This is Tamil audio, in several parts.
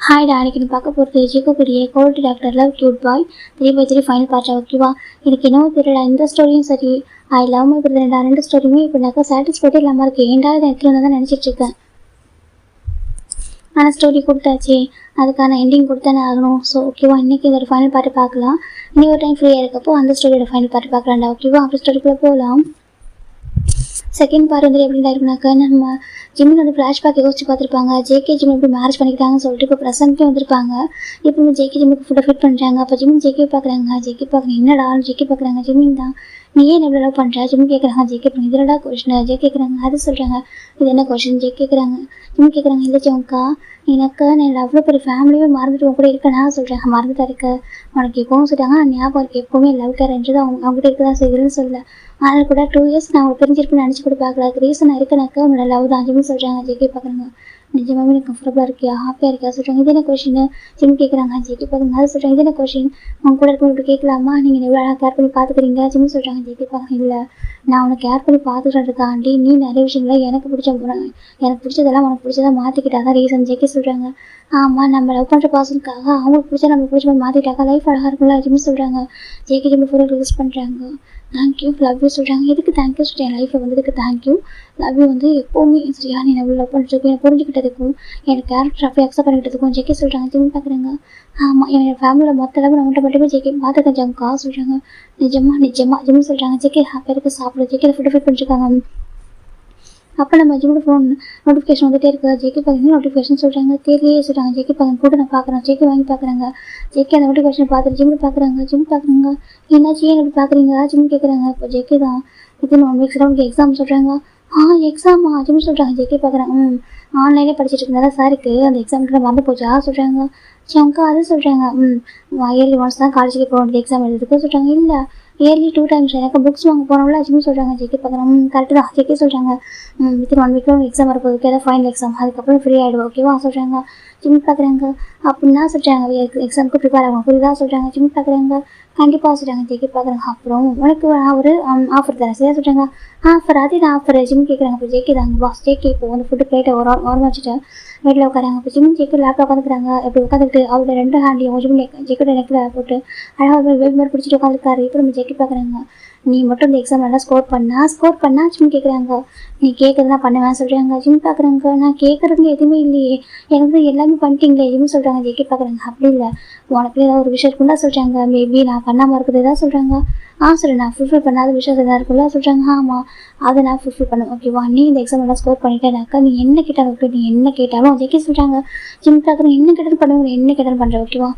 ஹாய் டா, அன்றைக்கி நீ பார்க்க போகிறது ஜிகோக்குரிய quality doctor love cute boy 3/3 final பார்ட்டா. ஓகேவா? எனக்கு என்னவோ தெரியல, இந்த ஸ்டோரியும் சரி ஐ லவ் மை பிரதர் ரெண்டு ஸ்டோரியுமே இப்படினாக்கா சாட்டிஸ்ஃபைடே இல்லாமல் இருக்குது. ஏண்டாவது இடத்துல வந்து தான் நினச்சிட்டு இருக்கேன். ஆனால் ஸ்டோரி கொடுத்தாச்சு, அதுக்கான எண்டிங் கொடுத்தானே ஆகணும். ஸோ ஓகேவா, இன்றைக்கி இதோட ஃபைனல் பார்ட்டு பார்க்கலாம். இன்னும் ஒரு டைம் ஃப்ரீயாக இருக்கப்போ அந்த ஸ்டோரியோட ஃபைனல் பார்ட்டு பார்க்கலாம்டா. ஓகேவா? அப்படி ஸ்டோரிக்குள்ளே போகலாம். செகண்ட் பார்ட் வந்து எப்படின்னா இருக்குனாக்கா, நம்ம ஜிம்மில் வந்து ஃப்ளாஷ்பேக் யோசிச்சு பார்த்துருப்பாங்க. ஜேகே ஜிம் எப்படி மேரேஜ் பண்ணிக்கிட்டாங்கன்னு சொல்லிட்டு இப்போ ப்ரெசென்ட்லேயே வந்திருப்பாங்க. இப்போ வந்து ஜேகே ஜிம்முக்கு ஃபுட்டை ஃபிட் பண்ணுறாங்க. அப்போ ஜிம் ஜேகே பார்க்குறாங்க. ஜேகே பார்க்குறேன், என்னடா ஜேகே பார்க்குறாங்க. ஜிம்மிங் தான், நீ ஏன் எவ்வளோ லவ் பண்ணுற ஜிம் கேட்குறாங்க. ஜேகே பண்ணி இதனடா கொஷின் ஜே கேட்குறாங்க. அது சொல்கிறாங்க, இது என்ன கொஷின் ஜே கேட்குறாங்க. ஜிம் கேட்குறாங்க, இல்லை ஜோங்க்கா எனக்கு நான் அவ்வளோ பெரிய ஃபேமிலியே மறந்துட்டு உங்க கூட இருக்கேன்னா சொல்கிறாங்க. மறந்துட்டா இருக்க உனக்கு எப்பவும் சொல்லிட்டாங்க, ஞாபகம் இருக்கு எப்போவுமே லவ் கேரன்றது அவங்ககிட்ட இருக்க தான் செய்கிறேன்னு சொல்லலை. அதனால் கூட 2 இயர்ஸ் நான் அவங்க பிரிஞ்சிருப்பேன்னு நினச்சி கூட பார்க்கல. அதுக்கு ரீசன் இருக்குனாக்கா உன்னோட லவ் தான் ஜிம்னு சொல்கிறாங்க. ஜேகே பார்க்குறாங்க, நிஜமாவே எனக்கு கம்ஃபர்டபுளாக இருக்கியா, ஹாப்பியாக இருக்கியா சொல்கிறாங்க. இது என்ன கொஷின் ஜிம் கேட்குறாங்க. ஜேகே பார்க்குறாங்க. அது சொல்கிறாங்க, இது என்ன கொஷின் அவங்க கூட இருக்கும் இப்படி கேட்கலாமா, நீங்கள் எவ்வளோ கேர் பண்ணி பார்த்துக்கிறீங்க ஜிம்னு சொல்கிறாங்க. ஜேகே பார்க்குறாங்க, இல்லை நான் உனக்கு கேர் பண்ணி பார்த்துக்கிறதுக்காண்டி நீ நிறைய விஷயங்கள எனக்கு பிடிச்சதெல்லாம் உனக்கு பிடிச்சதா மாற்றிக்கிட்டா தான் ரீசன் ஜேகே சொல்கிறாங்க. ஆமாம், நம்ம லவ் பண்ணுற பர்சனுக்காக அவங்களுக்கு பிடிச்சா நம்மளுக்கு பிடிச்ச மாதிரி மாற்றிட்டாக்கா லைஃப் அழகாக இருக்கும்ல ஜிம் சொல்கிறாங்க. ஜேகே ஜிம் ஃபுல்லாக ரிலீஸ் பண்ணுறாங்க. தேங்க்யூ லவ் யூ சொல்கிறாங்க. எதுக்கு தேங்க்யூ சொல்கிறேன், லைஃப்பை வந்ததுக்கு தேங்க்யூ லவ் யூ வந்து எப்போவுமே சரியா நீ எவ்வளோ லவ் பண்ணுறதுக்கும் எனக்கு புரிஞ்சுக்கிட்டதுக்கும் எனக்கு கேரக்டர் அப்படி அக்செப்ட் பண்ணிக்கிட்டதுக்கும் ஜேகே சொல்கிறாங்க. ஜிம் பார்க்குறாங்க. ஆமாம், என் ஃபேமிலியில் மொத்த அளவு நம்மகிட்ட மட்டுமே ஜேகே பார்த்துக்க ஜம்க்கா சொல்கிறாங்க. நிஜமா ஜிம் சொல்கிறாங்க. ஜேகே ஹாப்பியாக இருக்க சாப்பிடு. ஜேகே ஃபுட்டு ஃபிட் பண்ணிருக்காங்க. அப்போ நம்ம ஜிம்மோட ஃபோன் நோட்டிஃபிகேஷன் வந்துகிட்டே இருக்குது. ஜேகே பார்க்குறீங்க நோட்டிஃபிகேஷன் சொல்கிறாங்க. தெரியலையே சொல்கிறாங்க. ஜேகே பார்க்குறேன் கூட நான் பார்க்குறேன். ஜேகே வாங்கி பார்க்குறாங்க. ஜேகே அந்த நோட்டிஃபிகேஷன் பார்த்துட்டு ஜிம் பார்க்குறாங்க. என்னாச்சு ஏன் எப்படி பார்க்குறீங்க ஜிம் கேட்குறாங்க. இப்போ ஜேகே தான் வித்தின் 1 வீக்ஸ் உங்களுக்கு எக்ஸாம் சொல்கிறாங்க. எக்ஸாமா ஜிம் சொல்கிறாங்க. ஜேகே பார்க்குறாங்க. ஆன்லைனே படிச்சுட்டு இருந்தாலும் சாருக்கு அந்த எக்ஸாமுக்கு மறந்து போச்சா சொல்கிறாங்க. சங்கா அது சொல்கிறாங்க. இயர்லி ஒன்ஸ் தான் காலேஜுக்கு போக வேண்டியது எக்ஸாம் எழுதுறதுக்கு சொல்கிறாங்க. இல்லை இயர்லி 2 டைம்ஸ் எனக்கு புக்ஸ் வாங்க போனோம்ல ஜிம் சொல்கிறாங்க. ஜேகே பார்க்குறேன். கரெக்டு தான். ஜேகே சொல்கிறாங்க. வித்தின் 1 வீக்கில் எக்ஸாம் வரப்போகுது, ஏதாவது ஃபைனல் எக்ஸாம், அதுக்கப்புறம் ஃப்ரீ ஆகிடுவோம் ஓகேவா சொல்கிறாங்க. ஜிம் பார்க்குறாங்க. அப்படின்னா சொல்கிறாங்க எக்ஸாமுக்கு ப்ரிப்பேர் ஆகும் புரியுதா சொல்கிறாங்க. ஜிம் பார்க்குறாங்க. கண்டிப்பாக சொல்கிறாங்க. ஜேகே பார்க்குறாங்க. அப்புறம் உனக்கு ஒரு ஆஃபர் தரேன் சரியா சொல்கிறாங்க. ஆஃபர் அது இது ஆஃபர் ஜிம் கேட்குறாங்க. இப்போ ஜேகே தாங்க பாஸ். ஜேகே இப்போ வந்து ஃபுட்டு பிளேட்டை ஓரமாக வச்சுட்டு வீட்டில் உட்காராங்க. இப்போ ஜிம் ஜேகே லேப்டாப் உட்காந்துக்கிறாங்க. இப்படி உட்காந்துட்டு அவரோட 2 ஹேண்டையும் ஜிம் ஜேக்கோட நெக்கில் போட்டு அழகாக வெயில் மாதிரி பிடிச்சிட்டு உட்காந்துருக்காரு. இப்போ நம்ம ஜேகே பார்க்குறாங்க. நீ மட்டும் இந்த எக்ஸாம் நல்லா ஸ்கோர் பண்ணா ஜிம் கேட்குறாங்க. நீ கேட்குறது நான் பண்ணுவேன் சொல்கிறாங்க. ஜிம் பார்க்குறாங்க. நான் கேட்குறதுங்க எதுவுமே இல்லையே, எனக்கு எல்லாமே பண்ணிட்டீங்களே ஜிம் சொல்கிறாங்க. ஜேகே பார்க்குறாங்க. அப்படி இல்லை, உனக்கு ஏதாவது ஒரு விஷயம் இருக்குன்னா சொல்கிறாங்க. மேபி நான் பண்ணாமல் இருக்கிறது ஏதாவது சொல்கிறாங்க. சரி, நான் ஃபுல்ஃபில் பண்ணாத விஷயம் எதாவது இருக்குல்ல சொல்கிறாங்க. ஆமாம், அதை நான் ஃபுல்ஃபில் பண்ணுவேன் ஓகேவா. நீ இந்த எக்ஸாம் நல்லா ஸ்கோர் பண்ணிட்டேனாக்கா நீ என்ன கேட்டாலும் ஜேகே சொல்கிறாங்க. ஜிம் பார்க்குறேன். என்ன கேட்டாலும் பண்ணுவேன், என்ன கேட்டாலும் பண்ணுறேன் ஓகேவா.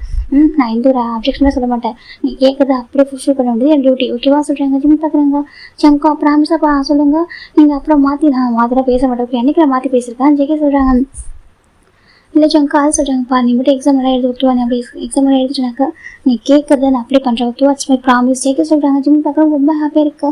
நான் எந்த ஒரு ஆப்ஜெக்ஷனாக சொல்ல மாட்டேன். நீ கேட்குறது அப்படியே ஃபுல்ஃபில் பண்ண வேண்டியது என் டியூட்டி ஓகேவா சொல்கிறாங்க. ஜிம் பார்க்குறாங்க. சங்கா ப்ராமிஸாப்பா சொல்லுங்கள், நீங்கள் அப்புறம் நான் மாற்றிலாம் பேச மாட்டேன் ஓகே. அன்றைக்கி நான் மாற்றி பேசியிருக்கேன் ஜேகே சொல்கிறாங்க. இல்லை ஜங்கா அது சொல்கிறாங்கப்பா, நீ மட்டும் எக்ஸாம் நல்லா எழுதி ஓகேவா. நீ அப்படி எக்ஸாம் நல்லா எழுதிச்சுனாக்கா நீ கேட்குறத நான் அப்ளை பண்ணுறேன் ஓகேவா. இட்ஸ் மை ப்ராமிஸ் ஜேகே சொல்கிறாங்க. ஜிம் பார்க்குறவங்க ரொம்ப ஹாப்பியாக இருக்கா.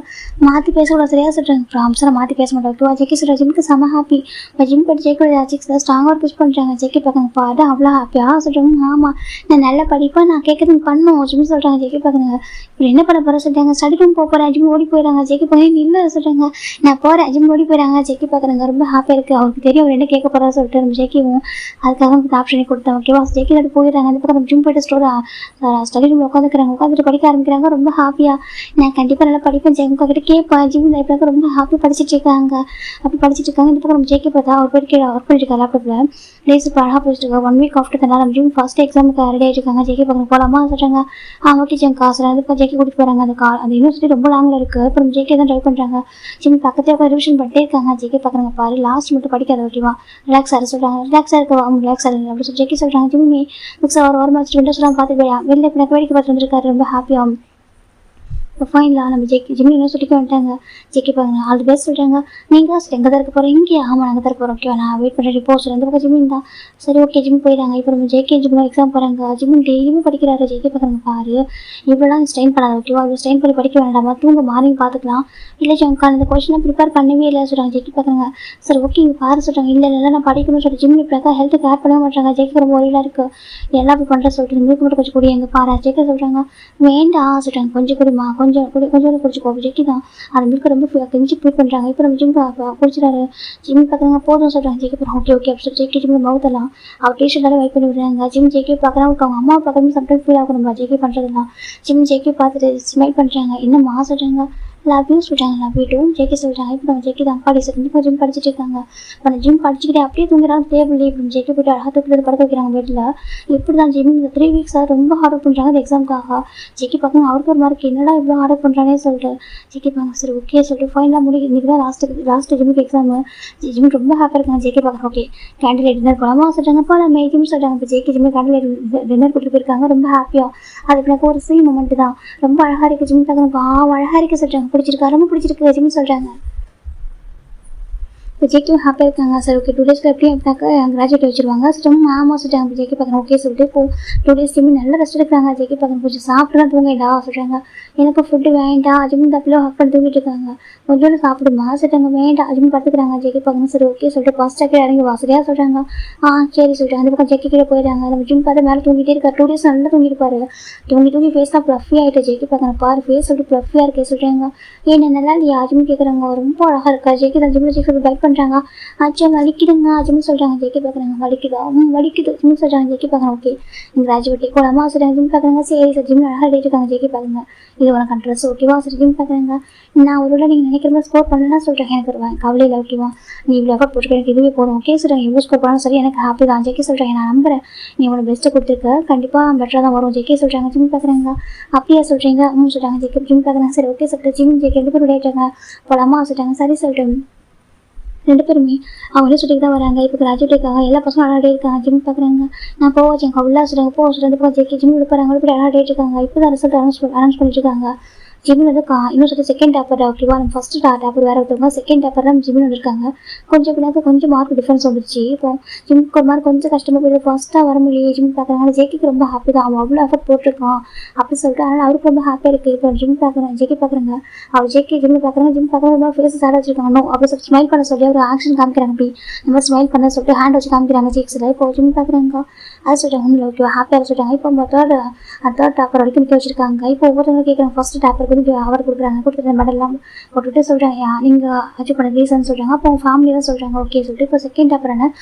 மாற்றி பேசக்கூடாது சரியாக சொல்கிறாங்க. ப்ராமிஸாக மாற்றி பேச மாட்டேன் ஓகேவா. ஜேகே சொல்கிறாங்க. ஜிம்க்கு செம்ம ஹாப்பி. இப்போ ஜிம் படி ஜேக்கோட ஆச்சிக்ஸ் ஸ்ட்ராங்காக ஒரு புஷ் பண்ணுறாங்க. ஜேகே பார்க்குறாங்க. பாடு அவ்வளோ ஹாப்பியாக சொல்கிறாங்க. ஆமாம், நான் நல்லா படிப்பேன், நான் கேட்குறது பண்ணும் ஜிம் சொல்கிறாங்க. ஜேகே பார்க்குறாங்க. இப்படி என்ன பண்ண போகிற சொல்கிறாங்க. ஸ்டடி ரூம் போகிறேன். ஜிம் ஓடி போயிடறாங்க. ஜேகே பார்க்குறேன். இல்லை சொல்கிறாங்க. நான் போகிறேன். ஜிம் ஓடி போயிடறாங்க. ஜேகே பார்க்குறாங்க. ரொம்ப ஹாப்பியாக இருக்குது. அவருக்கு தெரியும் அவர் என்ன கேட்க போகிறா சொல்லிட்டு நம்ம ஜேகேவும் அதுக்காக வந்து ஆப்ஷனே கொடுத்தேன் ஓகேவா. ஜேகே போயிடுறாங்க. அந்த பக்கம் ஜிம் போய்ட்டு ஸ்டடி ரூமில் உட்காந்துட்டு படிக்க ஆரம்பிக்கிறாங்க. ரொம்ப ஹாப்பியாக நான் கண்டிப்பாக நல்லா படிப்பேன் ஜேகே கிட்ட கேட்பேன். ஜிம் லைஃப்ல ரொம்ப ஹாப்பியாக படிச்சுட்டு இருக்காங்க. அப்படி படிச்சுட்டு இருக்காங்க. இந்த பக்கம் நம்ம ஜேகே பார்த்தா அவர் போய்ட்டு ஒர்க் பண்ணிட்டு இருக்காங்க லேப்டாப்பில். டேஸ் இப்போ அழகாக போயிட்டு இருக்காங்க. 1 வீக் ஆஃப்டர் தந்தால் நம்ம ஜிம் ஃபர்ஸ்ட் எக்ஸாமுக்கு ரெடி ஆகிட்டு இருக்காங்க. ஜேகே பார்க்க போகலாமா சொல்கிறாங்க. ஓகே ஜிம் காசு வந்து இப்போ ஜேகே கூட்டிட்டு போகிறாங்க. அந்த யூனிவர்சிட்டி ரொம்ப லாங்கில் இருக்குது. அப்புறம் ஜேகே தான் ட்ரைவ் பண்ணுறாங்க. ஜிம் பக்கத்தில் உட்காந்து ரிவிஷன் பண்ணிட்டே இருக்காங்க. ஜேகே பார்க்குறாங்க. பாரு லாஸ்ட் மட்டும் படிக்காத ஓகேவா. ரிலாக்ஸாக சொல்கிறாங்க. ரிலாக்ஸாக அப்படி சொல்லி ஜேகே சொல்கிறாங்க. ஜிம்மி புக்ஸ் ஒரு வாரமாக வச்சுட்டு விண்டோஸ்லாம் பார்த்துட்டு போயா வெளில இப்போ வேடிக்கை பார்த்து வந்துருக்காரு. ரொம்ப ஹாப்பியாக இப்போ ஃபைனலாக நம்ம ஜிம்மி யூனிவர்சிட்டிக்கு வந்துட்டாங்க. ஜேகே பார்க்குறாங்க. ஆல் தி பெஸ்ட் சொல்கிறாங்க. நீங்கள் எங்கே தான் இருக்க போகிறோம். இங்கே ஆமாம் நாங்கள் தான் போகிறோம் ஓகேவா. நான் வெயிட் பண்ணுறேன் ரிப்போர்ட்ஸ் இந்த பக்கம் ஜிம்மி தான். சரி ஓகே ஜிம் போயிடாங்க. இப்போ நம்ம ஜேகே ஜிம்மில் எக்ஸாம் போகிறாங்க. ஜிம்மி டெய்லியுமே படிக்கிறாரு. ஜேகே பார்க்குறாங்க. பாரு இவ்வளோலாம் ஸ்ட்ரெயின் பண்ணாது ஓகேவா. இவ்வளோ ஸ்ட்ரெயின் பண்ணி படிக்க வேண்டாமா, தூங்க மார்னிங் பார்த்துக்கலாம். இல்லை ஜங்கா இந்த கொஸ்டினை ப்ரிப்பேர் பண்ணவே இல்லை சொல்கிறாங்க. ஜேகே பார்க்குறாங்க. சரி ஓகே இங்கே பாரு சொல்கிறாங்க. இல்லை நான் படிக்கணும்னு சொல்லி ஜிம்மி இப்போக்கா ஹெல்த்து கேர் பண்ணவே மாட்டாங்க. ஜேகே ரொம்ப ஒரியிலாக இருக்குது. எல்லாம் இப்படி பண்ணுற சொல்லிட்டு மில்க் மட்டும் கொஞ்சம் கூடிய எங்கள் பாரு ஜேகே சொல்கிறாங்க. வேண்டாம் சொல்கிறாங்க. கொஞ்சம் கொஞ்சம் குடிச்சுக்கோ ஜெக்கி தான் அந்த மில்க் ரொம்ப கெஞ்சி ஃபீல் பண்ணுறாங்க. இப்போ நம்ம ஜிம் குடிச்சிடாரு. ஜிம் பார்க்குறாங்க போதும் சொல்கிறாங்க. ஜெக்கி அப்புறம் ஓகே அப்படி சொல்லி ஜெக்கி ஜிம்மில் மவுத்தலாம் அவர் டீஷர்ட்டாக வெயிட் பண்ணி விடுறாங்க. ஜிம் ஜெக்கி பார்க்குறாங்க அவங்க அம்மா பார்க்குறது சம்டைம் ஃபீல் ஆகும் நம்ம ஜெக்கி பண்ணுறதுலாம். ஜிம் ஜெக்கி பார்த்துட்டு ஸ்மைல் பண்ணுறாங்க. என்னம்மா சொல்கிறாங்க லவ் யூ சொல்கிறாங்க. லவ் யூ டூ ஜெக்கி சொல்கிறாங்க. இப்போ நம்ம ஜெக்கி தான் அப்பாடி சொல்லி இப்போ ஜிம் படிச்சுட்டு இருக்காங்க. அந்த ஜிம் படிச்சுக்கிட்டே அப்படியே தூங்குறாங்க டேபிள். இப்படி ஜெக்கி போய்ட்டு அழகாக படுக்க வைக்கிறாங்க பெட்டில். இப்படி தான் ஜிம் இந்த 3 வீக்ஸாக ரொம்ப ஹார்ட் ஒர்க் பண்ணுறாங்க அந்த எக்ஸாமுக்காக. ஜெக்கி பார்க்கணும் அவருக்கு ஒரு மார்க் என்னடா இவ்வளோ ஹார்ட் ஒர்க் பண்ணுறானே சொல்லிட்டு ஜெக்கி பார்க்க சரி ஓகே சொல்லிட்டு ஃபைனலாக இன்றைக்கி தான் லாஸ்ட் ஜிம்முக்கு எக்ஸாமு. ஜிம் ரொம்ப ஹாப்பியாக இருக்காங்க. ஜெக்கி பார்க்குறேன் ஓகே கேண்டில் டின்னர் போகலாமா சொல்கிறாங்க. போகலாமே ஜிம் சொல்கிறாங்க. இப்போ ஜெக்கி ஜிம்மு கேண்டில் டின்னர் கூட்டிட்டு போயிருக்காங்க ரொம்ப ஹாப்பியாக. அது எனக்கு ஒரு சீ மொமெண்ட் தான் ரொம்ப அழகாக இருக்குது. ஜிம் பார்க்கணும் அழகாக இருக்க சொல்கிறாங்க. பிடிச்சிருக்கா ரொம்ப பிடிச்சிருக்கு ஜிம் சொல்கிறாங்க. இப்போ ஜெக்கியும் ஹாப்பியாக இருக்காங்க. சார் ஓகே 2 டேஸ்க்கு எப்படியும் அப்படின்னாக்கா கிராஜுவேட் வச்சுருவாங்க. சும்மா ஆமாம் சொல்லிட்டாங்க. இப்போ ஜெக்கி பார்க்குறேன் ஓகே சொல்லிட்டு இப்போ 2 டேஸ் ஜிம்மி நல்லா ரெஸ்ட் எடுக்கிறாங்க. ஜெக்கி பார்க்குறேன் கொஞ்சம் சாப்பிட்டு தான் தூங்கிடா சொல்கிறாங்க. எனக்கு ஃபுட்டு வேண்டாம் ஜிம் தப்பிலோ ஹக் பண்ணி தூங்கிட்டு இருக்காங்க. கொஞ்சோண்டு சாப்பிடுமா சொல்லிட்டாங்க. வேண்டாம் ஜிம் படுத்துக்கிறாங்க. ஜெக்கி பார்க்கணும் சரி ஓகே சொல்லிட்டு ஃபாஸ்ட்டாக இறங்கி வாசலியாக சொல்கிறாங்க. சரி சொல்லிட்டாங்க. அந்த பக்கம் ஜெக்கி கீழே போயிடுறாங்க. நம்ம ஜிம் பார்த்து மேலே தூங்கிட்டே இருக்காரு. 2 டேஸ் நல்லா தூங்கிட்டு தூங்கி ஃபேஸ் தான் ப்ளஃபியாக ஆகிட்டு. ஜெக்கி பார்க்கணும் பாரு ஃபேஸ் சொல்லிட்டு ப்ளஃபியாக இருக்கே சொல்கிறாங்க. ஏன் நல்லா இல்லையா ஜிம் கேட்குறாங்க. ரொம்ப அழகாக இருக்கா ஜெக்கி தான் ஜிம்மில் ஜெக்கி பைக் பண்ணுறாங்க. வலிக்குதுங்க ஜிம் சொல்கிறாங்க. ஜெக்கி பார்க்குறாங்க வலிக்குதா வலிக்குது ஜிம் சொல்கிறாங்க. ஜெக்கி பார்க்குறேன் ஓகே கிராஜுவேட் கூடமா சொல்கிறாங்க. ஜிம் பார்க்குறாங்க சரி சார் ஜிம் அழகாக இருக்காங்க. ஜெக்கி பார்க்குங்க இது உனக்கு ட்ரெஸ் ஓகேவா சரி ஜிம் பார்க்குறாங்க. நான் ஒரு வேளை நீங்கள் நினைக்கிற மாதிரி ஸ்கோர் பண்ணலாம் சொல்கிறேன். எனக்கு ஒரு கவலையில் ஓகேவா நீ இவ்வளோ எஃபர்ட் போட்டுக்க எனக்கு இதுவே போதும் ஓகே சொல்கிறேன். எவ்வளோ ஸ்கோர் பண்ணாலும் சரி எனக்கு ஹாப்பி தான். ஜெக்கி சொல்கிறேன் நான் நம்புறேன் நீ உனக்கு பெஸ்ட்டு கொடுத்துருக்க கண்டிப்பாக பெட்டராக தான் வரும். ஜெக்கி சொல்கிறாங்க. ஜிம் பார்க்குறாங்க அப்படியே சொல்கிறீங்க சொல்கிறாங்க. ஜெக்கி ஜிம் பார்க்குறாங்க சரி ஓகே சொல்லிட்டு ஜிம் ஜெக்கி 2 பேரும் விளையாட்டாங்க போலாமா சொல்லிட்டாங்க. சரி சொல்லிட்டு 2 பேருமே அவங்க சொல்லிட்டு தான் வராங்க. இப்போ கிராஜுவேட்டுக்காக எல்லா பசங்களும் அழகாக இருக்காங்க. ஜிம் பார்க்குறாங்க நான் போவாச்சு அவ்வளோ சொல்கிறாங்க போக சொல்லிட்டு ஜெக்கி ஜிம் விழுப்புறாங்க இப்படி அழகாக இருக்காங்க. இப்போ தான் ரிசல்ட் அனௌன்ஸ் பண்ணிட்டு இருக்காங்க. ஜிம்மில் வந்து இன்னும் சொல்லிட்டு செகண்ட் டாப்பர் ஓகேவா நம்ம ஃபஸ்ட்டு டாப்பர் வேறு ஒருத்தவங்க செகண்ட் டாப்பர் தான் ஜிம்மில் இருக்காங்க. கொஞ்சம் மார்க் டிஃப்ரென்ஸ் வந்துருச்சு. இப்போ ஜிம்முக்கு ஒரு மாதிரி கொஞ்சம் கஷ்டமாக போயிட்டு ஃபஸ்ட்டாக வர முடியும். ஜிம் பார்க்குறாங்க. ஜெக்கிக்கு ரொம்ப ஹாப்பி தான் அவன் அவ்வளோ எஃபர்ட் போட்டிருக்கான் அப்படி சொல்லிட்டு அதனால் அவருக்கு ரொம்ப ஹாப்பியாக இருக்குது. இப்போ ஜிம் பார்க்குறேன் ஜெக்கி பார்க்குறாங்க அவர் ஜெக்கி ஜிம்மில் பார்க்குறாங்க. ஜிம் பார்க்குறாங்க ரொம்ப ஃபேஸ் சாட வச்சுருக்காங்க அப்படி சொல்லிட்டு ஸ்மைல் பண்ண சொல்லி ஒரு ஆக்ஷன் காமிக்கிறாங்க. அப்படி இந்த மாதிரி ஸ்மைல் பண்ண சொல்லிட்டு ஹேண்ட் வச்சு காமிக்கிறாங்க ஜெக்ஸில். இப்போ ஜிம் பார்க்குறாங்க அது சொல்லிட்டாங்க ஒன்றும் ஓகேவா ஹாப்பியாக சொல்லிட்டாங்க. இப்போ நம்ம தேர்ட் டாப்பர் வரைக்கும் நிற்க வச்சுருக்காங்க. இப்போ ஒவ்வொருத்தவங்க கேட்குறாங்க ஃபஸ்ட்டு டாப்பருக்கு வந்து அவர் கொடுத்துட்டு மெடல்லாம் போட்டுட்டு சொல்கிறாங்க நீங்கள் அச்சீவ் பண்ண ரீசன் சொல்கிறாங்க. அப்போ அவங்க ஃபேமிலி தான் சொல்கிறாங்க ஓகே சொல்லிட்டு இப்போ செகண்ட் டாப்பர்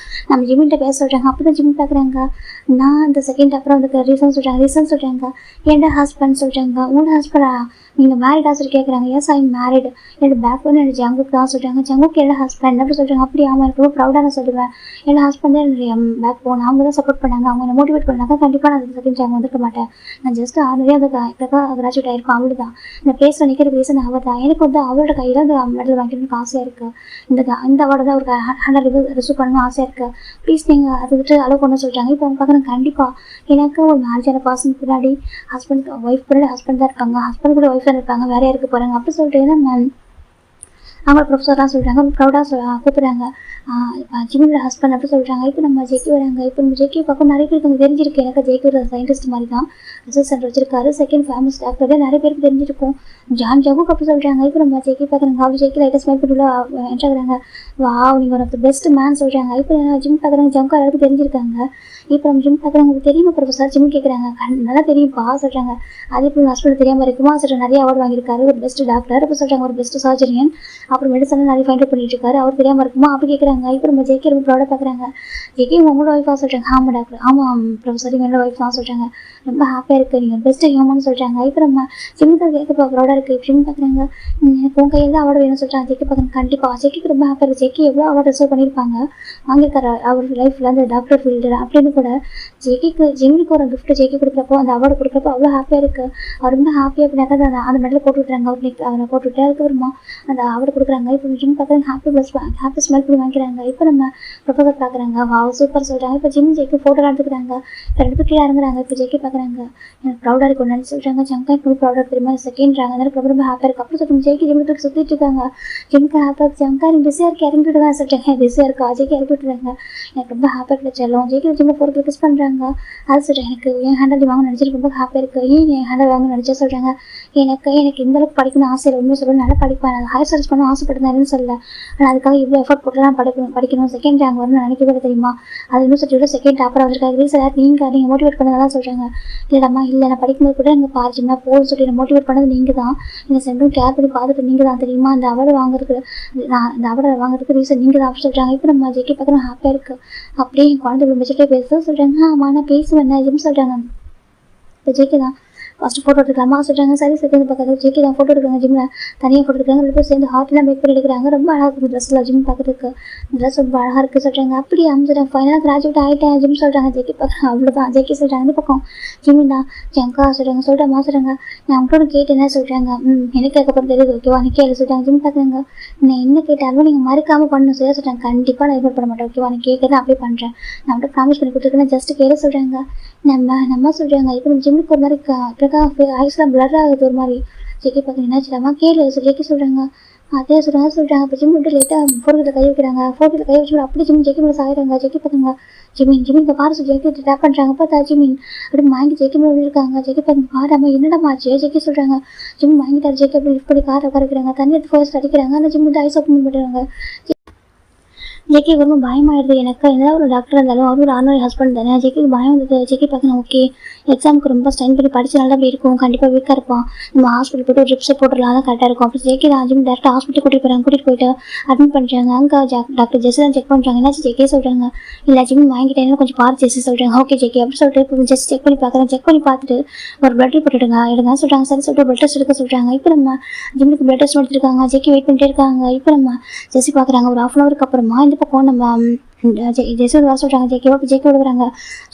நம்ம ஜிம்மிட்ட பேச சொல்கிறாங்க. அப்போ தான் ஜிம் பார்க்குறாங்க நான் இந்த செகண்ட் டாப்பர் வந்து ரீசன் சொல்கிறாங்க. என்னோட ஹஸ்பண்ட் சொல்கிறாங்க. உங்களோட ஹஸ்பண்டா நீங்கள் மேரிடா சொல்லி கேட்குறாங்க. எஸ் ஐ மேரிடு என்னோட பேக் வந்து என்னோட ஜங்குக்கு தான் சொல்கிறாங்க. ஜங்குக்கு என்னோட ஹஸ்பண்ட் அப்படி சொல்கிறாங்க. அப்படி ஆமாம் எனக்கு ரொம்ப ப்ரௌடாக நான் சொல்லுவேன். என்னோட ஹஸ்பண்ட் தான் என்னுடைய பேக் போன் அவங்க தான் சப்போர்ட் பண்ணாங்க. அவங்க என்ன மோட்டிவேட் பண்ணாங்க. கண்டிப்பாக நான் செகண்ட் ஜாங் வந்துருக்க மாட்டேன். நான் ஜஸ்ட் ஆல்ரெடி அந்த கிராஜுவேட் ஆகிருக்கும் அவளு தான் இந்த பிளேஸில் நிற்கிறது ரீசன் அவள் தான். எனக்கு வந்து அவளோட கையில் அந்த மெடல் வாங்கிக்கணும்னு ஆசையாக இருக்குது. இந்த அவார்டை தான் ஒரு 100 ரிசீவ் பண்ணணும் ஆசையாக இருக்குது. ப்ளீஸ் நீங்கள் அதை விட்டு அலோவ் பண்ண சொல்கிறாங்க. இப்போ அவங்க பார்க்குறேன் கண்டிப்பாக எனக்கு ஒரு மேரேஜான பர்சனுக்கு பின்னாடி ஹஸ்பண்ட் ஒய்ஃப் பின்னாடி ஹஸ்பண்ட் தான் இருக்காங்க. ஹஸ்பண்ட் கூட ஒய்ஃப் தான் இருப்பாங்க வேற யாருக்கு போகிறாங்க அப்படி சொல்லிட்டு மேம் அவங்க ப்ரொஃபஸர்லாம் சொல்கிறாங்க ப்ரௌடாக கூப்பிட்றாங்க. ஜிம்மியோட ஹஸ்பண்ட் அப்படி சொல்கிறாங்க. இப்போ நம்ம ஜெக்கி வராங்க. இப்போ நம்ம ஜெக்கி பார்க்க நிறைய பேருக்கு எனக்கு தெரிஞ்சிருக்கு. எனக்கு ஜெக்கி ஒரு சயின்டிஸ்ட் மாதிரி தான் ரிசர்ச் சென்டர் வச்சிருக்காரு. செகண்ட் ஃபேமஸ் டாக்டர் நிறைய பேருக்கு தெரிஞ்சிருக்கும். ஜாகுக்கு அப்படி சொல்கிறாங்க. இப்போ நம்ம ஜெக்கி பார்க்குறாங்க. அவள் ஜெக்கி லைட்டாக ஸ்மைல் பண்ணி என்ட்ராகிறாங்க. நீங்கள் ஒரு பெஸ்ட் மேன் சொல்கிறாங்க. இப்போ ஜிம் பார்க்குறாங்க. ஜம்க்கு எல்லாருக்கும் தெரிஞ்சிருக்காங்க. இப்போ நம்ம ஜிம் பார்க்குறாங்க. உங்களுக்கு தெரியுமா ப்ரொஃபஸர் ஜிம் கேட்குறாங்க. நல்லா தெரியும்ப்பா சொல்கிறாங்க. அது இப்போ ஹஸ்பண்ட் தெரியாமல் இருக்குமா சொல்கிறாங்க. நிறைய அவார்டு வாங்கியிருக்காரு. ஒரு பெஸ்ட் டாக்டர் இப்போ சொல்கிறாங்க. ஒரு பெஸ்ட் சர்ஜரியன் அப்புறம் மெடிசன் நிறைய ஃபைண்ட் அவுட் பண்ணிட்டு இருக்காரு. அவர் தெரியாமல் இருக்குமா அப்படி கேட்குறாங்க. இப்போ நம்ம ஜெக்கி ரொம்ப ப்ரௌடாக பார்க்குறாங்க. ஜெக்கி உங்களோட ஒய்ஃபாக சொல்கிறாங்க. ஆமாம் டாக்டர் ஆமாம் ப்ரொஃபஸர் என்னோட ஒய்ஃப் தான் சொல்கிறாங்க. ரொம்ப ஹாப்பியாக இருக்குது நீங்கள் பெஸ்ட் ஹியூமன் சொல்கிறாங்க. இப்போ நம்ம ஜிம்முக்கு கேட்க ப்ரௌடாக இருக்குது. இப்படின்னு பார்க்குறாங்க. எனக்கு உங்கள் கையில் தான் அவார்டு வேணும்னு சொல்கிறாங்க. ஜெக்கி பார்க்குறாங்க. கண்டிப்பாக ஜெக்கிக்கு ரொம்ப ஹாப்பியாக இருக்குது. ஜெக்கி எவ்வளோ அவார்டு ரிசர்வ் பண்ணியிருப்பாங்க வாங்கியிருக்காரு அவர் லைஃப்பில் அந்த டாக்டர் ஃபீல்டு அப்படின்னு கூட ஜிம்முக்கு ஒரு கிஃப்ட் ஜெக்கி கொடுக்குறப்போ அந்த அவார்டு கொடுக்குறப்போ அவ்வளோ ஹாப்பியாக இருக்குது. அவர் ரொம்ப ஹாப்பியாக அப்படின்னாக்கா அந்த மெடல் போட்டு விட்றாங்க. அவரை போட்டு விட்டு அதுக்கப்புறமா அந்த அவார்டு கொடுக்குறாங்க. இப்போ ஜிம் பார்க்குறாங்க. ஹாப்பி ஸ்மெல் பண்ணி வாங்கிக்கிறாங்க. இப்போ நம்ம ப்ரொஃபஸர் பார்க்குறாங்க. வாவ் சூப்பர் சொல்கிறாங்க. இப்போ ஜிம் ஜெக்கி ஃபோட்டோ எடுத்துக்கிறாங்க. 2 பேர் கீழே இறங்குறாங்க. இப்போ ஜெக்கி பார்க்குறாங்க. எனக்கு ப்ரௌடாக இருக்கும் நினச்சி சொல்கிறாங்க. ஜம்கா இப்போ ப்ரௌடாக தெரியுமா செகண்ட்றாங்க. அதனால ரொம்ப ஹாப்பியாக இருக்குது. அப்புறம் சொல்லிட்டு ஜெக்கி ஜிம் தூக்கி சுற்றிட்டு இருக்காங்க. ஜிம்க்கு ஹாப்பியாக ஜம்கா எனக்கு பிஸியாக இருக்கு இறங்கி விட்டுதான் சொல்கிறாங்க. பிஸியாக இருக்கா ஜெக்கி இறக்கி விட்டுறாங்க. எனக்கு ரொம்ப ஹாப்பியாக கிடைச்சாலும் ஜெக்கி ஜிம்மில் போகிற கிஸ் பண்ணுறாங்க. அது சொல்கிறேன் எனக்கு என் ஹேண்டல் வாங்க நினச்சிட்டு ரொம்ப ஹாப்பியாக இருக்குது. ஏன் என் ஹேண்டல் வாங்க நினச்சா சொல்கிறாங்க. எனக்கு இந்தளவுக்கு படிக்கணும்னு ஆசையில் உண்மையை சொல்ல நல்லா படிப்பேன். ஹையர் ஸ்டடிஸ் பண்ண ஆசைப்பட்டிருந்தாருன்னு சொல்லல. ஆனால் அதுக்காக இவ்வளோ எஃபர்ட் போட்டு நான் படிக்கணும் செகண்ட் ரேங்க் வரணும்னு நினைக்கவே தெரியுமா. அது யூனிவர்சிட்டியோட செகண்ட் டாப்பர் வந்திருக்காரு. ரீசன் நீங்கள் மோட்டிவேட் பண்ணதான் சொல்கிறாங்க. இல்லைடாமா இல்லை நான் படிக்கும்போது கூட எனக்கு பாருச்சுன்னா போதும் சொல்லி நான் மோட்டிவேட் பண்ணது நீங்கள் தான். இந்த சென்டரும் கேர் பண்ணி பார்த்துட்டு நீங்கள் தான் தெரியுமா. அந்த அவார்டு வாங்குறதுக்கு ரீசன் நீங்கள் தான் சொல்கிறாங்க. இப்போ நம்ம ஜெகி பார்க்குறோம் ஹாப்பியாக இருக்குது. அப்படியே என் குழந்தை வச்சுட்டே பேச சொல்கிறாங்க. ஆமாம் நான் பேசுவேன் ஜிம் சொல்கிறாங்க. இப்போ ஜெகி தான் ஃபஸ்ட்டு ஃபோட்டோ எடுக்கலாமா சொல்கிறாங்க. சரி செகண்ட் பார்க்குறது ஜெகி தான் ஃபோட்டோ எடுக்கிறாங்க. ஜிம்மில் தனியாக ஃபோட்டோ எடுக்கிறாங்க. ரெண்டு பேர் சேர்ந்து ஹார்ட்லாம் மேக் பண்ணி எடுக்கிறாங்க. ரொம்ப அழகாக இருக்குது ட்ரெஸ்ஸில் ஜிம் பார்க்குறதுக்கு. ட்ரெஸ் ரொம்ப அழகாக இருக்குது சொல்கிறாங்க. அப்படி சொல்கிறாங்க ஃபைனலாக கிராஜுவேட் ஆகிட்டேன் ஜிம் சொல்கிறாங்க. ஜெகி பார்க்குறேன் அவ்வளோதான். ஜெகி சொல்கிறாங்க இந்த பக்கம் ஜிம்மி தான் ஜங்கா சொல்கிறாங்க. சொல்கிறேம்மா சொல்கிறாங்க. நான் உங்களோட கேட்டேன்னு சொல்கிறாங்க. எனக்கு கேட்கப்பறம் தெரியுது ஓகேவா நீ கேளு சொல்கிறாங்க. ஜிம் பார்க்குறாங்க. நான் என்ன கேட்டாலும் நீங்கள் மறக்காமல் பண்ணணும் சரியா சொல்கிறாங்க. கண்டிப்பாக நான் எஃபோர்ட் பண்ண மாட்டேன் ஓகேவா நீ கேட்குறது அப்படியே பண்ணுறேன். நான் மட்டும் ப்ராமிஸ் பண்ணி கொடுத்துருக்கேன் ஜஸ்ட் கேளு சொல்கிறாங்க. நம்ம சொல்கிறாங்க. இப்போ நம்ம ஜிம்முக்கு ஒரு மாதிரி ஐஸ்லாம் பிளர் ஆகுது ஒரு மாதிரி. ஜெகி பார்க்க என்னாச்சுலாமா கேளு ஜெகி சொல்கிறாங்க. அதே சொல்கிறாங்க. இப்போ ஜிம் விட்டு லேட்டாக ஃபோட்டோவில் கை வைக்கிறாங்க. ஃபோட்டோவில் கை வச்சு அப்படி ஜெகி மேலே சாயிறாங்க. ஜெகி பார்த்துங்க ஜிமின் இந்த பாரு ஜெகி டேப் பண்ணுறாங்க. பார்த்தா ஜிமின் அப்படி வாங்கி ஜெகி மேலே இருக்காங்க. ஜெகி பார்த்து பாடாமல் என்னடமாச்சு ஜெகி சொல்கிறாங்க. ஜிம் வாங்கிட்டாரு. ஜெகி அப்படி லிஃப்ட் பண்ணி காரை உட்காருக்கிறாங்க. தண்ணி எடுத்து ஃபர்ஸ்ட் அடிக்கிறாங்க. ஆனால் ஜிம் வந்து ஐஸ் ஓப்பன் பண்ணிடுறாங்க. ஜெகி ரொம்ப பயமாயிடுது. எனக்கு என்னதான் ஒரு டாக்டர் இருந்தாலும் அவர் ஒரு ஆர்டினரி ஹஸ்பண்ட் தானே. ஜெகிக்கு பயம் வந்துட்டு. ஜெகி பார்க்கணும் ஓகே எக்ஸாமுக்கு ரொம்ப ஸ்ட்ரெயின் பண்ணி படிச்சனால அப்படி இருக்கும். கண்டிப்பாக வீக்காக இருப்பான். நம்ம ஹாஸ்பிட்டல் போய்ட்டு ஒரு ட்ரிப்ஸை போட்டுடலாம் தான் கரெக்டாக இருக்கும். அப்படி ஜெகி தான் ஜிம் டேரக்டாக ஹாஸ்பிட்டல் கூட்டிகிட்டு போயிட்டு அட்மிட் பண்ணுறாங்க. அங்கே டாக்டர் ஜெஸ்ஸி தான் செக் பண்ணுறாங்க. என்னாச்சு ஜெகி சொல்கிறாங்க. இல்லை ஜிம் வாங்கிட்டேன்னு கொஞ்சம் பார்த்து ஜெஸ்ஸி சொல்கிறாங்க. ஓகே ஜெகி அப்படி சொல்லிட்டு இப்போ ஜெஸ்ட் செக் பண்ணி பார்க்குறேன். செக் பண்ணி பார்த்துட்டு ஒரு பிளட் ரிப்போர்ட் எடுங்க சொல்கிறாங்க. சரி சொல்லிட்டு பிளட் டெஸ்ட் எடுக்க சொல்கிறாங்க. இப்போ நம்ம ஜிம்முக்கு பிளட் டெஸ்ட் எடுத்துருக்காங்க. ஜெகி வெயிட் பண்ணிட்டே இருக்காங்க. இப்போ நம்ம ஜெஸ்ஸி பார்க்குறாங்க. ஒரு 1/2 ஹவருக்கு அப்புறமா இந்த பக்கம் நம்ம ஜெஸ்ஸி வர சொல்கிறாங்க. ஜெகி இப்போ ஜெகி விடுறாங்க.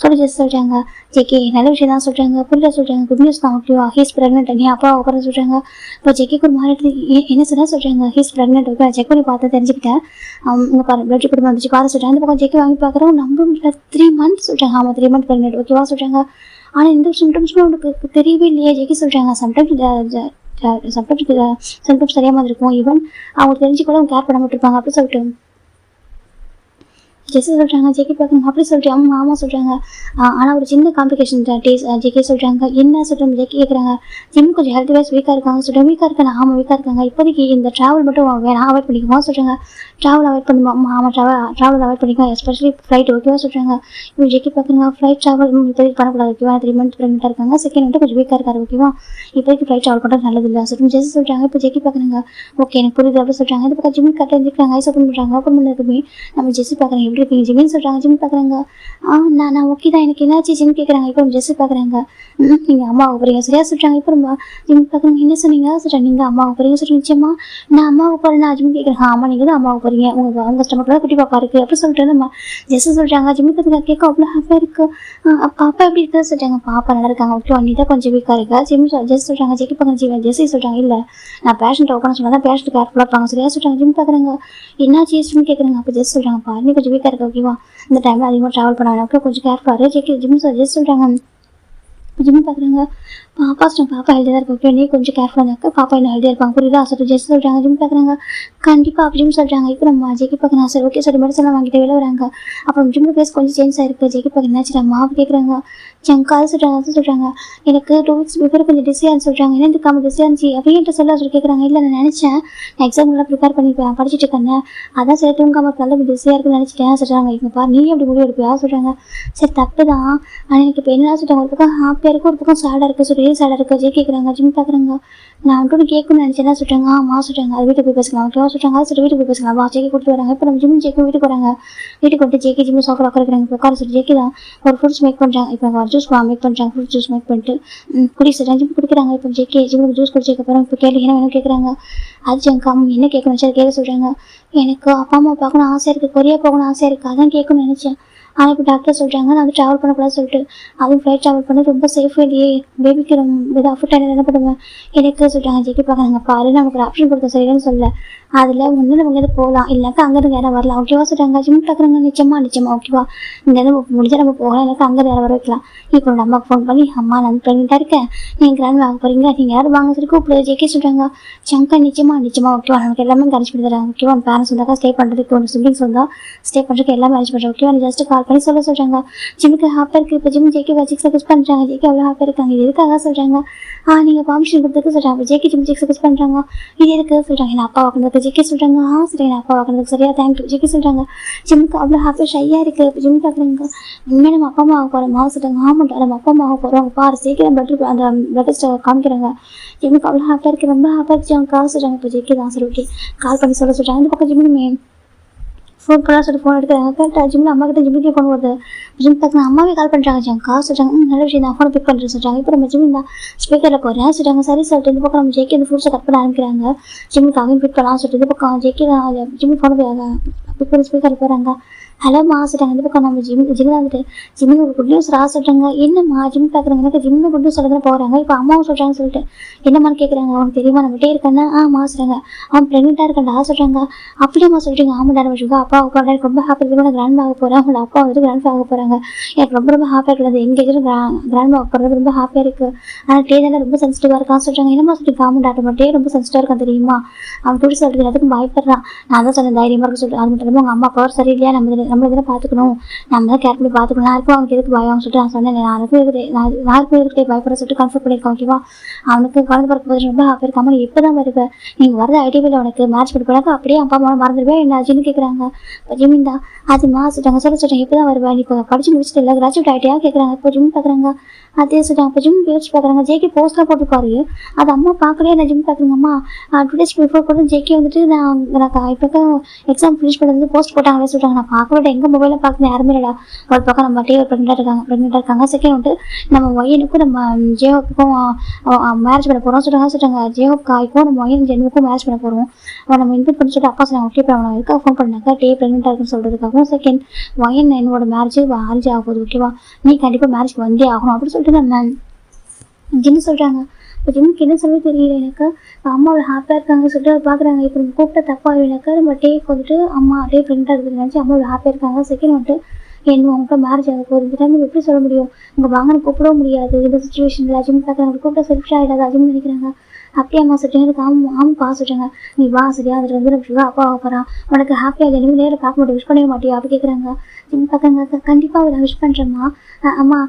சொல்லி ஜெஸ்ஸி சொல்கிறாங்க. ஜெகி நல்ல விஷயம் தான் சொல்கிறாங்க. புரியல சொல்கிறாங்க. குட் நியூஸ் தான் ஓகேவா ஹீஸ் ப்ரெக்னென்ட் நீ அப்பா உட்கார சொல்கிறாங்க. இப்போ ஜெகிக்கு ஒரு மாதிரி என்ன சொல்கிறாங்க. ஹீஸ் ப்ரெக்னென்ட் ஓகே செக் பண்ணி பார்த்து தெரிஞ்சுக்கிட்டேன். இங்கே பாரு பிளட் ரிப்போர்ட் வந்துச்சு பாரு சொல்கிறாங்க. இந்த பக்கம் ஜெகி வாங்கி பார்க்குறோம். நம்ம 3 months சொல்கிறாங்க. ஆமாம் 3 months ப்ரெக்னென்ட் ஓகேவா சொல்கிறாங்க. ஆனால் இந்த சிம்டம்ஸ்லாம் உனக்கு தெரியவே இல்லையே ஜெகி சொல்கிறாங்க. சம்டைம்ஸ் சிம்டம்ஸ் தெரியாமல் இருக்கும். ஈவன் அவங்களுக்கு தெரிஞ்சு கூட அவங்க கேர் பண்ண மாட்டிருப்பாங்க அப்படி சொல்லிட்டு ஜெஸ்ஸி சொல்கிறாங்க. ஜெகி பார்க்கணும் அப்படி சொல்கிறேன். ஆமாம் சொல்கிறாங்க. ஆனால் ஒரு சின்ன காம்ப்ளிகேஷன் ஜெகி சொல்கிறாங்க. என்ன சொல்கிறாங்க ஜெகி கேட்குறாங்க. ஜிம் கொஞ்சம் ஹெல்த் வைஸ் வீக்காக இருக்காங்க சொல்கிறேன். வீக்காக இருக்காங்க. ஆமாம் வீக்காக இருக்காங்க. இப்போதைக்கு இந்த ட்ராவல் மட்டும் வேணாம் அவாய்ட் பண்ணிக்குமா சொல்கிறாங்க. ட்ராவல் அவாய்ட் பண்ணுமா. ஆமாம் ட்ராவல் அவாய்ட் பண்ணிக்கலாம் எஸ்பெஷலி ஃப்ளைட் ஓகேவா சொல்கிறாங்க. இப்போ ஜெகி பார்க்குறாங்க. ஃப்ளைட் ட்ராவல் இப்போதைக்கு பண்ணக்கூடாது ஓகேவா 3 months ப்ரெக்னெண்ட்டாக இருக்காங்க. செகண்ட் வந்துட்டு கொஞ்சம் வீக்காக இருக்காரு ஓகேவா இப்போதைக்கு ஃப்ளைட் ட்ராவல் பண்ணுறது நல்லது இல்லை சொல்லிட்டு ஜெஸ்ஸி சொல்கிறாங்க. இப்போ ஜெகி பார்க்குறாங்க. ஓகே எனக்கு புரியுது அப்படி சொல்கிறாங்க. இந்த பக்கம் ஜிம் கரெக்டாக இருந்துருக்காங்க. ஐஸ் ஓப்பன் பண்ணுறாங்க. ஓப்பன் பண்ணதுக்குமே நம்ம ஜெஸ்ஸி பார்க்குறாங்க. எப்படி இருக்கீங்க ஜிம்னு சொல்கிறாங்க. ஜிம் பார்க்குறாங்க. நான் ஓகே தான் எனக்கு என்னாச்சு ஜிம் கேட்குறாங்க. இப்போ ஜெஸ்ஸி பார்க்குறாங்க. நீங்கள் அம்மாவுக்கு போகிறீங்க சரியா சொல்கிறாங்க. இப்போ நம்ம ஜிம் பார்க்குறாங்க. என்ன சொன்னீங்க சொல்கிறேன். நீங்கள் அம்மாவுக்கு போகிறீங்க சொல்கிறீங்க. நிச்சயமா நான் அம்மாவுக்கு போகிறேன். நான் ஜிம் கேட்குறேன். ஆமாம் நீங்கள் தான் அம்மாவுக்கு போகிறீங்க. உங்கள் ஸ்டமக்கில் குட்டி பாப்பா இருக்குது அப்படி சொல்லிட்டு நம்ம ஜெஸ்ஸி சொல்கிறாங்க. ஜிம் பார்த்துங்க கேட்க அவ்வளோ ஹாப்பியாக இருக்குது. பாப்பா எப்படி இருக்குது சொல்கிறாங்க. பாப்பா நல்லா இருக்காங்க ஓகே நீ தான் கொஞ்சம் வீக்காக இருக்கா ஜிம் ஜெஸ்ஸி சொல்கிறாங்க. ஜெகி பார்க்குறாங்க. ஜெஸ்ஸி சொல்கிறாங்க. இல்லை நான் பேஷண்ட் ஓப்பன் சொன்னால் தான் பேஷண்ட் கேர்ஃபுல்லாக இருப்பாங்க சரியா சொல்கிறாங்க. ஜிம் பார்க்குறாங்க. என்னாச்சு ஜிம் கேட்குறாங்க. அப்போ ஜெஸ்ஸி சொல்கிறாங்க. பாரு நீ கொஞ்சம் வீக்காக இருக்க ஓகேவா இந்த டைமில் அதிகமாக ட்ராவல் பண்ணாங்க கொஞ்சம் கேர்ஃபுல்லாக ஜெகி ஜிம் ஜெஸ்ஸி சொல்கிறாங்க. ஜிம் பார்க்குறாங்க. பாப்பா ஹெல்த்தியாக இருக்கும் ஓகே நீ கொஞ்சம் கேர்ஃபுல்லாக இருந்தாக்க பாப்பா என்ன ஹெல்த்தியாக இருப்பாங்க புரியுதா சொல்லிட்டு ஜெஸ்ஸி சொல்கிறாங்க. ஜிம் பார்க்குறாங்க. கண்டிப்பாக அப்படி ஜிம் சொல்கிறாங்க. இப்போ நம்ம ஜெகி பார்க்குறாங்க. சரி ஓகே சரி மெடிசன்லாம் வாங்கிட்டு வெளில வராங்க. அப்புறம் ஜிம் பேஸ் கொஞ்சம் சேஞ்ச் ஆகிருக்கு. ஜெகி பார்க்க என்னாச்சு மாவு கேட்குறாங்க. கால் சொல்கிறாங்க. அது சொல்கிறாங்க. எனக்கு 2 weeks பிஃபோர் கொஞ்சம் டிஸியான்னு சொல்கிறாங்க. என்ன இருக்காம டிஸியான்சி அப்படின்ட்டு சொல்ல சொல்லி கேட்குறாங்க. இல்லை நான் நினச்சேன் நான் எக்ஸாம்லாம் ப்ரிப்பேர் பண்ணி படிச்சுட்டு இருக்கேன். அதான் சரி தூங்காமல் நல்ல டிஸியாக இருக்குன்னு நினச்சிட்டேன் சொல்கிறாங்க. இங்கே பாரு நீ அப்படி முடிவு எடுப்பியா சொல்கிறாங்க. சரி தப்பு தான் ஆனால் எனக்கு இப்போ என்ன சொல்கிறாங்க. ஒரு பக்கம் ஹாப்பியாக இருக்குது ஒரு பக்கம் சேடாக இருக்குது சொல்லி சேடாக இருக்குது ஜெகி கேட்குறாங்க. ஜிம் பார்க்குறாங்க. நான் வந்துட்டு கேட்கணும்னு நினச்சேன் என்ன சொல்கிறாங்க. ஆமாம் சொல்கிறாங்க. அது வீட்டுக்கு போய் பேசலாம் ஓகேவா சொல்கிறாங்க. அது சரி வீட்டுக்கு போய் பேசலாம் வா ஜெகி கூட்டிட்டு வராங்க. இப்போ நம்ம ஜிம் ஜெகி வீட்டுக்கு வராங்க. வீட்டுக்கு வந்துட்டு ஜெகி ஜிம் சோஃபாவில் உட்காருக்கிறாங்க. இப்போ உட்கார சொல்லி ஜெகி தான் ஒரு ஃப்ரூட்ஸ் மேக் பண்ணுறாங்க. இப்போ ஜூஸ் மேக் பண்ணுறாங்க. ஃப்ரூட் ஜூஸ் மேக் பண்ணிட்டு குடி சொல்கிறாங்க. ஜிம் குடிக்கிறாங்க. இப்போ ஜெகி ஜிம்முக்கு ஜூஸ் குடிச்சதுக்கப்புறம் இப்போ கேள்வி என்ன வேணும் கேட்குறாங்க. அது ஜங்கா என்ன கேட்கணும் சரி கேட்க சொல்கிறாங்க. எனக்கு அப்பா அம்மா பார்க்கணும் ஆசையாக இருக்குது கொரியா போகணும் ஆசையாக இருக்குது அதான் கேட்கணும்னு நினச்சேன். ஆனால் இப்போ டாக்டர் சொல்கிறாங்க நான் வந்து ட்ராவல் பண்ணக்கூடாது சொல்லிட்டு அதுவும் ஃப்ளைட் ட்ராவல் பண்ணி ரொம்ப சேஃப் இல்லையே பேபிக்கு ரொம்ப இதாக அஃபெக்ட் ஆகிடும் என்ன பண்ணுவேன் எனக்கு சொல்கிறாங்க. ஜெகி பார்க்குறாங்க. பாரு நமக்கு ஒரு ஆப்ஷன் கொடுத்த சரின்னு சொல்ல அதில் ஒன்று நம்ம இங்கே போகலாம் இல்லைனாக்கா அங்கேருந்து வேறு வரலாம் ஓகேவா சொல்கிறாங்க. ஜிம் பார்க்குறாங்க. நிச்சயமா ஓகேவா இங்கேருந்து முடிஞ்சால் நம்ம போகலாம் இல்லைனாக்கா அங்கே வேறு வர வைக்கலாம். இப்போ நம்ம அம்மாவுக்கு ஃபோன் பண்ணி அம்மா நான் ப்ரெக்னெண்ட்டாக இருக்கேன் நீங்கள் கிராண்ட் வாங்க போகிறீங்க நீங்கள் யாரும் வாங்க சொல்லி கூப்பிடு ஜெகி சொல்கிறாங்க. சங்கா நிச்சயமா ஓகேவா நமக்கு எல்லாமே அரேஞ்ச் பண்ணி தராங்க ஓகேவா பேரண்ட்ஸ் வந்தாக்கா ஸ்டே பண்ணுறதுக்கு ஒரு சிப்ளிங்ஸ் வந்தால் ஸ்டே பண்ணுறதுக்கு எல்லாமே அரேஞ்ச் பண்ணுறேன் ஓகேவா நீ ஜஸ்ட் கால் பண்ணி சொல்கிறாங்க. ஜிம்முக்கு ஹாப்பியாக இருக்குது. இப்போ ஜிம் ஜெகி கிஸ் பண்ணுறாங்க. ஜெகி அவ்வளோ ஹாப்பியாக இருக்காங்க. இது எதுக்காக சொல்கிறாங்க. நீங்கள் பர்மிஷன் கொடுத்துருக்கு சொல்கிறாங்க. ஜெகி ஜிம் கிஸ் பண்ணுறாங்க. இது எதுக்கு சொல்கிறாங்க. என் அப்பா உட்காந்து ஜெக்கி சொல்கிறாங்க சரி நான் அப்பா பார்க்குறதுக்கு சரியா தேங்க்யூ. ஜெக்கி சொல்கிறாங்க ஜிம்முக்கு அவ்வளோ ஹாப்பியாக ஷையாக இருக்குது. இப்போ ஜிம் பார்க்குறீங்க இனிமேல் நம்ம அப்பா அம்மாவை போகிறோம் சொல்கிறாங்க. ஆமாட்டா நம்ம அப்பா அம்மாவை போகிறோம் பாரு சீக்கிரம் அந்த பிளட் டெஸ்ட்டை காமிக்கிறாங்க. ஜிம்முக்கு அவ்வளோ ஹாப்பியாக இருக்குது ரொம்ப ஹாப்பியாக இருந்துச்சு அவங்க கால் சொல்கிறாங்க. இப்போ ஜெக்கி தான் சரி ஓகே கால் பண்ணி சொல்கிறாங்க. இந்த பக்கம் ஜிம்முமே ஃபோன் பண்ணலாம் சொல்லிட்டு ஃபோன் எடுக்கிறாங்க. கரெக்டாக ஜிம்மில் அம்மா கிட்ட ஜிம்முக்கே ஃபோன் வருது. ஜிம் பார்த்து அம்மாவே கால் பண்ணுறாங்க. காசு சொல்கிறாங்க நல்ல விஷயம் தான் ஃபோனை பிக் பண்ணுறேன்னு சொல்கிறாங்க. இப்போ நம்ம ஜிம் தான் ஸ்பீக்கரில் போகிறேன் சொல்கிறாங்க. சரி சொல்லிட்டு இந்த பக்கம் நம்ம ஜெக்கி இந்த ஃப்ரூட்ஸை கட் பண்ண ஆரம்பிக்கிறாங்க. ஜிம்முக்கு அவங்க பிக் பண்ணலாம் சொல்லிட்டு இந்த பக்கம் ஜெக்கி தான் ஜிம்மி ஃபோனை பிக் பண்ணி ஸ்பீக்கரில் போகிறாங்க. ஹலோம்மா சொல்கிறாங்க. இந்த பக்கம் நம்ம ஜிம் வந்துட்டு ஜிம்மில் ஒரு குட் நியூஸ் சொல்கிறாங்க. என்னம்மா ஜிம் பார்க்குறாங்க எனக்கு ஜிம்மில் குட் நியூஸ் சொல்ல போகிறாங்க. இப்போ அம்மாவும் சொல்கிறாங்க சொல்லிட்டு என்னம்மான்னு கேட்குறாங்க. அவனுக்கு தெரியுமா நம்மகிட்டே இருக்கானா சொல்கிறாங்க. அவன் ப்ரெக்னெண்ட்டாக இருக்கான்டா சொல்கிறாங்க. அப்படியேம்மா சொல்லிட்டீங்க ஆமாடா நம்ம சுகா அப்பா உட்காந்து எனக்கு ரொம்ப ஹாப்பி இருக்குது. நான் கிராண்ட் ஆக போகிறேன் அவங்களோட அப்பா வந்துட்டு கிராண்ட் ஆக போகிறாங்க. எனக்கு ரொம்ப ஹாப்பியாக இருக்குது. எங்கேஜ் கிராண்ட் ஆக போகிறது ரொம்ப ஹாப்பியாக இருக்குது. ஆனால் டே தானே ரொம்ப சென்சிட்டிவாக இருக்கான்னு சொல்கிறாங்க. என்னம்மா சொல்லிட்டு ஆமாம் நம்ம டே ரொம்ப சென்சிட்டிவாக இருக்கான் தெரியுமா அவன் துடி சொல்கிறது எல்லாத்துக்கும் பயப்படுறான். நான் தான் சொன்ன தைரியமாக இருக்க சொல்லிட்டு அது மட்டும் இல்லாமல் உங்கள் அம்மா பவர் சரியில்லையா நம்ம இதில் பார்த்துக்கணும் நம்ம தான் கேர் பண்ணி பார்த்துக்கணும். யாருக்கும் அவனுக்கு எதுக்கு பயம் சொல்லிட்டு நான் சொன்னேன். யாருக்கும் எதுக்கு பயப்பட சொல்லிட்டு கன்ஃபர்ட் பண்ணியிருக்கேன். ஓகேவா அவனுக்கு குழந்தை பிறக்க போது ரொம்ப ஹாப்பியாக இருக்காமல் எப்போ தான் வருவேன் நீங்கள் வரது ஐடியாவில் உனக்கு மேட்ச் பண்ணி போனாக்க அப்படியே அப்பா அம்மா மறந்துடுவேன் என்ன ஜின்னு கேட்குறாங்க. இப்போ ஜிமின் தான் அதுமா சொல்லிட்டாங்க சொல்லிட்டேன் எப்போ தான் வருவேன் இப்போ படிச்சு முடிச்சுட்டு இல்லை கிராஜுவேட் ஆகிட்டியா கேட்குறாங்க. இப்போ ஜிம் பார்க்குறாங்க அதே சொல்லிட்டாங்க. இப்போ ஜிம் பேச்சு பார்க்குறாங்க. ஜேகே போஸ்ட்லாம் போட்டுருப்பாரு அது அம்மா பார்க்கலையே நான் ஜிம் பார்க்குறேங்கம்மா 2 days பிஃபோர் கூட ஜேகே வந்துட்டு நான் இப்போ எக்ஸாம் ஃபினிஷ் பண்ணுறது போஸ்ட் போட்டாங்களே சொல்கிறாங்க. நான் பார்க்க எங்கள் மொபைலில் பார்க்கணும் யாருமே இல்லைடா. ஒரு பக்கம் நம்ம டே ப்ரெக்னெண்ட்டாக இருக்காங்க. செகண்ட் வந்துட்டு நம்ம ஒய்யனுக்கும் நம்ம ஜேஹோப்புக்கும் மேரேஜ் பண்ண போகிறோம் சொல்கிறாங்க. ஜேஹோப் காய்க்கும் நம்ம ஒய்யன் ஜென்முக்கும் மேரேஜ் பண்ண போகிறோம் நம்ம இன்வைட் பண்ணி சொல்லிட்டு அப்பா சொன்னாங்க. ஓகே அவனை இருக்க ஃபோன் பண்ணாக்கா டே ப்ரெக்னெண்ட்டாக இருக்குன்னு சொல்கிறதுக்காகவும் செகண்ட் ஒய்யன் என்னோட மேரேஜ் அரேஞ்ச் ஆக போகுது ஓகேவா நீ கண்டிப்பாக மேரேஜ் வந்தே ஆகணும் அப்படின்னு சொல்லிட்டு நம்ம ஜின்னு சொல்கிறாங்க. இப்போ ஜிம்முக்கு என்ன சொல்லவே தெரியல எனக்கு அம்மாவோட ஹாப்பியாக இருக்காங்க சொல்லிட்டு பார்க்குறாங்க. இப்போ நம்ம கூப்பிட்ட தப்பாக எனக்கு நம்ம டேக்கு வந்துட்டு அம்மா டே ப்ரெக்னெண்ட்டாக இருக்குது நினச்சி அம்மாவோட ஹாப்பியாக இருக்காங்க. செகண்ட் வந்துட்டு என்ன உங்கள்கிட்ட மேரேஜ் ஆக போகுது இந்த டைம் எப்படி சொல்ல முடியும் உங்கள் வாங்கன்னு கூப்பிடவும் முடியாது இந்த சுச்சுவேஷனில் ஜிம் பார்க்குறாங்க கூப்பிட்டா செல்ஃபிஷ் ஆகிடாது அதுன்னு நினைக்கிறாங்க. அப்படியே அம்மா சொல்லிட்டு எனக்கு ஆமாப்பா சொல்லிட்டாங்க. நீ வா சரியா அதில் வந்து நம்ம சுகா அப்பா போகிறான் உனக்கு ஹாப்பியாக எனக்கு நேரில் பார்க்க மாட்டேன் விஷ் பண்ணவே மாட்டியா அப்படி கேட்குறாங்க. ஜிம் பார்க்குறாங்க கண்டிப்பாக நான் விஷ் பண்ணுறேம்மா அம்மா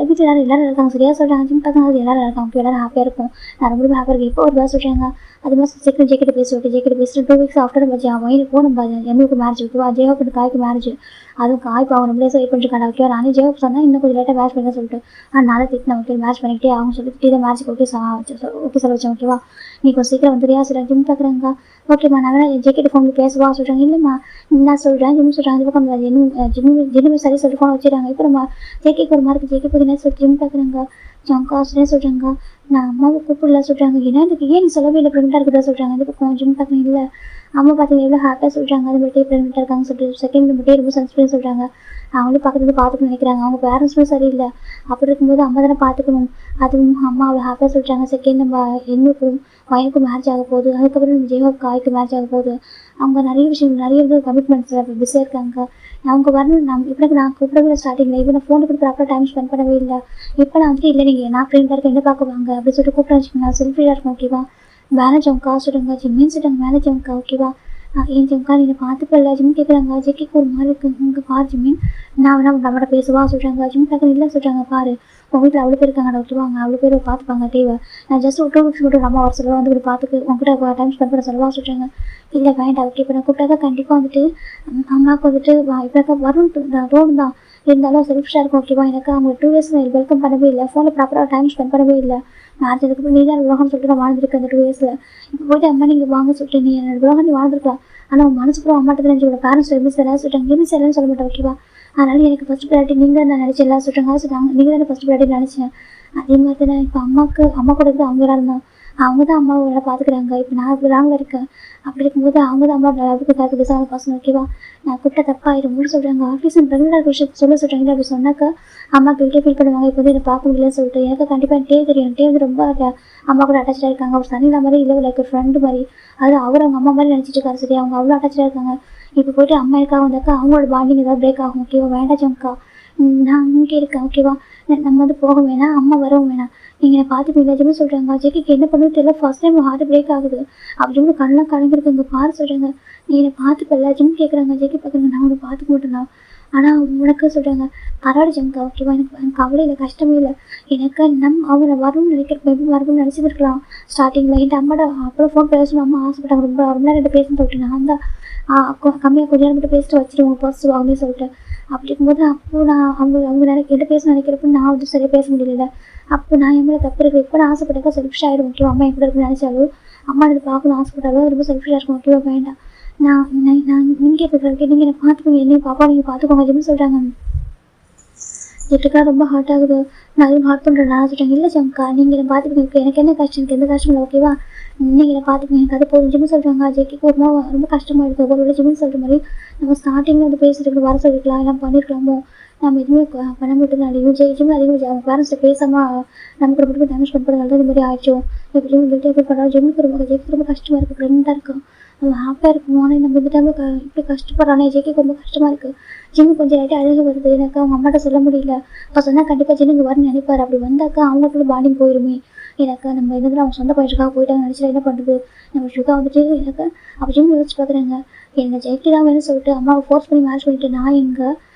வீட்டில் எல்லாரும் இருக்காங்க சரியா சொல்கிறாங்க. ஜிம் பார்க்குறாங்க அது எல்லாரும் இருக்காங்க எல்லாரும் ஹாப்பியாக இருக்கும் நான் ரொம்ப ஹாப்பியாக இருக்கேன் இப்போ ஒரு பா சொல்கிறாங்க. அது மாதிரி சீக்கிரம் ஜேக்கிட்ட பேசுவோம் ஜேக்கிட்ட பேசிட்டு 2 weeks ஆஃப்டர் நம்ம வயிறுக்கும் நம்ம என்னுக்கு மேரேஜ் ஓகேவா ஜேஹோப் காய்க்கு மேரேஜ் அதுவும் காய்ப்பு அவங்க நம்மளே வெயிட் பண்ணிருக்காங்க ஓகேவா நானே ஜேஹோப் சொன்னால் இன்னும் கொஞ்சம் லேட்டாக மேரேஜ் பண்ண சொல்லிட்டு அதனால திட்டு நமக்கு மேரேஜ் பண்ணிக்கிட்டே அவங்க சொல்லிட்டு இதை மேரேஜ் ஓகே சொல்ல வச்சேன் ஓகேவா நீ கொஞ்சம் சீக்கிரம் வந்துடுறியா சொல்கிறாங்க. ஜிம் பார்க்குறாங்க ஓகேம்மா நான் வேணா ஜேக்கிட்ட ஃபோன் பேசுவா சொல்கிறாங்க. இல்லைம்மா நான் சொல்கிறேன் ஜிம் சொல்கிறாங்க. இந்த பக்கம் ஜிம்மு சரி சொல்லிட்டு ஃபோன் வச்சுருக்காங்க. இப்போ நம்ம ஜேக்கிக்கு ஒரு மார்க்கு ஜேக்கி பற்றி என்ன சொல்லிட்டு ஜிம் பார்க்குறாங்க. ஜங்காஸ்னே சொல்கிறாங்க. நான் அம்மாவை கூப்பிடல சொல்கிறாங்க. ஏன்னா இதுக்கு ஏன் நீ சொல்லவே இல்லை ப்ரெக்னெண்ட்டாக இருக்குதா சொல்கிறாங்க. இந்த பக்கம் ஜிம் பார்க்குறேன் இல்லை அம்மா பார்த்தீங்க எவ்வளோ ஹாப்பியாக சொல்கிறாங்க. அது மட்டும் ப்ரெக்னெண்ட்டாக இருக்காங்க சொல்லிட்டு செகண்ட் மட்டும் ரொம்ப சென்சிட்டிவ் சொல்கிறாங்க. அவங்களே பக்கத்துல பார்த்துக்கணும்னு நினைக்கிறாங்க. அவங்க பேரண்ட்ஸுமே சரியில்லை அப்படி இருக்கும்போது அம்மா தானே பார்த்துக்கணும். அதுவும் அம்மா அவ்வளோ ஹாப்பியாக சொல்கிறாங்க. செகண்ட் நம்ம என்னுக்கும் பையனுக்கும் மேரேஜ் ஆக போகுது. அதுக்கப்புறம் நம்ம ஜேஹோப் காய்க்கு மேரேஜ் ஆக போகுது. அவங்க நிறைய விஷயம் நிறைய இது கமிட்மெண்ட்ஸில் பிஸியாக இருக்காங்க. அவங்க வரணும் நான் கூப்பிடவே ஸ்டார்டிங்கில் இப்போ நான் ஃபோனுக்கு கூட ப்ராப்பராக டைம் ஸ்பெண்ட் பண்ணவே இல்லை. இப்போ நான் வந்துட்டு இல்லை நீங்கள் நான் ஃப்ரெண்டாக இருக்கேன் என்ன பார்க்க வாங்க அப்படின்னு சொல்லிட்டு கூப்பிட்டு வச்சுக்கோங்க. நான் செல்ஃபியாக இருக்கேன் ஓகேவா மேரேஜ் அவங்க சொல்லுங்க ஜிம்மின்னு சொல்லிட்டாங்க. மேரேஜ் அவங்க ஓகேவா ஏன் ஜிம்கா நீ பார்த்துக்கல ஜிம் கேட்குறாங்க. ஜெக்கிக்கு ஒரு மாதிரி இருக்கு இங்கே பாரு ஜிம்மின் நான் வேணா நம்மளோட பேசுவா சொல்கிறாங்க. ஜிம் பார்க்க இல்லை சொல்கிறாங்க. பாரு உங்கள் வீட்டில் அவ்வளோ பேர் இருக்காங்க ஓகேவாங்க அவ்வளோ பேர் பார்த்துப்பாங்க டிவி நான் ஜஸ்ட் ஒரு 2 weeks மட்டும் நம்ம வர சொல்லுவா வந்து பார்த்துக்கு உங்ககிட்ட டைம் ஸ்பெண்ட் பண்ண சொல்லவா சொல்கிறாங்க. இல்லை வேண்டாம் ஓகே இப்போ நான் கூப்பிட்டாக்கா கண்டிப்பாக வந்துட்டு அம்மாவுக்கு வந்துட்டு இப்போ வரும் ரோடு தான் இருந்தாலும் செல்ஃபிஷாக இருக்கும் ஓகேவா எனக்கு அவங்க 2 days வெல்கம் பண்ணவே இல்லை ஃபோனில் ப்ராப்பராக டைம் ஸ்பெண்ட் பண்ணவே இல்லை. நான் அதுக்கப்புறம் நீ தான் உலகம்னு சொல்லிட்டு நான் வாழ்ந்துருக்கேன் அந்த 2 daysல. இப்போ போய்ட்டு அம்மா நீங்கள் வாங்க சொல்லிட்டு நீ என்னோட உலகம் நீ வாழ்ந்துருக்கலாம் ஆனால் உன் மனசுக்குள்ள அம்மாட்ட தெரிஞ்சு உங்களோட பேரண்ட்ஸ் எப்படி சரியாக சொல்லிட்டாங்க எப்படி சரியானு சொல்ல மாட்டேன் ஓகேவா அதனால எனக்கு ஃபஸ்ட் ப்ரையாரிட்டி நீங்கள் தான் நான் நினச்சேன் எல்லாம் சொல்லிட்டாங்க நீங்கள் தானே ஃபஸ்ட் ப்ரையாரிட்டி நினச்சேன். அதே மாதிரி தான் இப்போ அம்மா கூட இருந்து அவங்க இருந்தால் அவங்க தான் அம்மாவை வேலை பார்த்துக்கிறாங்க. இப்போ நான் இப்படி நாங்கள் இருக்கேன் அப்படி இருக்கும்போது அவங்க தான் அம்மா அளவுக்கு கருத்து பேசாத பசங்க ஓகேவா நான் கூப்பிட்ட தப்பாயிடும் அப்படின்னு சொல்கிறாங்க. ஆஃபீஸ் ப்ரெக்னெண்டாக விஷயத்தை சொல்ல சொல்கிறாங்க. அப்படி சொன்னாக்கா அம்மா கிட்டே ஃபீல் பண்ணுவாங்க. இப்போ வந்து என்னை பார்க்க முடியலன்னு சொல்லிட்டு எனக்கு கண்டிப்பாக டே தெரியும் டே வந்து ரொம்ப அம்மா கூட அட்டாச்சாக இருக்காங்க. ஒரு சனிலா மாதிரி இல்லை லைக் ஒரு ஃப்ரெண்டு மாதிரி அது அவர் அவங்க அம்மா மாதிரி நினச்சிட்டு இருக்காரு சரி அவங்க அவ்வளோ அட்டாச்சாக இருக்காங்க. இப்போ போய்ட்டு அம்மா இருக்கா வந்தாக்கா அவங்களோட பாண்டிங் ஏதாவது பிரேக் ஆகும் ஓகேவா வேண்டாம் ஜம்க்கா நான் இங்கே இருக்கேன் ஓகேவா நம்ம வந்து போக வேணாம் அம்மா வரவும் வேணாம் நீங்கள் என்னை பார்த்து விளையாஜுமே சொல்கிறாங்க. ஜெக்கிக்கு என்ன பண்ணுறது தெரியல ஃபர்ஸ்ட் டைம் ஹார்ட் பிரேக் ஆகுது அப்படின்னு கண்ணெலாம் கலங்கிருக்கு இங்கே பாரு சொல்கிறாங்க. நீ என்னை பார்த்து விளையாஜுன்னு கேட்குறாங்க. ஜெக்கி பார்க்குறாங்க நான் உன்னை பார்த்துக்க மாட்டேனா ஆனால் உனக்கு சொல்கிறாங்க பரவாயில்ல ஜம்கா ஓகேவா, எனக்கு கவலை இல்லை, கஷ்டமே இல்லை. எனக்கு அவனை வரும்னு நினைக்கிறப்ப எப்படி வரும்னு நினச்சிருக்கலாம் ஸ்டார்டிங்கில். என் அம்மாட்ட அப்புறம் ஃபோன் பேசணும், அம்மா ஆசைப்பட்டாங்க ரொம்ப நேரம் என்கிட்ட பேசணும்னு சொல்லிட்டு நான் தான் கம்மியாக கொஞ்ச நேரம் மட்டும் பேசிட்டு வச்சுருவோம் பர்ஸ் வாங்கன்னு சொல்லிட்டு. அப்படி இருக்கும்போது அப்போது நான் அவங்க என்கிட்ட பேச நினைக்கிறப்ப நான் வந்து சரியாக பேச முடியல. அப்போ நான் என் மேலே தப்பு இருக்குது. இப்போ நான் ஆசைப்பட்டாக்கா செல்ஃபிஷ் ஆகிடும் ஓகேவா. அம்மா எப்படி இருக்குன்னு நினச்சாலும் அம்மா எனக்கு பார்க்கணும் ஆசைப்பட்டாலும் அது ரொம்ப செல்ஃபிஷாக இருக்கும் ஓகேவா. வேண்டாம், நான் நீங்கள் எப்படி நீங்கள் எனக்கு பார்த்துக்கோங்க, என்னையும் பாப்பா நீங்கள் பார்த்துக்கோங்க அப்படின்னு சொல்கிறாங்க. ஜெட்டுக்கெலாம் ரொம்ப ஹார்ட் ஆகுது. நான் அதுவும் ஹார்ட் பண்ணுறேன். நான் சொல்கிறேன் இல்லை ஜம்கா நீங்கள் என்னை பார்த்துக்கோங்க, எனக்கு என்ன கஷ்டம், எனக்கு எந்த கஷ்டம் இல்லை ஓகேவா, நீங்கள் என்னை பார்த்துக்கோங்க, எனக்கு அது போதும் ஜிம்னு சொல்கிறாங்க. ஜெக்கிக்கு ரொம்ப கஷ்டமாக இருக்குது. ஒரு ஜிம்னு சொல்கிற மாதிரி நம்ம ஸ்டார்டிங்கில் வந்து பேசிட்டு வர சொல்லிக்கலாம், எல்லாம் பண்ணியிருக்கலாமோ, நம்ம எதுவுமே பண்ண விட்டதுனாலையும் ஜிம்மில் அதிகமாக அவங்க பேரண்ட்ஸை பேசாமல் நமக்கு ரொம்ப டேமேஜ் பண்ணுறதுனால தான் இந்த மாதிரி ஆயிடுச்சோம். எப்படி வந்துட்டு எப்படி பண்ணுறோம் ஜிம்முக்கு ரொம்ப கஷ்டமாக இருக்குது. ப்ரெக்னெண்ட்டாக இருக்கும், அவன் ஹாப்பியாக இருக்கணும். ஆனால் நம்ம இந்த டைமில் இப்படி கஷ்டப்படுறானே ஜெக்கிக்கு ரொம்ப கஷ்டமாக இருக்குது. ஜிம்மு கொஞ்சம் லைட்டாக அழகு வருது, எனக்கு அவங்க அம்மாட்ட சொல்ல முடியல. அப்போ சொன்னால் கண்டிப்பாக ஜிம்முக்கு வரணும்னு நினைப்பார். அப்படி வந்தாக்கா அவங்களுக்குள்ள பாண்டிங் போயிடுமே. எனக்கு நம்ம என்னது அவங்க சொந்த பயிற்சிக்காக போயிட்டாங்க நினச்சிட்டு என்ன பண்ணுறது, நம்ம சுகா வந்துட்டு எனக்கு அப்போ ஜிம் யோசிச்சு பார்க்குறேங்க. என்னை ஜெயிக்கு தான் வேணும்னு சொல்லிட்டு அம்மாவை ஃபோர்ஸ் பண்ணி மேரேஜ் பண்ணிட்டு நான் எங்கே,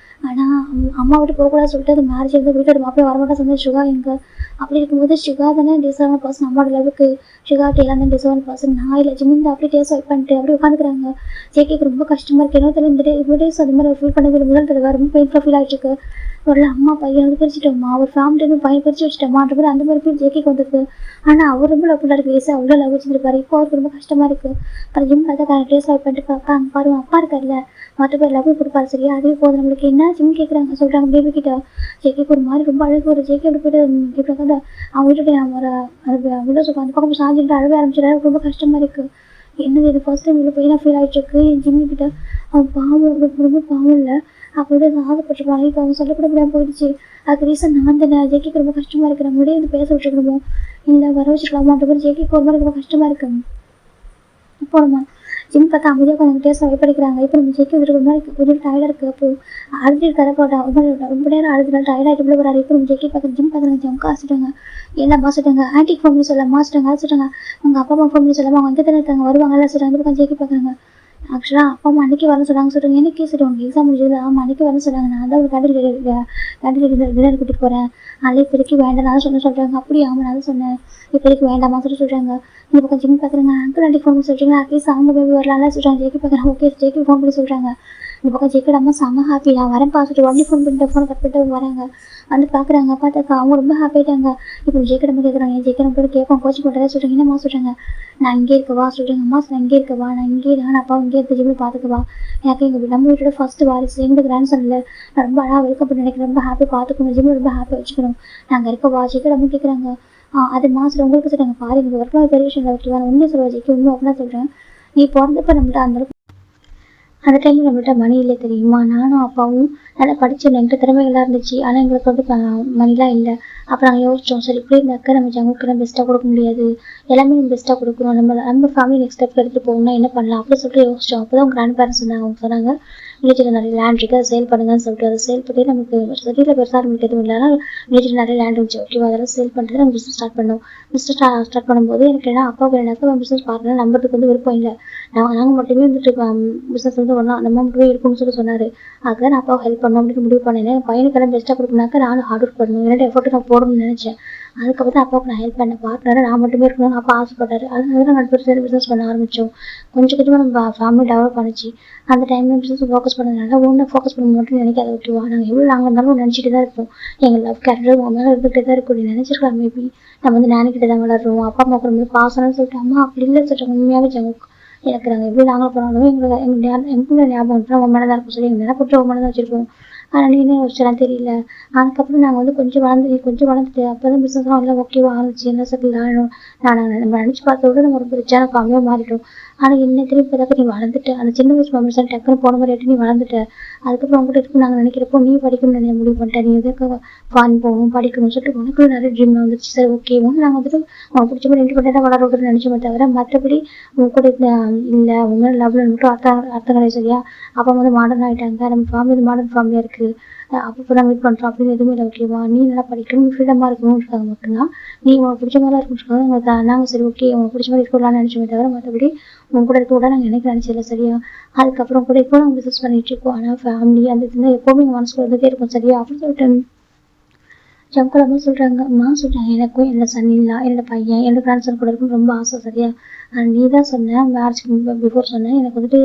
ஆனால் அம்மா விட்டு போகக்கூடாது சொல்லிட்டு அது மேரேஜ் வந்து வீட்டோட மாப்பிள்ளை வரமாட்டா சொன்ன சுகா எங்கே. அப்படி இருக்கும்போது சுகா தானே டிசர்வான பர்சன், அம்மாவோட லெவலுக்கு சுகா எல்லாம் தான் டிசர்வான பர்சன். நான் இல்லை ஜிம்மில் அப்படி டேஸ் ஒய்ட் பண்ணிட்டு அப்படி உட்காந்துக்கிறாங்க. ஜேகேக்கு ரொம்ப கஷ்டமாக இருக்குது. என்ன தெரியல இந்த டேஸ் அது மாதிரி ஃபீல் பண்ணது முதல் தடவை ரொம்ப பெயின்ஃபுல்லாக ஃபீல் ஆகிட்டு இருக்கு. ஒரு அம்மா பையன் வந்து பிரிச்சுட்டோம்மா, ஒரு ஃபேமிலி பையன் பிரிச்சு வச்சுட்டோமான்ற மாதிரி அந்த மாதிரி ஃபீல் ஜேகேக்கு வந்துருக்கு. ஆனால் அவர் ரொம்ப லவ் பண்ணுறாரு, வயசு அவ்வளோ லவ் வச்சுருப்பாரு. இப்போ அவருக்கு ரொம்ப கஷ்டமாக இருக்குது. அப்புறம் ஜிம் பார்த்தா டேஸ் ஒய்ட் பண்ணிட்டு பாப்பா அங்கே பாருங்க அப்பா இருக்கார்ல மற்ற பேர் லவ் கொடுப்பாரு சரியா, அதுவே போதும் நம்மளுக்கு என்ன ஜிம் கேட்குறாங்க சொல்கிறாங்க பேபி கிட்ட. ஜேகேக்கு ஒரு மாதிரி ரொம்ப அழகு ஒரு ஜேகே அப்படி போய்ட்டு இப்படி உட்காந்து அவங்க வீட்டு நான் ஒரு விட சொல்லுவாங்க அந்த பக்கம் சாஞ்சிட்டு அழக ஆரம்பிச்சிடாரு. ரொம்ப கஷ்டமாக இருக்குது. என்னது இது ஃபர்ஸ்ட் டைம் இவ்வளோ பெயினாக ஃபீல் ஆகிட்டு இருக்கு என் ஜிம்மி கிட்ட. அவன் பாவம் ரொம்ப பாவம் இல்லை அப்படி ஆசைப்பட்டுருப்பாங்க. இப்போ அவங்க சொல்லக்கூட முடியாமல் போயிடுச்சு. அதுக்கு ரீசன் நான் தானே. ஜேகேக்கு ரொம்ப கஷ்டமாக இருக்குது. நம்மளே வந்து பேச விட்டுருக்கணுமோ இல்லை வர வச்சுருக்கலாமான்ற மாதிரி ஜேகேக்கு ஒரு மாதிரி ரொம்ப கஷ்டமாக இருக்குது. இப்போ நம்ம ஜிம் பார்த்தா அமைதியாக கொஞ்சம் டேஸ்ட் வைப் பண்ணிக்கிறாங்க. இப்போ நம்ம ஜெயிக்க வந்துட்டு ஒரு மாதிரி கொஞ்சம் டயர்டாக இருக்குது. அப்போ அழுது கரை போட்டா ரொம்ப நேரம் அழுதுனால டயர்டாகிட்டு இப்படி வராரு. இப்போ நம்ம ஜெயிக்க பார்க்க ஜிம் பார்க்குறாங்க. ஜம்கா ஆசிட்டாங்க எல்லாம் மாசிட்டாங்க. ஆன்டிக் ஃபோன் பண்ணி சொல்ல மாசிட்டாங்க ஆசிட்டாங்க. உங்கள் அப்பா அம்மா ஃபோன் பண்ணி சொல்லாமல் அவங்க எங்கே தானே இருக்காங்க வருவாங்க எல்லாம் சொல்கிறாங்க. இப்போ ஜெயிக்க பார்க்குறாங்க. ஆக்சுவலாக அப்பா அம்மா அன்றைக்கி வரணும் சொல்கிறாங்க. சொல்கிறாங்க எனக்கே சரி உங்கள் எக்ஸாம் முடிஞ்சது ஆமாம் அன்றைக்கி வரணும் சொல்கிறாங்க. நான் தான் ஒரு கேண்டில் டின்னர் கூட்டிகிட்டு போகிறேன். அதே இப்போதைக்கு வேண்டாம் நான் சொல்கிறாங்க. அப்படியே ஆமாம் நான் தான் சொன்னேன் இப்போதைக்கு வேண்டாமா சொல்கிறாங்க. இந்த பக்கம் ஜிம் பார்க்குறாங்க. அங்கிள் ஆண்டி ஃபோன் பண்ணி சொல்கிறீங்க அட்லீஸ்ட் அவங்க பேபி வரலாம்ல சொல்கிறாங்க. ஜேகே பார்க்குறாங்க. ஓகே ஜேகே ஃபோன் பண்ணி சொல்கிறாங்க. இந்த பக்கம் ஜேக்கோட அம்மா செம்ம ஹாப்பி. நான் வரேன் பார்த்துட்டு உடனே ஃபோன் பண்ணிட்டு ஃபோன் கட் பண்ணிட்டு வராங்க. வந்து பார்க்குறாங்க. பார்த்தாக்கா அவங்க ரொம்ப ஹாப்பி ஆகிட்டாங்க. இப்போ ஜேக்கோட அம்மா கேட்குறாங்க. ஜேக்கே நம்ம கேட்போம் கோச்சிங் போட்டதா சொல்கிறாங்க. என்னம்மா சொல்கிறாங்க. நான் இங்கே இருக்கவா சொல்கிறாங்க. அம்மா நான் இங்கே இருக்கவா நான் இங்கே நான் அப்பா இங்கே இருக்க ஜிம்மில் பார்த்துக்குவா. எனக்கு எங்கள் நம்ம வீட்டோட ஃபஸ்ட்டு வாரிசு எங்களுக்கு கிராண்ட் சன்ல நான் ரொம்ப அழகாக வெல்கம் பண்ணி நினைக்கிறேன். ரொம்ப ஹாப்பி பார்த்துக்கணும் ஜிம்மில் ரொம்ப ஹாப்பியாக வச்சுக்கணும். நாங்கள் இருக்கவா ஜேக்கோட அம்மா கேட்குறாங்க. அது மாதம் உங்களுக்கு சொல்கிறாங்க பாரு எனக்கு ஒர்க்கில் பெரிய விஷயம் ஓகேவா நான் உண்மையை சொல்லுவா ஜெயிக்க உண்மை அப்படின்னா சொல்கிறேன். நீ பிறந்தப்ப நம்மள்ட்ட அந்த டைமில் நம்மள்ட்ட மணி இல்லை தெரியுமா. நானும் அப்பாவும் நல்லா படித்தோம் என்கிட்ட திறமைகளாக இருந்துச்சு. ஆனால் எங்களுக்கு வந்து மணிலாம் இல்லை. அப்புறம் நாங்கள் யோசித்தோம் சரி இப்படி இருந்தாக்க நம்ம ஜங்குக்கெல்லாம் பெஸ்ட்டாக கொடுக்க முடியாது, எல்லாமே நம்ம பெஸ்ட்டாக கொடுக்கணும், நம்ம ஃபேமிலி நெக்ஸ்ட் ஸ்டெப் எடுத்துகிட்டு போகணும்னா என்ன பண்ணலாம் அப்படி சொல்லிட்டு யோசித்தோம். அப்போ தான் கிராண்ட் பேரண்ட்ஸ் சொன்னாங்க. அவங்க சொன்னாங்க வில்லேஜில் நிறைய லேண்ட் இருக்குது அதை சேல் பண்ணுங்கன்னு சொல்லிட்டு அதை சேல் பண்ணி நமக்கு சிட்டியில் பெருசாக நம்மளுக்கு எதுவும் இல்லை. ஆனால் வில்லேஜில் நிறைய லேண்ட் இருந்துச்சு ஓகேவா. அதெல்லாம் சேல் பண்ணிட்டு நம்ம பிஸ்னஸ் ஸ்டார்ட் பண்ணோம். பிஸ்னஸ் ஸ்டார்ட் பண்ணும்போது எனக்கு என்ன அப்பாவுக்கு என்னக்கா பிஸ்னஸ் பார்ட்னர் நம்புறதுக்கு வந்து விருப்பம் இல்லை. நாங்கள் மட்டுமே வந்துட்டு பிஸ்னஸ் வந்து ஒன்றா நம்ம மட்டுமே இருக்கும்னு சொல்லி சொன்னார். அதுதான் நான் அப்பாவுக்கு ஹெல்ப் பண்ணணும் அப்படின்னு முடிவு பண்ணேன். என் பையனுக்கெல்லாம் பெஸ்ட்டாக கொடுக்கணுனாக்கா நானும் ஹார்ட் ஒர்க் பண்ணணும் என்னோட எஃபர்ட் நான் போடணும்னு நினச்சேன். அதுக்கப்புறம் தான் அப்பாவுக்கு நான் ஹெல்ப் பண்ணேன். பார்ட்னராக நான் மட்டுமே இருக்கணும்னு அப்பா ஆசைப்பட்டார். அதனால தான் நான் பெருசாக பிஸ்னஸ் பண்ண ஆரம்பித்தோம். கொஞ்சம் கொஞ்சமாக நம்ம ஃபேமிலி டெவலப் பண்ணிச்சு. அந்த டைமில் பிஸ்னஸ் ஃபோக்கஸ் பண்ணதுனால ஒன்று ஃபோக்கஸ் பண்ண மட்டும் நினைக்காத ஓகேவா. நாங்கள் எவ்வளோ நாங்கள் இருந்தாலும் நினச்சிட்டு தான் இருப்போம். எங்கள் லவ் கேரக்டர் உங்கள் மேலே இருந்துகிட்டே தான் இருக்கும். நினச்சிருக்கலாம் மேபி நம்ம வந்து நானுக்கிட்ட தான் வளர்றோம் அப்பா அம்மா ரொம்ப பாசம்னு சொல்லிட்டு அம்மா அப்படி இல்லை சொல்லிட்டு உண்மையாகவே எனக்கு நாங்கள் எப்படி நாங்கள் போனாலும் எங்களை ஞாபகம் வந்துட்டு உங்கள் மேலே தான் இருக்கும் சொல்லி எங்கள் நினைப்பட்டு உங்கள் மேலே தான் வச்சுருப்போம். ஆனால் நீ என்ன யோசிச்சலாம் தெரியல. அதுக்கப்புறம் நாங்கள் வந்து கொஞ்சம் வளர்ந்துட்டு அப்போ தான் பிஸ்னஸ்லாம் எல்லாம் ஓகேவா ஆரம்பிச்சு என்ன செட்டில் ஆகணும். நம்ம நினச்சி பார்த்தோட நம்ம ஒரு ரிச்சான ஃபேமிலியாக மாறிட்டோம். ஆனால் என்ன திரும்பி பார்த்தாக்க நீ வளர்ந்துட்டு அந்த சின்ன வயசு மெமரிஸ் டக்குன்னு போன மாதிரி நீ வளர்ந்துட்ட. அதுக்கப்புறம் அவங்ககிட்ட இருக்கும் நாங்கள் நினைக்கிறப்போ நீ படிக்கணும்னு நான் முடிவு பண்ணிட்டேன். நீ எதுக்கு ஃபாரின் போகணும் படிக்கணும்னு சொல்லிட்டு உனக்கு நிறைய ட்ரீம் வந்துருச்சு. சரி ஓகே ஒன்று நாங்கள் வந்துட்டு அவங்க பிடிச்ச மாதிரி இண்டிபெண்டாக வளர விட்டு நினச்சோமே தவிர மற்றபடி உங்க கூட இல்லை உங்க லவ்ல மட்டும் அர்த்தம் கிடையாது சரியா. அப்போ வந்து மாடர்ன் ஆகிட்டாங்க. நம்ம ஃபேமிலி மாடர்ன் ஃபேமிலியாக இருக்குது. அப்பப்போ தான் மீட் பண்ணுறோம் அப்படின்னு எதுவுமே இல்லை ஓகேவா. நீ நல்லா படிக்கணும், நீ ஃப்ரீடமாக இருக்கணும்ன்றதுக்காக மட்டும்தான், நீ உனக்கு பிடிச்ச மாதிரி இருக்கணுன்றதுக்காக நாங்கள் சரி ஓகே உனக்கு பிடிச்ச மாதிரி இருக்கலாம்னு நினச்சோமே தவிர மற்றபடி உங்க கூட இருக்க கூட நாங்கள் எனக்கு நினச்சதில்ல சரியா. அதுக்கப்புறம் கூட இப்போ நாங்கள் பிஸ்னஸ் பண்ணிட்டு இருக்கோம். ஆனால் ஃபேமிலி அந்த இதுதான் எப்போவுமே எங்கள் மனசுக்குள்ள வந்துட்டே இருக்கும் சரியா அப்படின்னு சொல்லிட்டு ஜம்குலமா சொல்கிறாங்க. அம்மா சொல்கிறாங்க எனக்கும் என்னோட சன் இல்லை, என்னோட பையன் என்னோட கிராண்ட்சன் கூட இருக்குன்னு ரொம்ப ஆசை சரியா. நீ தான் சொன்ன மேரேஜ்க்கு பிஃபோர் சொன்னேன் எனக்கு வந்துட்டு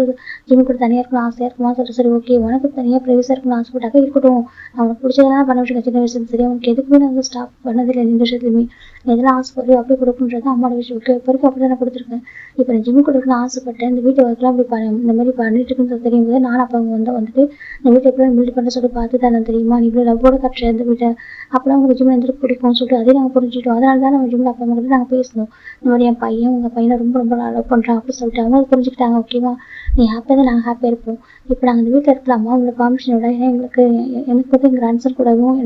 ஜிம் கூட தனியாக இருக்கணும் ஆசையாக இருக்குமா சொல்லிட்டு சரி ஓகே உனக்கு தனியாக ப்ரைவஸாக இருக்கணும் ஆசைப்பட்டாக்க இருக்கட்டும், அவனுக்கு பிடிச்சதெல்லாம் பண்ண வச்சுருக்கேன் சின்ன வயசுல சரியா. அவனுக்கு எதுக்குமே நான் வந்து ஸ்டாப் பண்ணதில்லை எந்த விஷயத்துலையுமே. எதெல்லாம் ஆசைப்படுறியோ அப்படியே கொடுக்குன்றது அம்மாவோட விஷயம் ஓகே. இப்போ வரைக்கும் அப்படி தான் நான் கொடுத்துருக்கேன். இப்போ நான் ஜிம் கொடுக்கணும்னு ஆசைப்பட்டேன். இந்த வீட்டு ஒர்க்லாம் இப்படி இந்த மாதிரி பண்ணிட்டு இருக்குன்னு தெரியும் போது நானும் அப்போ வந்துட்டு இந்த வீட்டை எப்படி பில்ட் பண்ண சொல்லி பார்த்து தான் தெரியுமா நீ இவ்வளோ லவ்வோட கட்டுற இந்த வீட்டை அப்போலாம் உங்களுக்கு ஜிம் வந்துட்டு பிடிக்கும்னு சொல்லிட்டு அதே நாங்கள் புரிஞ்சுட்டோம். அதனால தான் நம்ம ஜிம்மில் அப்பா அம்மா கிட்ட நாங்கள் பேசணும். இந்த மாதிரி என் பையன் உங்கள் பையனை ரொம்ப ரொம்ப லவ் பண்ணுறான் அப்படின்னு சொல்லிட்டு அவங்க புரிஞ்சுக்கிட்டாங்க ஓகேவா. நீ ஹாப்பியாக தான் நாங்கள் ஹாப்பியாக இருப்போம். இப்போ நாங்கள் இந்த வீட்டில் இருக்கலாமா உங்களை பர்மிஷனோட. ஏன்னா எனக்கு வந்து எங்கள் கிராண்ட்சன் கூடவும்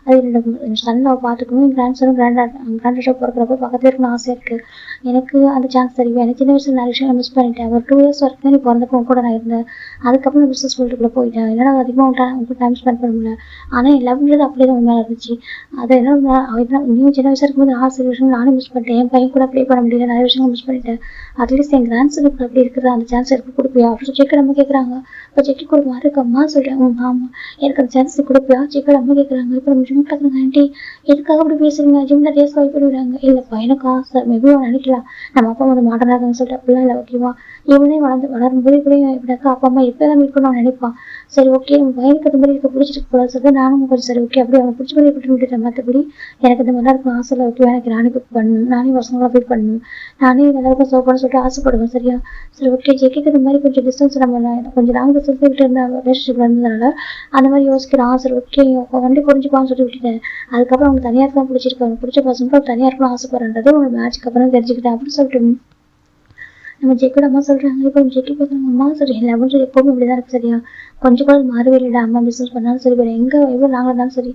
அது என்னோட சன்னை பார்த்துக்கணும். என் கிராண்ட்சனும் கிராண்டாக பிறக்கிறப்ப பக்கத்தில் இருக்கணும்னு ஆசையாக இருக்குது. எனக்கு அந்த சான்ஸ் தெரியும். எனக்கு சின்ன வயசுல நிறைய விஷயம் மிஸ் பண்ணிட்டேன். ஒரு 2 years வரைக்கும் தான் நீ பிறந்தப்போ கூட நான் இருந்தேன். அதுக்கப்புறம் பிஸ்னஸ் ஃபீல்டுக்குள்ளே போயிட்டேன். என்னால் அதிகமாக உங்களுக்கு டைம் ஸ்பெண்ட் பண்ண முடியல. ஆனால் என் லவ்ன்றது அப்படியே தான் உண்மையாக இருந்துச்சு. அதை என்ன இன்னும் சின்ன வயசாக இருக்கும்போது ஆசை விஷயங்கள் நானும் மிஸ் பண்ணிட்டேன். என் பையன் கூட ப்ளே பண்ண முடியல, நிறைய விஷயங்கள் மிஸ் பண்ணிட்டேன். அட்லீஸ்ட் என் கிராண்ட்சனுக்கு அப்படி இருக்கிற அந்த சான்ஸ் எனக்கு கொடுப்பியா அப்படின்னு செக்கு நம்ம கேட்குறாங்க. இப்போ செக்கு கொடுக்க மாதிரி இருக்கம்மா சொல்கிறாங்க. ஆமாம் எனக்கு அந்த சான்ஸ் கொடுப்பியா செக்கு நம்ம கேட்குறாங்க. இப்போ நம்ம ஜிம் பார்க்குறாங்க. ஆண்டி எதுக்காக அப்படி பேசுறீங்க ஜிம்மில் டேஸ் வாய்ப்பு விடுறாங்க. இல்லைப்பா எனக்கு ஆசை மேபி அவன் நினைக்கலாம் நம்ம அப்பா வந்து மாடனாக இருக்காங்கன்னு சொல்லிட்டு அப்படிலாம் இல்லை ஓகேவா. இவனே வளரும்போது இப்படி இப்படிக்கா அப்பா அம்மா எப்போ தான் மீட் பண்ண நினைப்பான். சரி ஓகே நம்ம பையனுக்கு அந்த மாதிரி இருக்க பிடிச்சிருக்கு போல சொல்லிட்டு நானும் கொஞ்சம் சரி ஓகே அப்படி அவனுக்கு பிடிச்ச மாதிரி எப்படி விட்டுட்டேன். மற்றபடி எனக்கு இந்த மாதிரிலாம் இருக்கும் ஆசை இல்லை ஓகே. எனக்கு நானே குக் பண்ணணும், நானே பசங்களாம் ஃபீல் பண்ணணும், நானே எல்லாருக்கும் சர்வ் பண்ண சொல்லிட்டு ஆசைப்படுவேன் சரியா. சரி ஓகே ஜெக்கிக்கு இந்த மாதிரி கொஞ்சம் டிஸ்டன்ஸ் நம்ம கொஞ்சம் லாங் டிஸ்டன்ஸ் விட்டு இருந்த ரிலேஷன்ஷிப்ல இருந்ததுனால அந்த மாதிரி யோசிக்கிறான். சரி ஓகே வண்டி புரிஞ்சுப்பான்னு சொல்லி விட்டுட்டேன். அதுக்கப்புறம் அவனுக்கு தனியாக தான் பிடிச்சிருக்கு. அவனுக்கு பிடிச்ச பசங்க தனியாக இருக்கணும் ஆசைப்படுறது ஒரு மேட்ச்க்கு அப்புறம் தெரிஞ்சுக்கிட்டேன் அப்படின்னு சொல்லிட்டு நம்ம ஜெக்கோட அம்மா சொல்கிறாங்க. இப்போ ஜெக்கி பார்க்குறாங்க. அம்மா சரி லெவன் சொல்லி எப்போவுமே இப்படி தான் இருக்குது சரியா. கொஞ்சம் கூட மாறவே இல்லைடா. அம்மா பிஸ்னஸ் பண்ணாலும் சரி வேறு எங்கே எவ்வளோ நாளாக இருந்தாலும் சரி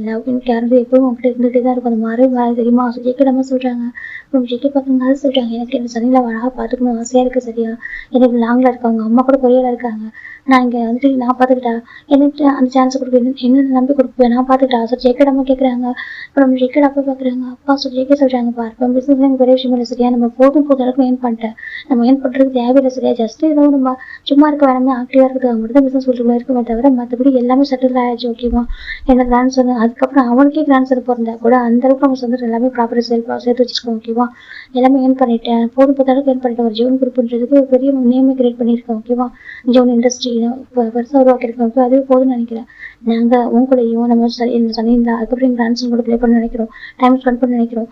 லவ் கேரண்டி எப்போவும் அவங்ககிட்ட இருந்துகிட்டே தான் இருக்கும். அது மாறவே மாற தெரியுமா ஜெக்கோட அம்மா சொல்கிறாங்க. அப்புறம் ஜெக்கி பார்க்குறாங்க. அது சொல்கிறாங்க எனக்கு என்ன சனியில் அழகாக பார்த்துக்கணும் ஆசையாக இருக்குது சரியா. எனக்கு லாங்கில் இருக்காங்க அம்மா கூட கொரியாவில் இருக்காங்க. நான் இங்கே வந்துட்டு நான் பார்த்துக்கிட்டா எனக்கு அந்த சான்ஸ் கொடுப்பேன் என்ன நம்பி கொடுப்பேன் நான் பார்த்துக்கிட்டா சார் ஜெக்கோட அம்மா கேட்குறாங்க. அப்புறம் ஜெக்கோட அப்பா பார்க்குறாங்க. அப்பா சொல்லி ஜெக்கே சொல்கிறாங்க பாரு பிஸ்னஸ் எனக்கு பெரிய விஷயம் இல்லை சரியா. நம்ம போதும் அளவுக்கு ஏன் பண்ணிட்டேன். நம்ம ஏன் பண்ணுறதுக்கு தேவையில்லை சரியா. ஜஸ்ட் ஏதோ நம்ம சும்மா இருக்க வேணாமே ஆக்டிவாக இருக்கிறது மட்டும் தான் பிஸ்னஸ் ஃபீல்டுக்குள்ளே இருக்குமே தவிர மற்றபடி எல்லாமே செட்டில் ஆகிடுச்சு ஓகேவா. என்னோட கிராண்ட்சன் அதுக்கப்புறம் அவனுக்கே கிராண்ட்சன் பிறந்தா கூட அந்த அளவுக்கு நம்ம சொந்த எல்லாமே ப்ராப்பராக சேர்த்து வச்சுருக்கோம் ஓகேவா. எல்லாமே ஏன் பண்ணிட்டேன் போதும் அளவுக்கு ஏன் பண்ணிட்டேன். ஒரு ஜீவன் குரூப்ன்றதுக்கு ஒரு பெரிய நேமே கிரியேட் பண்ணியிருக்கேன் ஓகேவா. ஜீவன் இண்டஸ்ட்ரி பெருசாக உருவாக்கியிருக்கோம் ஓகே. அதுவே போதும்னு நினைக்கிறேன். நாங்கள் உங்க கூடயும் நம்ம சனிங்களா அதுக்கப்புறம் எங்கள் கிராண்ட்சன் கூட ப்ளே பண்ண நினைக்கிறோம், டைம் ஸ்பெண்ட் பண்ண நினைக்கிறோம்.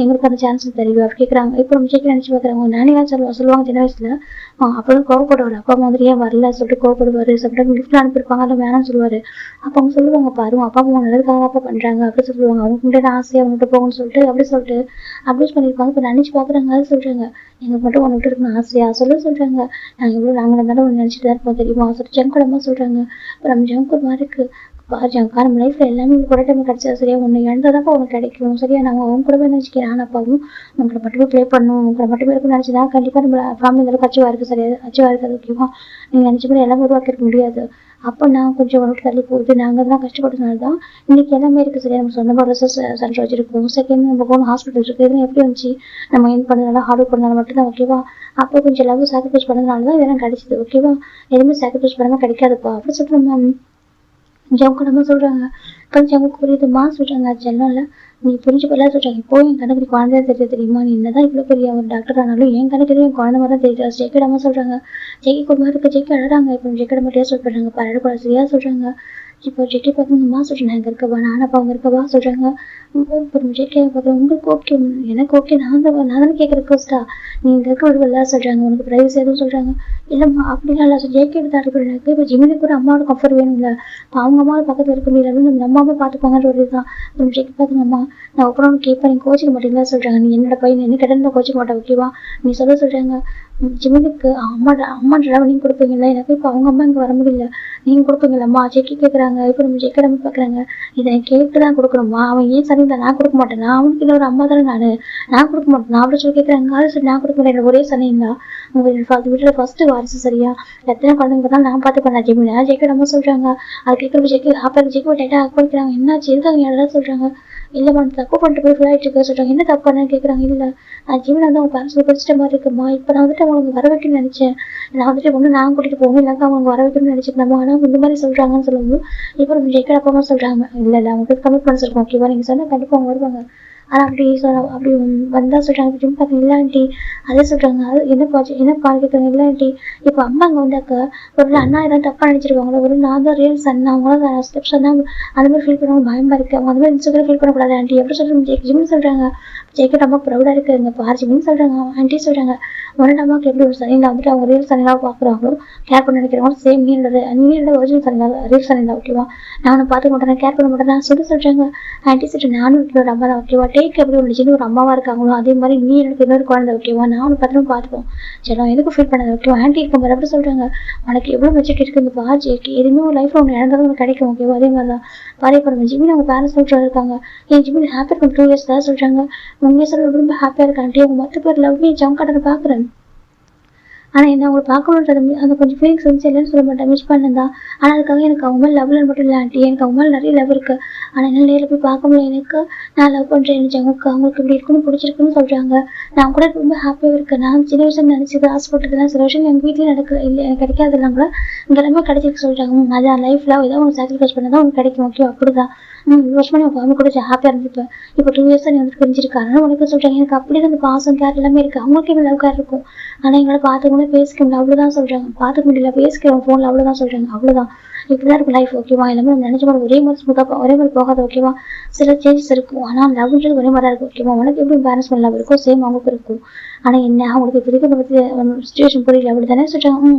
எங்களுக்கு அந்த சான்ஸ் தெரியும் அப்படி கேட்குறாங்க. இப்போ நம்ம ஜெக்கி நினச்சி பார்க்குறாங்க. நானே தான் சொல்லுவாங்க சின்ன வயசுல அப்போ தான் கோவப்படுவார். அப்பா மாதிரியே வரல சொல்லிட்டு கோவப்படுவார். சம்டைம் கிஃப்ட் அனுப்பியிருப்பாங்க அதை வேணாம்னு சொல்லுவார். அப்போ அவங்க சொல்லுவாங்க பாரு அப்பா அம்மா நல்லதுக்காக அப்பா பண்ணுறாங்க அப்படி சொல்லுவாங்க. அவங்க முன்னாடி ஆசையாக அவங்ககிட்ட போகணும்னு சொல்லிட்டு அப்படி சொல்லிட்டு அப்யூஸ் பண்ணியிருப்பாங்க. இப்போ நினச்சி பார்க்குறாங்க. அது சொல்கிறாங்க எங்களுக்கு மட்டும் ஒன்று விட்டு இருக்கணும் ஆசையாக சொல்கிறாங்க. நாங்கள் எவ்வளோ நாங்கள் இருந்தாலும் ஒன்று நினச்சிட்டு தான் இருப்போம் தெரியுமா சொல்லிட்டு ஜங்கூடமாக சொல்கிறாங்க. இப்போ நம்ம ஜங்கூர் மாதிரி இருக்குது பாருங்க நம்ம லைஃப்ல எல்லாமே உங்களுக்கு ஒரு டைம் கிடைச்சா சரியா. ஒன்று இழந்ததாப்பா உனக்கு கிடைக்கும் சரியா. நாங்கள் அவங்க கூட போய் நினச்சிக்கிறேன். ஆனால் அப்பாவும் உங்களை மட்டுமே ப்ளே பண்ணணும் உங்களை மட்டுமே இருக்குன்னு நினச்சிதா கண்டிப்பாக நம்ம ஃபேமிலி அளவுக்கு அச்சீவாக இருக்குது சரியா. அச்சீவாக இருக்காது ஓகேவா. நீங்கள் நினச்ச மாதிரி எல்லாமே உருவாக்கிருக்க முடியாது. அப்போ நான் கொஞ்சம் உனக்கு தள்ளி போகுது. நாங்கள் தான் கஷ்டப்பட்டதுனால தான் இன்னைக்கு எல்லாமே இருக்குது சரியா. நம்ம சொந்தமாக ரிசர்ச் சென்டர் வச்சிருக்கோம். செகண்ட் நம்ம போகணும் ஹாஸ்பிட்டல் இருக்குது. இதெல்லாம் எப்படி வந்துச்சு நம்ம ஏன் பண்ணதுனால ஹார்ட் ஒர்க் பண்ணாலும் மட்டும்தான் ஓகேவா. அப்போ கொஞ்சம் லவ் சாக்ரிஃபைஸ் பண்ணதுனால தான் இதெல்லாம் கிடைச்சிது ஓகேவா. எதுவுமே சாக்ரிஃபைஸ் பண்ணாமல் கிடைக்காதுப்பா அப்படி சொல்லிட்டு நம்ம ஜவுக்கடமா சொல்கிறாங்க. கொஞ்சம் அவங்க புரியுதுமா சொல்கிறாங்க. அது செல்லம் இல்லை நீ புரிஞ்சுக்கலாம் சொல்கிறாங்க. இப்போ என் கணக்கு குழந்தையா தெரிய தெரியுமா. நீ என்னதான் இவ்வளோ பெரிய ஒரு டாக்டர் ஆனாலும் என் கணக்கு என் குழந்தை மாதிரி தான் தெரியுது. ஜெயிக்கிடாம சொல்கிறாங்க. ஜெயிக்க குடும்பம் இருக்க ஜெயிக்க அழகாங்க. இப்போ ஜெயிக்கிட மட்டும் சொல்கிறாங்க பரடக்கூடாது சரியா சொல்கிறாங்க. இப்போ ஜெக்கி பார்க்கணுமா சொல்கிறேன் எங்கே இருக்கவா நான் அப்பா அவங்க இருக்கவா சொல்கிறாங்க. அப்புறம் ஜெக்கே பார்க்குறேன் உங்களுக்கு ஓகே எனக்கு ஓகே நான் தானே கேட்குறேன் ஃபர்ஸ்ட்டா நீ இங்கே இருக்க விடுவல சொல்கிறாங்க. உனக்கு ப்ரைவசி எதுவும் சொல்கிறாங்க. இல்லைம்மா அப்படிலாம் இல்லை ஜெக்கே எடுத்து ஆடுறதுக்கு இப்போ ஜிம்மினுக்கு கூட அம்மாவோட கம்ஃபர்ட் வேணும் இல்லை. இப்போ அவங்க அம்மாவை பக்கத்தில் இருக்க முடியல நம்ம அம்மாவும் பார்த்துப்பாங்கன்ற ஒரு இதுதான். அப்புறம் ஜெக்கி பார்த்துங்கம்மா நான் அப்புறம் கேட்பேன் நீ கோச்சிக்க மாட்டீங்களா சொல்கிறாங்க. நீ என்னோட பையன் என்ன கிட்ட கோச்சிக்க மாட்டேன் ஓகேவா நீ சொல்ல சொல்கிறாங்க. ஜிமினுக்கு அம்மா டிராவல் நீங்கள் கொடுப்பீங்களா, எனக்கு இப்போ அவங்க அம்மா இங்கே வர முடியல, நீங்கள் கொடுப்பீங்களம்மா ஜெக்கி கேட்குறாங்க. இப்போ நம்ம ஜெக்கி நம்ம பார்க்குறாங்க, இதை கேட்டு தான் கொடுக்கணுமா, அவன் ஏன் சரியில்லை, நான் கொடுக்க மாட்டேன், நான் அவனுக்கு இல்லை ஒரு அம்மா தானே, நான் கொடுக்க மாட்டேன், நான் அப்படி சொல்லி கேட்குறாங்க. அது சரி நான் கொடுக்க மாட்டேன், ஒரே சனிங்களா உங்கள் வீட்டில் ஃபஸ்ட்டு வாரிசு சரியா, எத்தனை குழந்தைங்க தான் நான் பார்த்துப்பேன் ஜெமினா ஜெக்கி நம்ம சொல்கிறாங்க. அது கேட்குறப்ப ஜெக்கி ஹாப்பியாக ஜெக்கி டைட்டாக ஹாக் பண்ணிக்கிறாங்க. என்னாச்சு எதுக்காக யாராவது சொல்கிறாங்க, இல்லை மேம் தப்பு பண்ணிட்டு போய் ஃபுல் ஆகிட்டு இருக்க சொல்கிறாங்க. என்ன தப்பு பண்ணு கேட்குறாங்க. இல்லை ஜிமின் வந்து அவங்க பேரண்ட்ஸ் படிச்சிட்ட மாதிரி இருக்குமா, இப்போ நான் வந்துட்டு அவங்களுக்கு வர வைக்கணும்னு நினச்சேன், நான் வந்துட்டு ஒன்று நான் கூட்டிகிட்டு போகணும், இல்லைக்கா அவங்களுக்கு வர வைக்கணும்னு நினச்சிக்கலாமா, ஆனால் இந்த மாதிரி சொல்கிறாங்கன்னு சொல்லும்போது இப்போ நம்ம ஜெயிக்கிற அப்பா சொல்கிறாங்க, இல்லை அவங்களுக்கு கமிட்மெண்ட்ஸ் இருக்கும், ஓகேவா நீங்கள் சொன்னால் கண்டிப்பாக அவங்க வருவாங்க. ஆனால் அப்படி வந்தால் சொல்கிறாங்க ஜிம் பார்க்க இல்லை ஆண்டி, அதே சொல்கிறாங்க. அது என்ன பால் கேட்குறாங்க. இல்லை ஆண்டி இப்போ அம்மா அங்கே வந்தாக்கா ஒரு அண்ணா ஏதாவது தப்பாக நினச்சிருவாங்களோ, ஒரு நான் தான் ரியல் சன், அவங்களாம் ஸ்டெப்ஸ் சொன்னாங்க அந்த மாதிரி ஃபீல் பண்ணுவாங்க, பயமாக இருக்குது, அவங்க அந்த மாதிரி இன்ஸ்டாகிராம் ஃபீல் பண்ணக்கூடாது ஆண்டி எப்படி சொல்கிறாங்க. ஜிம்னு சொல்கிறாங்க. ஜெயிக்கிற அம்மா ப்ரௌடாக இருக்குது இங்கே பாரு ஜிம்னு சொல்கிறாங்க. ஆண்டி சொல்கிறாங்க, உன்னோட அம்மாவுக்கு எப்படி ஒரு சனியில் வந்துட்டு அவங்க ரியல் சனிலாக பார்க்குறாங்களோ கேர் பண்ண நினைக்கிறவங்க சேம் நீனோட ஒரிஜினல் சனிலா ரியல் சனிலா ஓகேவா, நான் பார்த்துக்க மாட்டேன் கேர் பண்ண மாட்டேன் நான் சொல்கிறாங்க. ஆண்டி சொல்கிறேன், நானும் ஒரு அம்மா தான் ஓகேவா, டேக் எப்படி ஒரு சின்ன ஒரு அம்மாவாக இருக்காங்களோ அதே மாதிரி நீ எனக்கு இன்னொரு குழந்தை ஓகேவா, நான் உனக்கு பத்திரமா பார்த்துப்போம் சரி எதுக்கு ஃபீல் பண்ணது ஓகேவா. ஆண்டி இருக்கும் போது எப்படி சொல்கிறாங்க, உனக்கு எவ்வளோ மெச்சூரிட்டி இருக்குது இந்த பாஜிக்கு, எதுவுமே ஒரு லைஃப்பில் ஒன்று இழந்தாலும் உனக்கு கிடைக்கும் ஓகேவா. அதே மாதிரி தான் பாரே பண்ணுவேன் ஜிமின் அவங்க பேரண்ட்ஸ் சொல்லிட்டு இருக்காங்க. என் ஜிமின் ஹாப்பியாக இருக்கும் 2 years தான் சொல்கிறாங்க. உண்மையாக சொல்ல ரொம்ப ஹாப்பியாக இருக்கேன் ஆண்டி, அவங்க மற்ற பேர் லவ் ஜம் கட்டரை பார்க்குறேன், ஆனால் என்ன அவங்களை பார்க்கணுன்றது அந்த கொஞ்சம் ஃபீலிங்ஸ் இருந்துச்சு, இல்லைன்னு சொல்ல மாட்டேன், மிஸ் பண்ணதான். ஆனால் அதுக்காக எனக்கு அவங்க மேலே லவ்ல மட்டும் இல்லை ஆண்டி, எனக்கு அவங்க மேலே நிறைய லவ் இருக்குது, ஆனால் என்ன நேரில் போய் பார்க்க முடியல, எனக்கு நான் லவ் பண்ணுறேன் எனக்கு அவங்களுக்கு இப்படி இருக்குன்னு பிடிச்சிருக்குன்னு சொல்கிறாங்க. நான் கூட ரொம்ப ஹாப்பியாக இருக்கேன். நான் சின்ன வயசுல நினச்சது ஆசைப்பட்டதுலாம் சில விஷயம் எங்கள் வீட்டிலே நடக்கல, இல்லை எனக்கு கிடைக்காதெல்லாம் கூட இங்கே எல்லாமே கிடைச்சிருக்கு சொல்கிறாங்க. அதான் லைஃப்பில் ஏதாவது ஒன்று சாக்ரிஃபைஸ் பண்ணால் தான் உங்களுக்கு கிடைக்கும் ஓகே. அப்படி தான் வருஷமா நான் ஃபேமிலி கூட ஹாப்பியாக இருந்துப்பேன். இப்போ 2 years நீ வந்துட்டு பிரிஞ்சிருக்காரு உனக்கு சொல்கிறாங்க. எனக்கு அப்படி தான் அந்த பாசம் கேர் எல்லாமே இருக்குது, அவங்களுக்கு எப்படி லவ் கேர் இருக்கும், ஆனால் எங்களை பார்த்துக்க முடியல பேசிக்க முடியல அவ்வளோதான் சொல்கிறாங்க. பார்த்துக்க முடியல பேசிக்கிறோம் ஃபோனில் அவ்வளோதான் சொல்கிறாங்க. அவ்வளோதான் இப்படிதான் இருக்கும் லைஃப் ஓகேவா. எல்லாமே நம்ம நினச்ச மாதிரி ஒரே மாதிரி ஸ்மூத்தாக ஒரே மாதிரி போகாது ஓகேவா. சில சேஞ்சஸ் இருக்கும், ஆனால் லவ்ன்றது ஒரே மாதிரி இருக்கும் ஓகேவா. உனக்கு எப்படி பேரண்ட்ஸ் மேலே லவ் இருக்கும் சேம் அவங்களுக்கு இருக்கும், ஆனால் என்ன அவங்களுக்கு இப்போதைக்கு பற்றி சுச்சுவேஷன் புரியல அப்படி தானே சொல்கிறாங்க.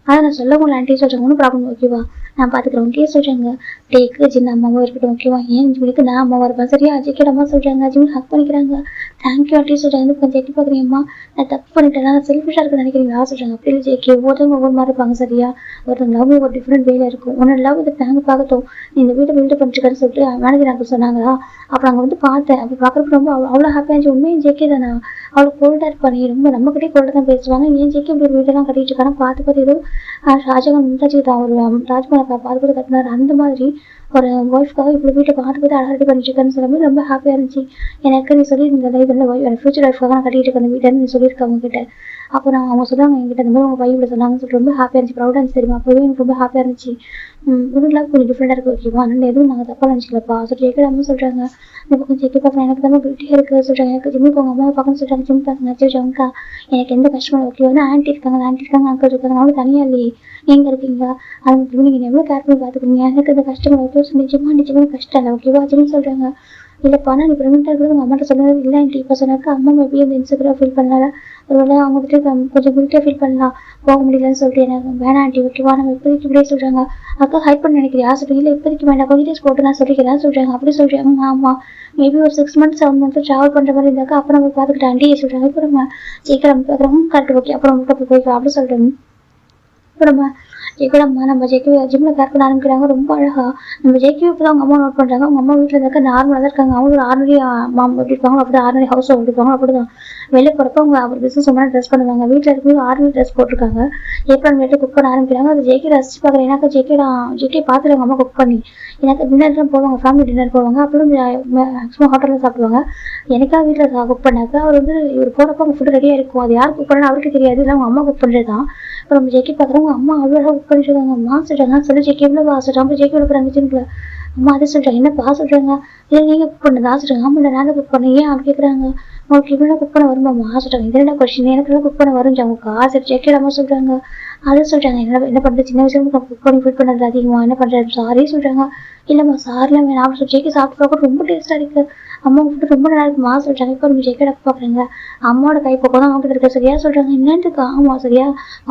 அதை நான் சொல்ல முடியல ஆண்டி சொல்கிறாங்க, ஒன்றும் ப்ராப்ளம் ஓகேவா நான் பார்த்துக்கிறேன் ஓகே சொல்கிறாங்க. டேக்கு ஜின் அம்மாவும் இருக்கட்டும் ஓகேவா, ஏன் ஜிம்முக்கு நான் அம்மாவாக இருப்பேன் சரியா. அஜய்க்கு அம்மா சொல்கிறாங்க, ஜிம் ஹக் பண்ணிக்கிறாங்க. தேங்க்யூ ஆண்டி சொல்கிறாங்க. கொஞ்சம் எட்டி பார்க்குறீங்கம்மா நான் தப்பு பண்ணிட்டேன், நான் செல்ஃபிஷாக இருக்குன்னு நினைக்கிறீங்களா சொல்கிறாங்க. அப்படி இல்லை ஜெய்க்கு ஒவ்வொருத்தவங்க ஒவ்வொரு மாதிரி இருப்பாங்க சரியா. ஒருத்தவங்க லவ் ஒரு டிஃப்ரெண்ட் வேலை இருக்கும், உன்னோட லவ் இதை நாங்கள் பார்க்கட்டும் நீ இந்த வீட்டை பில்டு பண்ணிட்டுருக்கான்னு சொல்லிட்டு மேனேஜர் எனக்கு சொன்னாங்களா. அப்புறம் அங்கே வந்து பார்த்தேன், அப்படி பார்க்குறப்ப ரொம்ப அவ்வளோ ஹாப்பியாக இருந்துச்சு. உண்மையும் ஜெய்க்கே தானே அவ்வளோ கோல்டாக இருப்பானே, ரொம்ப நம்மக்கிட்டே கோல்டாக தான் பேசுவாங்க. ஏன் ஜெய்க்கு இப்படி ஒரு வீட்டெல்லாம் கட்டிட்டு இருக்காங்க பார்த்து ஏதோ ஷாஜகான் மும்தாஜுக்கு தான் ஒரு ராஜ்குமார் பார்த்து கட்டினார் அந்த மாதிரி ஒரு ஒய்ஃப்காக இப்படி வீட்டை பார்த்து அழகாடி பண்ணிட்டு இருக்கேன்னு சொல்லும்போது ரொம்ப ஹாப்பியாக இருந்துச்சு. எனக்கு நீ சொல்லியிருந்தல இதில் ஃபியூச்சர் ஒய்ஃப்காக நான் கட்டிட்டு இருக்கேன் அந்த வீட்டை நீ சொல்லியிருக்க அவங்க கிட்ட. அப்புறம் அவங்க சொன்னாங்க என்கிட்ட இந்த மாதிரி உங்கள் பையன் இப்படி சொன்னாங்கன்னு சொல்லிட்டு ரொம்ப ஹாப்பியாக இருந்துச்சு, ப்ரௌடாக இருந்துச்சு தெரியுமா. அப்போவே எனக்கு ரொம்ப ஹாப்பியாக இருந்துச்சு. உனக்குலாம் கொஞ்சம் டிஃப்ரெண்டாக இருக்குது ஓகேவா, அதனால எதுவும் நாங்கள் தப்பாக நினச்சிக்கலப்பா சொல்லிட்டு கேட்கலாம சொல்கிறாங்க. இந்த பக்கம் செக் பார்க்குறேன் எனக்கு தான் பியூட்டியாக இருக்குது சொல்கிறாங்க. எனக்கு ஜிம்முக்கு உங்கள் அம்மாவை பார்க்கணும்னு சொல்கிறாங்க. ஜிம் பார்க்குங்க சொல்கிறாங்கக்கா எனக்கு எந்த கஷ்டமும் ஓகே வந்து ஆண்டி இருக்காங்க அங்கிள் இருக்காங்க, அவங்க தனியாக இல்லையே நீங்கள் இருக்கீங்க அவங்க நீங்கள் எவ்வளோ கேர் பண்ணி பார்த்துக்கிறீங்க, எனக்கு இந்த கஷ்டம் ஓகே நிஜமாக கஷ்டம் இல்லை ஓகேவா ஜிம் சொல்கிறாங்க. இல்லைப்பா நீ ப்ரெக்னெண்ட்டாக இருக்கிறது உங்கள் அம்மாட்ட சொன்னது இல்லை ஆண்டி இப்போ சொன்னாக்கா அம்மா மேபி அந்த இன்செக்யூராக ஃபீல் பண்ணல, ஒரு வேளை அவங்க கிட்ட கொஞ்சம் கில்ட்டியாக ஃபீல் பண்ணலாம் போக முடியலன்னு சொல்லிட்டு எனக்கு வேணாம் ஆண்டி ஓகேவா நம்ம இப்போதைக்கு இப்படியே சொல்கிறாங்க. அக்கா ஹைட் பண்ண நினைக்கிறியா சொல்லிட்டு இல்லை இப்போதைக்கு வேண்டாம் கொஞ்சம் டேஸ் போட்டு நான் சொல்லிக்கிறேன் சொல்கிறாங்க. அப்படி சொல்கிறாங்க ஆமாம் மேபி ஒரு 6 months 7 months ட்ராவல் பண்ணுற மாதிரி இருந்தாக்கா அப்புறம் நம்ம பார்த்துக்கிட்டு ஆண்டி சொல்கிறாங்க. இப்போ நம்ம சீக்கிரம் பார்க்குறோம் கரெக்ட் ஓகே அப்புறம் நம்ம போய்க்கலாம் அப்படி சொல்கிறோம். இப்போ நம்ம ஜெய்க்கிடம்மா நம்ம ஜெய்கி ஜிம்மில் கேர் பண்ண ஆரம்பிக்கிறாங்க ரொம்ப அழகாக. நம்ம ஜெய்கி இப்போ தான் அவங்க அம்மா நோட் பண்ணுறாங்க. அவங்க அம்மா வீட்டில் இருந்தாக்க நார்மலாக தான் இருக்காங்க, அவங்க ஒரு ஆர்டினரி மாம் எப்படி இருப்பாங்க அப்படி ஆர்டினரி ஹவுஸ் எப்படி இருப்பாங்க அப்படி தான். வெளியே போகிறப்ப அவங்க அவர் பிஸ்னஸ் ரொம்ப ட்ரெஸ் பண்ணுவாங்க, வீட்டில் இருக்கும்போது ஆர்டினரி ட்ரெஸ் போட்டிருக்காங்க. ஏப்ரல் வெளியே குக் பண்ண ஆரம்பிக்கிறாங்க. அது ஜெய்கி ரசிச்சு பார்க்குறேன். எனக்கு ஜெய்கி பார்த்துட்டு அவங்க அம்மா குக் பண்ணி எனக்கு டின்னர்லாம் போவாங்க, ஃபேமிலி டின்னர் போவாங்க, அப்புறம் மேக்ஸிமம் ஹோட்டலில் சாப்பிடுவாங்க. எனக்காக வீட்டில் குக் பண்ணாக்க அவர் வந்து இவர் போகிறப்ப அவங்க ஃபுட்டு ரெடியாக இருக்கும், அது யார் குக் பண்ணாலும் அவருக்கு தெரியாது, இல்லை அவங்க அம்மா குக் பண்ணுறது தான். அப்புறம் நம்ம ஜெய்கி பார்க்குறவங்க அம்மா அவ்வளோ குக் பண்ணிட்டு இருக்காங்க. அம்மா சொல்கிறாங்க சொல்லி ஜெய்கி எவ்வளோ சொல்கிறாங்க. அப்புறம் ஜெய்கி விழுக்கிறாங்க கிச்சனுக்குள்ள. அம்மா அதை சொல்கிறாங்க என்னப்பா சொல்கிறாங்க. இல்லை நீங்கள் குக் பண்ணதா சொல்கிறாங்க. ஆமாம் இல்லை நான் குக் பண்ணேன் ஏன் அப்படி கேட்குறாங்க. உங்களுக்கு இவ்வளோ குக் பண்ண வருமாம்மா சொல்கிறாங்க. இது என்ன கொஸ்டின் எனக்கு குக் பண்ண வரும்னு சரி ஜெய்கி அம்மா சொல்கிறாங்க. அதை சொல்கிறாங்க என்ன பண்ணுறது சின்ன வயசுல குக் பண்ணி ஃபீல் பண்ணுறது அதிகமாக என்ன பண்ணுறது சாரி சொல்கிறாங்க. இல்லைம்மா சார்லாம் வேணாம் அப்படின்னு சொல்லி ஜேகே சாப்பிட்டு பார்க்க ரொம்ப டேஸ்ட்டாக இருக்குது, அம்மா ஃபுட்டு ரொம்ப நல்லா இருக்குமா சொல்லிட்டாங்க. இப்போ நம்ம ஜேகே டாக்டர் பார்க்குறாங்க, அம்மாவோட கை பக்கம் தான் அவங்க இருக்க சரியா சொல்கிறாங்க. என்னன்ட்டுக்கு ஆமாம் சரியா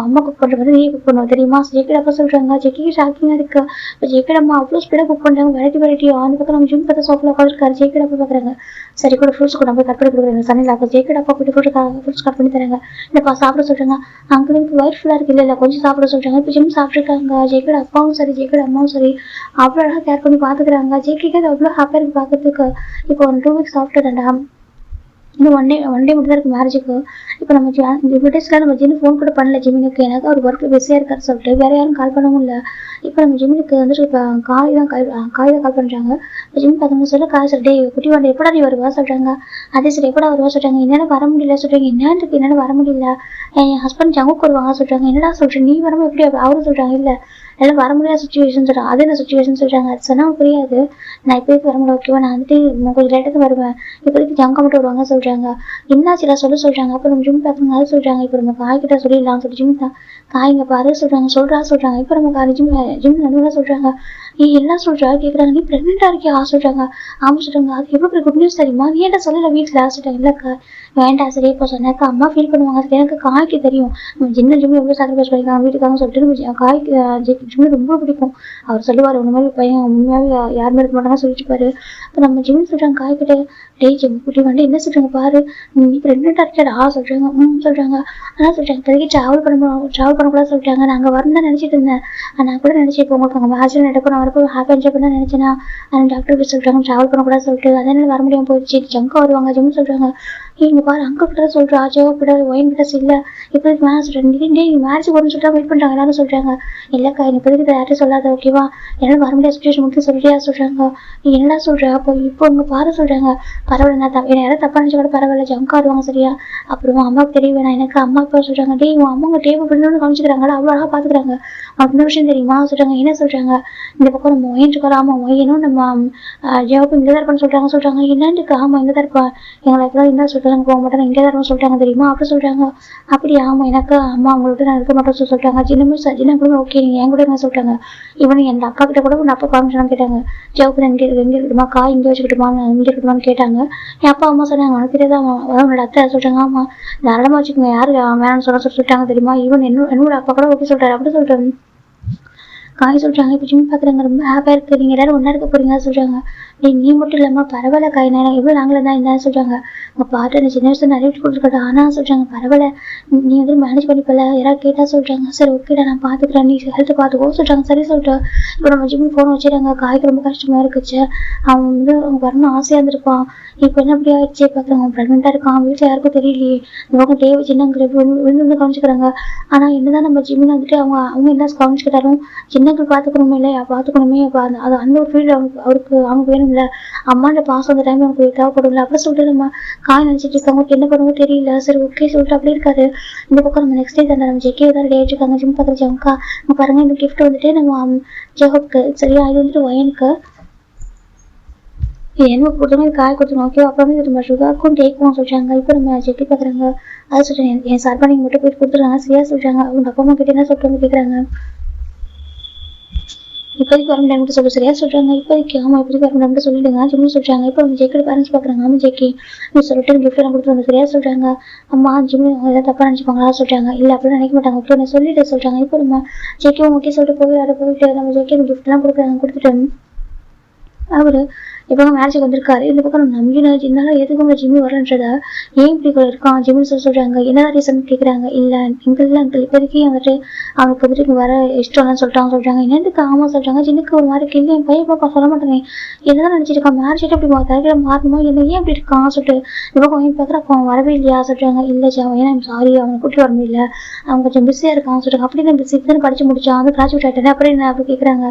அம்மா குக் பண்ணுற மாதிரி நீ குக் பண்ணுவோம் தெரியுமா ஜேகே டாக்டர் சொல்கிறாங்க. ஜேகே ஷாக்கிங்காக இருக்குது. இப்போ ஜேகே அம்மா அவ்வளோ ஸ்பீடாக குக் பண்ணுறாங்க, வெரைட்டியாக. அந்த பக்கம் நம்ம ஜிம் பார்த்து சோஃபில் உட்காந்துருக்காரு. ஜேகே டாக்டர் பார்க்குறாங்க, சரி கூட ஃப்ரூட்ஸ் கூட போய் கட் பண்ணி கொடுக்குறாங்க சனியில். அப்போ ஜேகே டாக்டர் போய்ட்டு ஃப்ரூட்ஸ் கட் பண்ணி தராங்க. இல்லைப்பா சாப்பிட சொல்கிறாங்க. அங்களுக்கு ஒயிட் ஃபுல்லாக இருக்குது, இல்லை கொஞ்சம் சாப்பிட சொல்கிறாங்க. இப்போ ஜிம் சாப்பிட்ருக்காங்க. ஜேகே அப்பாவும் சரி ஜேகே அம்மாவும் சரி அவ்வளோ அழகாக கேர் பண்ணி பார்த்துக்கிறாங்க. ஜேகேக்கு அது அவ்வளோ ஹாப்பியாக இருக்குது பார்க்கறதுக்கு. இப்போ 2 வீக்ஸ் சாப்பிட்டு இன்னும் ஒன் டே மட்டும் தான் இருக்குது மேரேஜுக்கு. இப்போ நம்ம இந்த டேஸ்லாம் நம்ம ஜிம்மி ஃபோன் கூட பண்ணல ஜிம்மினுக்கு, எனக்கு அவர் ஒர்க்கில் பிஸியாக இருக்காரு சொல்லிட்டு வேறு யாரும் கால் பண்ணவும் இல்லை. இப்போ நம்ம ஜிம்மினுக்கு வந்துட்டு இப்போ காய் தான் கால் பண்ணுறாங்க. இப்போ ஜிம்மி பார்த்தோம்னா சொல்ல காய் சொல்லிட்டு குட்டி வாண்டி எப்படா நீ வருவா சொல்கிறாங்க. அதே சரி எப்படா வருவா சொல்கிறாங்க. என்னால் வர முடியல சொல்கிறாங்க. என்னன்றது என்னால் வர முடியல, என் ஹஸ்பண்ட் ஜங்குக்கு வருவாங்க சொல்கிறாங்க. என்னடா சொல்கிறேன் நீ வராமல் எப்படி அவரும் சொல்கிறாங்க. இல்லை எல்லாம் வர முடியாத சுச்சுவேஷன் சொல்கிறாங்க. அது என்ன சுச்சுவேஷன் சொல்கிறாங்க. அது சொன்னால் புரியாது, நான் இப்போதைக்கு வர முடியல ஓகேவா, நான் வந்துட்டு கொஞ்சம் லேட்டாக வருவேன், இப்போதைக்கு ஜங்கா மட்டும் வருவாங்க சொல்கிறாங்க. என்னாச்சுல சொல்கிறாங்க. அப்போ நம்ம ஜிம் பார்க்குறாங்க அது சொல்கிறாங்க. இப்போ நம்ம காய்கிட்ட சொல்லிடலாம் சொல்லி ஜிம் தான் காய்ங்க பாரு சொல்கிறாங்க. சொல்கிறாங்க. இப்போ நம்ம ஜிம் நடுவில் சொல்கிறாங்க. நீ எல்லாம் சொல்கிறா கேட்குறாங்க. நீ ப்ரெக்னெண்ட்டாக இருக்கியா சொல்கிறாங்க. ஆமாம் சொல்கிறாங்க. அது எவ்வளோ பெரிய குட் நியூஸ் தெரியுமா, நீ ஏன்டா சொல்லலை வீட்டில் சொல்கிறாங்க. இல்லைக்கா வேண்டாம் சரி இப்போ சொன்னாக்கா அம்மா ஃபீல் பண்ணுவாங்க. எனக்கு காய்க்கு தெரியும் ஜிம் எவ்வளோ சாக்ரிஃபைஸ் பண்ணிக்கலாம் வீட்டுக்காக சொல்லிட்டு காய்க்கு ஜிம்மு ரொம்ப பிடிக்கும். அவர் சொல்லுவார் உன்ன மாதிரி பையன் உண்மையாகவே யாருமே இருக்க மாட்டாங்க சொல்லிட்டுப்பாரு. இப்போ நம்ம ஜிம் சொல்கிறாங்க காய்கிட்ட டேய் ஜிம் குட்டி வந்து என்ன சொல்கிறாங்க பாரு நீ ப்ரெக்னெண்ட்டாக இருக்கியாடா சொல்கிறாங்க. சொல்கிறாங்க. ஆனால் சொல்கிறாங்க இப்போதைக்கு ட்ராவல் பண்ணக்கூடாது சொல்லிட்டாங்க. நாங்கள் வரணும் தான் நினச்சிட்டு இருந்தேன், நான் கூட நினச்சி இப்போ உங்களுக்கு அங்கே மேட்சில் நடக்கும் நான் வரப்போ ஹாப்பி என்ஜாய் பண்ண நினச்சேன்னா அந்த டாக்டர் போய் சொல்கிறாங்க ட்ராவல் பண்ணக்கூடாது சொல்லிட்டு அதனால வர முடியாமல் போயிடுச்சு. ஜங்கா வருவாங்க ஜிம் சொல்கிறாங்க. இங்கே பாரு அங்கே கிட்ட சொல்கிறா ஜோ கிட்ட ஒயின் கிட்ட இல்லை இப்போதைக்கு மேலே சொல்கிறேன். நீ மேரேஜ் வரும்னு சொல்லிட்டு வெயிட் பண்ணுறாங்க எல்லாரும் சொல்கிறாங்க. இல்லைக்கா இப்போதைக்கு யார்ட்டும் சொல்லாத ஓகேவா, என்னால் வர முடியாத சுச்சுவேஷன் மட்டும் சொல்லியா சொல்கிறாங்க. நீ என்னடா சொல்கிற இப்போ இங்கே பாரு சொல்கிறாங்க. பரவாயில்ல நான் என்ன யாராவது தப்பாக நினச்சா கூட பரவாயில்ல ஜங்கா வருவாங்க சரியா. அப்புறம் அம்மாவுக்கு தெரிய வேணாம் எனக்கு அம்மா அப்பா சொல்கிறாங்க. டே உன் அம்மாங்க டேபிள் பண்ணணும்னு காமிச்சிக்கிறாங்களா அவ்வளோ அழகாக பார்த்துக்கிறாங்க. அப்படின்னு விஷயம் தெரியுமா சொல்கிறாங்க. என்ன சொல்கிறாங்க. இந்த பக்கம் நம்ம ஒயின் இருக்காரு. ஆமாம் ஒயினும் நம்ம ஜாப் இங்கே தான் இருப்பான்னு சொல்கிறாங்க. என்னன்னுக்கு ஆமாம் இங்கே தான் இருப்பா எங்களை எப்படிலாம் என்ன சொல்கிறாங்க போக மாட்டேன் இங்கே தான் சொல்கிறாங்க தெரியுமா அப்படி சொல்கிறாங்க. அப்படி ஆமாம் எனக்கு அம்மா அவங்கள்ட்ட நான் இருக்க மாட்டேன் சொல்லிட்டாங்க. சின்னமே ஓகே நீங்கள் என் கூட என்ன சொல்லிட்டாங்க. இவனு என் அக்கா கிட்ட கூட உன் அப்பா காமிச்சான்னு கேட்டாங்க. ஜாவுக்கு எங்கே இருக்கட்டுமா காய் இங்கே வச்சுக்கிட்டுமா இங்கே இருக்கட்டுமான்னு கேட்டாங்க. என் அப்பா அம்மா சொன்னாங்க உனக்கு தெரியாதான் உன்னோட அத்தை சொல்கிறாங்க. ஆமாம் தாராளமாக வச்சுக்கோங்க யார் வேணும்னு சொல்லிட்டாங்க தெரியுமா. இவன் என்னோட அப்பா கூட ஓகே சொல்கிறாரு அப்படி சொல்கிறாங்க. காய் சொல்கிறாங்க. இப்போ ஜிம் பார்க்குறாங்க ரொம்ப ஹாப்பியாக இருக்குது, நீங்கள் எல்லாரும் ஒன்றா இருக்க போகிறீங்க சொல்கிறாங்க. நீ மட்டும் இல்லாமல் பரவாயில்ல காய் நேரம் எவ்வளோ நாங்களும் தான் என்ன சொல்கிறாங்க. உங்கள் பாட்டு அந்த சின்ன வயசுல நிறைய விட்டு கொடுத்துருக்கா. ஆனால் சொல்கிறாங்க பரவாயில்ல நீ வந்து மேனேஜ் பண்ணிப்பல யாராவது கேட்டால் சொல்கிறாங்க. சரி ஓகேடா நான் பார்த்துக்கிறேன் நீ ஹெல்த்தை பார்த்துக்கோ சொல்கிறாங்க. சரி சொல்லிட்டு இப்போ நம்ம ஜிம் ஃபோன் வச்சுருக்காங்க. காய்க்கு ரொம்ப கஷ்டமாக இருக்குச்சு, அவன் வந்து அவங்க வரணும் ஆசையாக இருந்திருப்பான். இப்போ என்ன அப்படி ஆயிடுச்சு பார்க்குறாங்க. அவன் ப்ரெக்னெண்ட்டாக இருக்கான், வீட்டில் யாருக்கும் தெரியலையே, இவங்க டேவை சின்னங்களை விழுந்து கவனிச்சுக்கிறாங்க. ஆனால் என்னதான் நம்ம ஜிம்மில் வந்துட்டு அவங்க என்ன கவனிச்சுக்கிட்டாலும் சின்னங்கள் பார்த்துக்கணுமே இல்லையா பார்த்துக்கணுமே. அப்போ அது அந்த ஒரு ஃபீல்டு அவருக்கு வேணும் இல்லை அம்மாண்ட பாசம் அந்த டைம் நமக்கு தேவைப்படும்ல அப்படி சொல்லிட்டு நம்ம காய் நினச்சிட்டு இருக்காங்க. என்ன பண்ணுவோம் தெரியல. சரி ஓகே சொல்லிட்டு அப்படி இருக்காரு. இந்த பக்கம் நம்ம நெக்ஸ்ட் டே தான் நம்ம ஜெக்கே தான் ரெடி ஆகிட்டு இருக்காங்க. ஜிம் பார்க்குற ஜங்கா பாருங்க இந்த கிஃப்ட் வந்துட்டு நம்ம ஜெஹோக்கு சரியா இது வந்துட்டு ஒயனுக்கு என்ன கொடுத்தோம் காய் கொடுத்துருவோம் ஓகே. அப்புறம் வந்து நம்ம சுகாக்கும் டேக்கும் சொல்கிறாங்க. இப்போ நம்ம ஜெக்கி பார்க்குறாங்க அதை சொல்கிறேன் என் சார்பாக நீங்கள் மட்டும் போயிட்டு கொடுத்துருக்காங்க சரியா சொல்கிறாங்க. அவங்க அப்பா அம்மா கிட்டே என்ன சொல்லிட்டு கேட்குறாங்க. இப்போதைக்கு வர முடியாது சொல்ல சரியா சொல்கிறாங்க. இப்போதைக்கு ஆமாம் இப்போதைக்கு வர முடியாது சொல்லிடுங்க ஜிம்னு சொல்கிறாங்க. இப்போ அவங்க ஜெக்கோட பேரண்ட்ஸ் பார்க்குறாங்க. ஆமாம் ஜெக்கி நீ சொல்லிட்டு கிஃப்ட் எல்லாம் கொடுத்துருவாங்க சரியா சொல்கிறாங்க. அம்மா ஜிம்மு ஏதாவது தப்பாக நினச்சிப்பாங்களா சொல்கிறாங்க. இல்லை அப்படிலாம் நினைக்க மாட்டாங்க ஓகே நான் சொல்லிட்டு சொல்கிறாங்க. இப்போ நம்ம ஜெக்கியும் ஓகே சொல்லிட்டு போயிட்டு நம்ம ஜெக்கி கிஃப்ட்லாம் கொடுத்துட்டு அவர் இப்போ மேரேஜுக்கு வந்திருக்காரு. இந்த பக்கம் நம்ம நம்பினா இருந்தாலும் எதுக்கும் ஜிம்மி வரலன்றதா ஏன் இப்படி இருக்கான் ஜிம்னு சொல்கிறாங்க. என்ன ரீசன் கேட்குறாங்க. இல்லை அங்கிள் இப்போதைக்கு வந்துட்டு அவனுக்கு வந்துட்டு இங்கே வர இஷ்டம்லாம் சொல்கிறாங்க. என்னதுக்கு ஆமாம் சொல்கிறாங்க. ஜின்னுக்கு ஒரு மாதிரி இல்லை என் பையன் பாப்பா சொல்ல மாட்டேனே என்னதான் நினச்சிட்டு இருக்கான் மேரேஜ் அப்படி தலைக்கிற மாறணுமோ என்ன ஏன் இப்படி இருக்கான் சொல்லிட்டு இப்போ கொஞ்சம் பார்க்குற அப்போ அவன் வரவே இல்லையா சொல்கிறாங்க. இல்லை ஜாவன் ஏன்னா சாரி அவனை கூட்டிட்டு வர முடியல அவன் கொஞ்சம் பிஸியாக இருக்கான் சொல்கிறாங்க. அப்படி நான் பிஸி தான் படித்து முடிச்சான் வந்து கிராஜுவேட் ஆகிட்டேன் அப்படி என்ன அப்படி கேட்குறாங்க.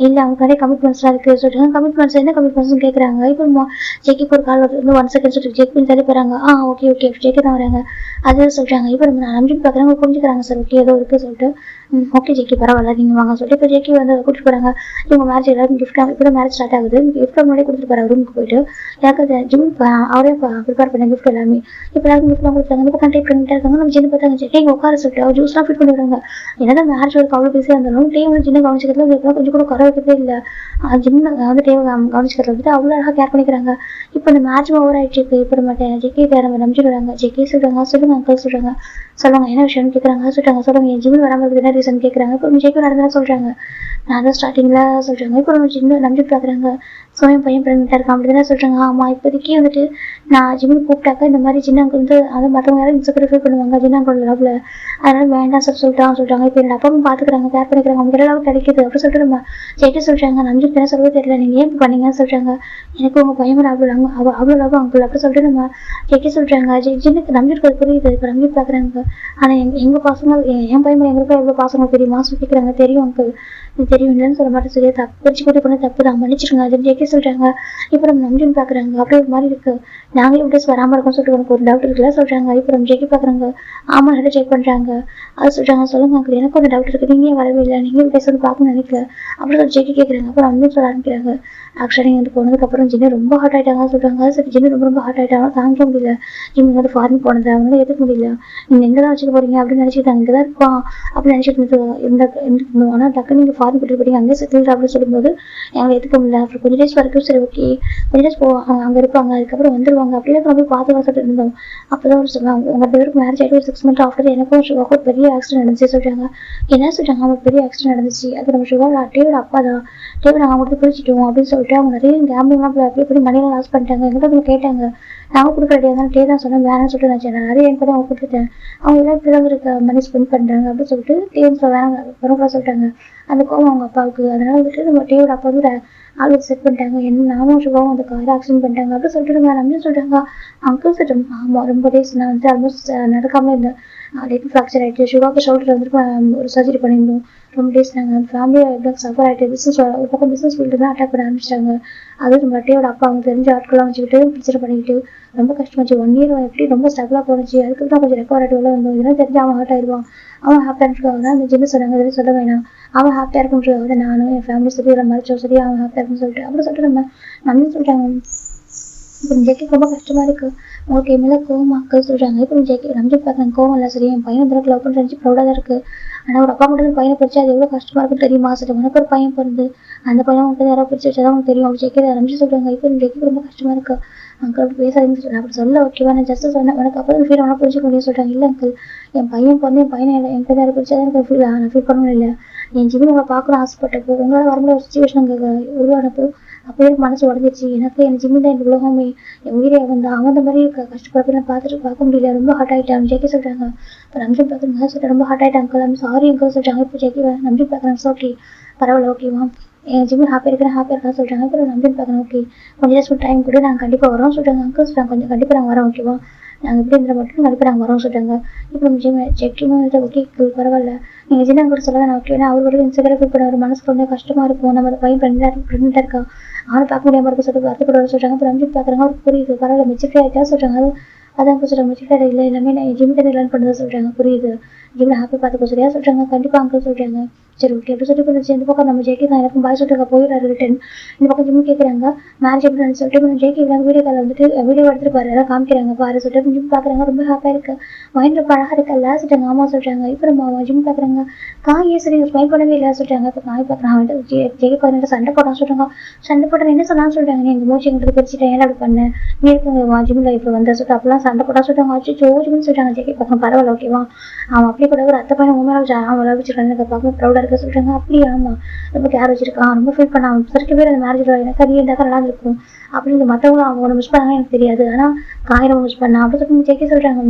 இல்லை அவனுக்கு நிறைய கமிட்மெண்ட்ஸ்லாம் இருக்குது சொல்லிட்டு கமிட்மெண்ட்ஸ் என்ன கமிட்மெண்ட்ஸ்னு கேட்குறாங்க. இப்போ ஜெக்கிக்கு ஒரு கால் வந்து 1 செகண்ட் சொல்லிட்டு ஜெக்கின்னு தள்ளி போகிறாங்க. ஓகே ஜெக்கி தான் வராங்க அது சொல்கிறாங்க. இப்போ நம்ம நம்பிட்டு பார்க்குறாங்க புரிஞ்சுக்கிறாங்க சார் ஓகே ஏதோ இருக்குது சொல்லிட்டு ஓகே ஜேகே பரவாயில்ல நீங்கள் வாங்க சொல்லிட்டு இப்போ ஜேகே வந்து கூட்டிட்டு போகிறாங்க. இவங்க மேரேஜ் எல்லாரும் கிஃப்ட் இப்போ மேரேஜ் ஸ்டார்ட் ஆகுது. கிஃப்ட் முன்னாடி கொடுத்துட்டு போகிறாங்க ரூமுக்கு போயிட்டு. எனக்கு ஜிம் அவரே ப்ரிப்பேர் பண்ண கிஃப்ட் எல்லாமே இப்போ எல்லாரும் கிஃப்ட்லாம் கொடுத்தாங்க. இந்த பக்கம் டே ப்ரெக்னெண்ட்டாக இருக்காங்க. நம்ம ஜின்னு பார்த்தாங்க ஜேகே இங்கே உட்கார சொல்லிட்டு அவர் ஜூஸ்லாம் ஃபிட் பண்ணிடுறாங்க. என்னதான் மேரேஜ் ஒரு அவ்வளோ பிஸியாக இருந்தாலும் டே வந்து ஜின்ன கவனிச்சிக்கிறதுல இவங்களுக்குலாம் கொஞ்சம் கூட குறை வைக்கிறதே இல்லை. ஜிம்மை வந்து டே கவனிச்சிக்கிறத வந்துட்டு அவ்வளோ அழகாக கேர் பண்ணிக்கிறாங்க. இப்போ இந்த மேட்ச் ஓவர் ஆயிடுச்சு. இப்போ மாட்டேன் ஜேகே நம்ம நம்பிச்சுடுறாங்க. ஜேகே சொல்கிறாங்க சொல்லுங்க அங்கிள் சொல்கிறாங்க. சொல்லுவாங்க என்ன விஷயம்னு கேட்குறாங்க. சொல்லுங்க என் ஜிம் வராமல் இருக்குது என்ன ரீசன் கேட்குறாங்க. இப்போ ஜேகே நடந்ததான் சொல்கிறாங்க. நான் தான் ஸ்டார்டிங்கில் சொல்கிறாங்க. இப்போ நம்ம ஜிம் நம்பி பார்க்குறாங்க. ஸோ என் பையன் ப்ரெக்னெண்ட்டாக இருக்கான் அப்படி தானே சொல்கிறாங்க. ஆமாம் இப்போதைக்கு வந்துட்டு நான் ஜிம்முக்கு கூப்பிட்டாக்க இந்த மாதிரி சின்ன அங்கிள் வந்து அதை மற்றவங்க யாரும் இன்செக்யூர் ஃபீல் பண்ணுவாங்க ஜின்ன அங்கிள் லவ்வில். அதனால வேண்டாம் சார் சொல்லிட்டாங்க. இப்போ என்னோட அப்பாவும் பார்த்துக்கிறாங்க கேர் பண்ணிக்கிறாங்க. அவங்க எல்லாம் கிடைக்குது அப்படி சொல்லிட்டு நம்ம ஜெயிக்க சொல்கிறாங்க. நம்பிட்டு என்ன சொல்லவே தெரியல நீங்கள் ஏன் பண்ணீங்கன்னு சொல்கிறாங்க. எனக்கு உங்கள் பையன் அவ்வளோ லவ் அங்கிள் அப்படி சொல்லிட்டு நம்ம ஜெயிக்க சொல்கிறாங்க. ஜின்னுக்கு நம்பிட்டு புரியுது. இப்போ நம்பி பார்க்குறாங்க. ஆனால் எங்கள் பசங்க என் பையன் எங்களுக்கும் எவ்வளோ பாசங்க தெரியுமா கேட்குறாங்க. தெரியும் அங்கிள் தெரியும் இல்லைன்னு சொல்ல மாட்டேன். சரியா பிரிச்சு கூட்டி பண்ண தப்பு தான் மன்னிச்சிருங்க அது ஜெயிக்க சொல்கிறாங்க. இப்போ நம்ம நம்பின்னு பார்க்குறாங்க. அப்படியே ஒரு மாதிரி இருக்குது. நாங்களே இப்படி வராமல் இருக்கோம்னு சொல்லிட்டு எனக்கு ஒரு டவுட் இருக்குல்ல சொல்கிறாங்க. இப்போ நம்ம ஜெயிக்க பார்க்குறாங்க. ஆமாம் நல்லா செக் பண்ணுறாங்க. அது சொல்கிறாங்க சொல்லுங்க அங்கிள் எனக்கு ஒரு டவுட் இருக்குது. நீங்கள் வரவே இல்லை நீங்கள் இப்படி சொல்லி பார்க்கணும்னு நினைக்கல அப்படி சொல்லி ஜெயிக்க கேட்குறாங்க. அப்புறம் வந்து சொல்ல ஆரம்பிக்கிறாங்க. ஆக்சுவலாக நீங்கள் வந்து போனதுக்கப்புறம் ஜின்னு ரொம்ப ஹார்ட் ஆகிட்டாங்க சொல்கிறாங்க. சரி ஜின்னு ரொம்ப ஹார்ட் ஆகிட்டாங்க தாங்க முடியல. நீங்கள் வந்து ஃபாரின் போனது அவங்களால எதுக்க முடியல. நீங்கள் எங்கே தான் வச்சுக்க போகிறீங்க அப்படின்னு நினச்சிட்டாங்க. இங்கே தான் இருப்பான் அப்படின்னு நினச்சிட்டு இருந்தோம். ஆனால் டக்கு நீங்கள் ஃபாரின் போட்டு போறீங்க அங்கே செட்டில் அப்படின்னு சொல்லும்போது எங்களை எதுக்க முடியல. அப்புறம் கொஞ்சம் டேஸ் வரைக்கும் சரி ஓகே கொஞ்சம் டேஸ் அங்கே இருப்பாங்க அதுக்கப்புறம் வந்துடுவாங்க அப்படியே நம்ம பார்த்து வசட்டு இருந்தோம். அப்போ தான் ஒரு சொல்லுவாங்க உங்கள் பேருக்கு மேரேஜ் ஆகிட்டு ஒரு 6 months ஆஃப்டர் எனக்கும் ஷுகாவுக்கு ஒரு பெரிய ஆக்சிடென்ட் நடந்துச்சு சொல்கிறாங்க. என்ன சொல்கிறாங்க அவங்க பெரிய ஆக்சிடென்ட் நடந்துச்சு அது நம்ம ஷுகா டேவிட் அப்பா தான் டேவிட் நாங்கள் கொடுத்து பிரிச்சுட்டோம் அப்படின்னு சொல்லிட்டு அவங்க நிறைய கேம்பிங்லாம் அப்ளை பண்ணி மணியெல்லாம் லாஸ் பண்ணிட்டாங்க. எங்கிட்ட அவங்க கேட்டாங்க. நாங்கள் கொடுக்குற டே தான் டே தான் சொன்னேன் வேணாம்னு சொல்லிட்டு நான் நிறைய என் கூட அவங்க கொடுத்துட்டேன். அவங்க எல்லாம் இப்படி தான் இருக்க மணி ஸ்பெண்ட் பண்ணுறாங்க அப்படின்னு சொல்லிட்டு டேன்னு வேணாங்க வரக்கூட சொல்லிட்டாங்க. அந்த கோவம் அவங்க அப்பாவுக்கு. அதனால வந்துட்டு நம்ம டேவோட அப்பா வந்து ஆல்ரெடி செட் பண்ணிட்டாங்க. என்ன நானும் ஷுகாவும் அந்த காரை ஆக்சிடென்ட் பண்ணிட்டாங்க அப்படின்னு சொல்லிட்டு நம்ம சொல்கிறாங்க. அங்கிள் சார் ஆமாம் ரொம்ப டேஸ் நான் வந்து ஆல்மோஸ்ட் நடக்காமல் இருந்தேன். லைட் ஃப்ராக்சர் ஆகிட்டு ஷுகாவுக்கு ஷோல்டர் வந்துட்டு ஒரு சர்ஜரி பண்ணியிருந்தோம். ரொம்ப டேஸ் நாங்கள் ஃபேமிலியாக எப்படி சஃபர் ஆகிட்டு பிஸ்னஸ் ஒரு பக்கம் பிஸ்னஸ் ஃபீல்டு தான் அட்டாக் பண்ண ஆரம்பிச்சிட்டாங்க. அதுவும் நம்ம டேவோட அப்பா அவங்க தெரிஞ்ச ஆட்கள்லாம் வச்சுக்கிட்டு பிரச்சனை பண்ணிக்கிட்டு ரொம்ப கஷ்டமாச்சு. 1 year எப்படி ரொம்ப ஸ்ட்ரகிளாக போனுச்சு. அதுக்கப்புறம் கொஞ்சம் ரெக்கவர் ஆகிட்டு வெளில வந்தோம். இதெல்லாம் தெரிஞ்சு அவன் ஹார்ட் ஆயிடுவான். அவன் ஹாப்பியாக இருக்கிறதுக்காக தான் அந்த ஜின்னு சொன்னாங்க எதுவும் சொல்ல வேணாம். அவன் ஹாப்பியாக இருக்குன்றதுக்காக தான் நானும் என் ஃபேமிலி சரி எல்லாம் மறைச்சோம் சரி அவன் ஹாப்பியாக இருக்குன்னு சொல்லிட்டு அப்படி சொல்லிட்டு நம்ம சொல்லிட்டாங்க. இப்போ ஜெய்க்கு ரொம்ப கஷ்டமாக இருக்குது. உங்களுக்கு என் மேலே கோவம் அக்கள் சொல்கிறாங்க. இப்போ ஜெய்க்கு நம்பி பார்க்குறேன் கோவம் இல்லை சரி என் பையன் தடவை லவ் பண்ணுற நினச்சி ப்ரௌடாக தான் இருக்குது. ஆனால் ஒரு அப்பா மட்டும் பையனை பிடிச்சி அது எவ்வளோ கஷ்டமாக இருக்குன்னு தெரியுமா சரி உனக்கு ஒரு பையன் பிறந்து அந்த பையன் உங்களுக்கு யாராவது பிடிச்சி வச்சா தான் உங்களுக்கு தெரியும் அப்படி ஜெய்க்கு நம்பி சொல்கிறாங்க. இப்போ ஜெய்க்கு ரொம்ப கஷ்டமாக இருக்குது அங்கிள் அப்படி பேசாதீங்கன்னு சொல்கிறேன். அப்படி சொல்ல ஓகேவா நான் ஜஸ்ட்டு சொன்னேன் உனக்கு அப்போ தான் ஃபீல் ஆனால் புரிஞ்சிக்க முடியும் சொல்கிறாங்க. இல்லை அங்கிள் என் பையன் பிறந்து என் பையனை எனக்கு யாரும் பிடிச்சா தான் எனக்கு நான் ஃபீல் பண்ணணும் இல்லை என் ஜிம்மி உங்களை பார்க்கணும் ஆசைப்பட்டப்போ உங்களால் வர முடியாத ஒரு சுச்சுவேஷன் அங்கே உருவானப்போ அப்போயே எனக்கு மனசு உடஞ்சிருச்சு. எனக்கு என் ஜிம்மி தான் எனக்கு உலகமே என் உயிரை வந்தான் அவன் அந்த மாதிரி கஷ்டப்பட்டு நான் பார்க்க முடியல ரொம்ப ஹார்ட் ஆகிட்டான் ஜெய்க்கு சொல்கிறாங்க. இப்போ நம்பி பார்க்குறேன் சொல்லிட்டு ரொம்ப ஹார்ட் ஆகிட்டான் அங்கிள் ஐம் சாரி அங்கிள் சொல்கிறாங்க. இப்போ ஜெய்க்கு நம்பி பார்க்குறேன் ஓகே பரவாயில்ல ஓகேவா என் ஜிம்மி ஹாப்பியாக இருக்கான்னு சொல்கிறாங்க. அப்புறம் நம்பி பார்க்குறேன் ஓகே கொஞ்சம் டேஸ் டைம் கூட நாங்கள் கண்டிப்பாக வரோம் சொல்கிறாங்க. அங்கிள் சொல்கிறாங்க கொஞ்சம் கண்டிப்பாக நாங்கள் வரோம் ஓகேவா நாங்கள் எப்படி இருந்தால் மட்டும் கண்டிப்பாக நாங்கள் வரோம் சொல்கிறாங்க. இப்போ நம்ம ஜிம்மி ஜெய்க்குமே ஓகே பரவாயில்ல நீங்கள் ஜின்னா கூட சொல்ல வேணாம் ஓகே அவர் வரைக்கும் இன்ஸ்டாகிராம் ஃபீல் பண்ண ஒரு மனசுக்கு ரொம்ப கஷ்டமாக இருக்கும். நம்ம பையன் ப்ரெக்னெண்ட்டாக இருக்கா அவனை பார்க்க முடியாமல் இருக்க சொல்லிட்டு வருத்தப்பட சொல்கிறாங்க. இப்போ நம்பி பார்க்குறாங்க அவருக்கு புரியுது பரவாயில்ல மெச்சூரிட்டி ஆகிட்டா சொல்கிறாங்க. அதான் சொல்கிறாங்க மெச்சூரிட்டி இல்லை எல்லாமே நான் ஜிம் தான் லேர்ன் பண்ணுறதா சொல்கிறாங்க. புரியுது ஜிம்மில் ஹாப்பி பார்த்துக்க சரியா சொல்கிறாங்க. கண்டிப்பாக அங்கிள் சொல்கிறாங்க. சரி ஓகே எப்படி சொல்லிட்டு போச்சு. இந்த பக்கம் நம்ம ஜேகே தான் எனக்கும் பாய் சொல்லிட்டு போயிடுறாரு ரிட்டன். இந்த பக்கம் ஜிம்மி கேட்குறாங்க மேரேஜ் எப்படின்னு சொல்லிட்டு ஜேகே வீடியோ காலில் வந்துட்டு வீடியோ எடுத்துட்டு பாரு எல்லாம் காமிக்கிறாங்க பாரு சொல்லிட்டு ஜிம் பார்க்குறாங்க ரொம்ப ஹாப்பியாக இருக்குது மைண்ட் ரொம்ப அழகாக இருக்கல்ல சொல்லிட்டாங்க. ஆமாம் சொல்கிறாங்க. இப்போ நம்ம ஜிம் பார்க்குறாங்க காயே சரி ஸ்மைல் பண்ணவே இல்லை சொல்கிறாங்க. இப்போ காய் பார்க்குறாங்க வந்துட்டு ஜேகே பார்த்துட்டு சண்டை போட்டான்னு சொல்கிறாங்க. சண்டை போட்டால் என்ன சொன்னான்னு சொல்கிறாங்க. நீ எங்கள் மூச்சு எங்களுக்கு பிரிச்சுட்டேன் ஏன் அப்படி பண்ணேன் நீ இருக்குங்க ஜிம் லைஃப்பில் வந்து சொல்லிட்டு அப்பெல்லாம் சண்டை போட்டா சொல்கிறாங்க. ஆச்சு ஜோஜின்னு சொல்கிறாங்க. ஜேகே பார்க்கணும் பரவாயில்ல ஓகேவா அவன் அப்படியே கூட ஒரு அத்தை பையன் உண்மையாக அவன் வச்சிருக்காங்க எனக்கு பார்க்க ப்ரௌடாக இருக்க சொல்கிறாங்க. அப்படியே ஆமாம் ரொம்ப கேர் வச்சிருக்கான் ரொம்ப ஃபீல் பண்ண அவன் சரிக்கு பேர் அந்த மேரேஜ் எனக்கு அது இருந்தால் நல்லா இருக்கும் அப்படின்னு மற்றவங்க அவங்க மிஸ் பண்ணாங்க எனக்கு தெரியாது ஆனால் காய் ரொம்ப மிஸ் பண்ணான் அப்படி சொல்லி ஜெய்க்க சொல்கிறாங்க.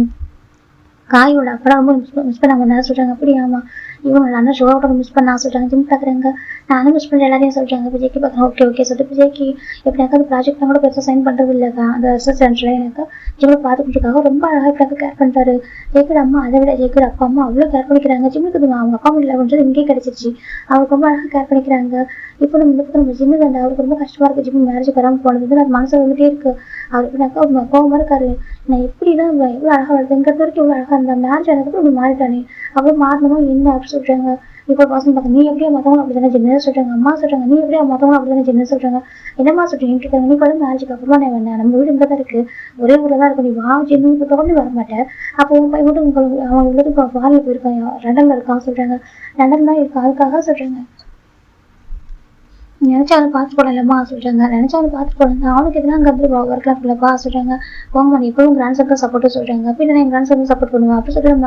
காயோட அப்படம் ரொம்ப மிஸ் பண்ணாங்க என்ன சொல்கிறாங்க. அப்படி ஆமாம் இவங்க அண்ணன் ஷோவோட மிஸ் பண்ணா சொல்கிறாங்க. ஜிம் பார்க்குறாங்க நானும் மிஸ் பண்ணுற எல்லாரையும் சொல்கிறாங்க. இப்போ ஜேகே பார்க்குறேன். ஓகே ஓகே சொல்லிட்டு இப்போ ஜேகே எப்படினாக்கா அந்த ப்ராஜெக்ட்லாம் கூட பெருசாக சைன் பண்ணுறது இல்லைக்கா. அந்த ரிசர்ச் சென்டரில் எனக்கு ஜிம்மை பார்த்துக்கிட்டுருக்காங்க. ரொம்ப அழகாக இப்படினாக்கா கேர் பண்ணுறாரு. ஜேகேட அம்மா அதை விட ஜேகேட அப்பா அம்மா அவ்வளோ கேர் பண்ணிக்கிறாங்க. ஜிம்முக்கு அவங்க அப்பா அம்மா இல்லைன்றது இங்கே கிடச்சிருச்சு. அவருக்கு ரொம்ப அழகாக கேர் பண்ணிக்கிறாங்க. இப்போ நம்ம இந்த பக்கம் நம்ம ஜிம்மு வேண்டாம். அவருக்கு ரொம்ப கஷ்டமாக இருக்குது. ஜிம்மு மேரேஜ் வராமல் போனது அது மனசு வந்துட்டே இருக்குது. அவர் எப்படினாக்கா கோவமாக இருக்காரு. நான் எப்படிதான் எவ்வளோ அழகாக வருது இங்கே வரைக்கும் இவ்வளோ அழகாக இருந்தா மேரேஜ் ஆனதுக்கு இப்படி மாறிட்டானே அவ்வளோ மாறணுமோ என்ன அப்படின்னு சொல்கிறாங்க. இப்போ பசங்க பார்க்க நீ எப்படியா மற்றவங்க அப்படி தானே ஜின்னு சொல்கிறாங்க. அம்மா சொல்கிறாங்க நீ எப்படியா மற்றவங்க அப்படி தானே ஜின்னு சொல்கிறாங்க. என்னம்மா சொல்கிறீங்க கேட்குறாங்க. நீ கூட மேரேஜுக்கு அப்புறமா நான் வேணேன். நம்ம வீடு இங்கே தான் இருக்குது. ஒரே ஊரில் தான் இருக்கும். நீ வா ஜின்னு தொடர்ந்து வர மாட்டேன். அப்போ உன் பையன் மட்டும் உங்களுக்கு அவன் இவ்வளோதுக்கு ஃபாரினில் போயிருக்கான். லண்டனில் இருக்கான் சொல்கிறாங்க. லண்டன் தான் இருக்கான். அதுக்காக சொல்கிறாங்க. நினச்சாலும் பார்த்து போடலம்மா சொல்கிறாங்க. நினச்சாலும் பார்த்து போடுங்க. அவனுக்கு எதுனா அங்கே வந்து ஒர்க்லாம் இல்லைப்பா சொல்கிறாங்க. போங்கம்மா நீ எப்பவும் கிராண்ட் சர்க்கிள் சப்போர்ட்டும் சொல்கிறாங்க. அப்படி நான் என் கிராண்ட் சர்க்கிள் சப்போர்ட் பண்ணுவேன் அப்படி சொல்லிட்டு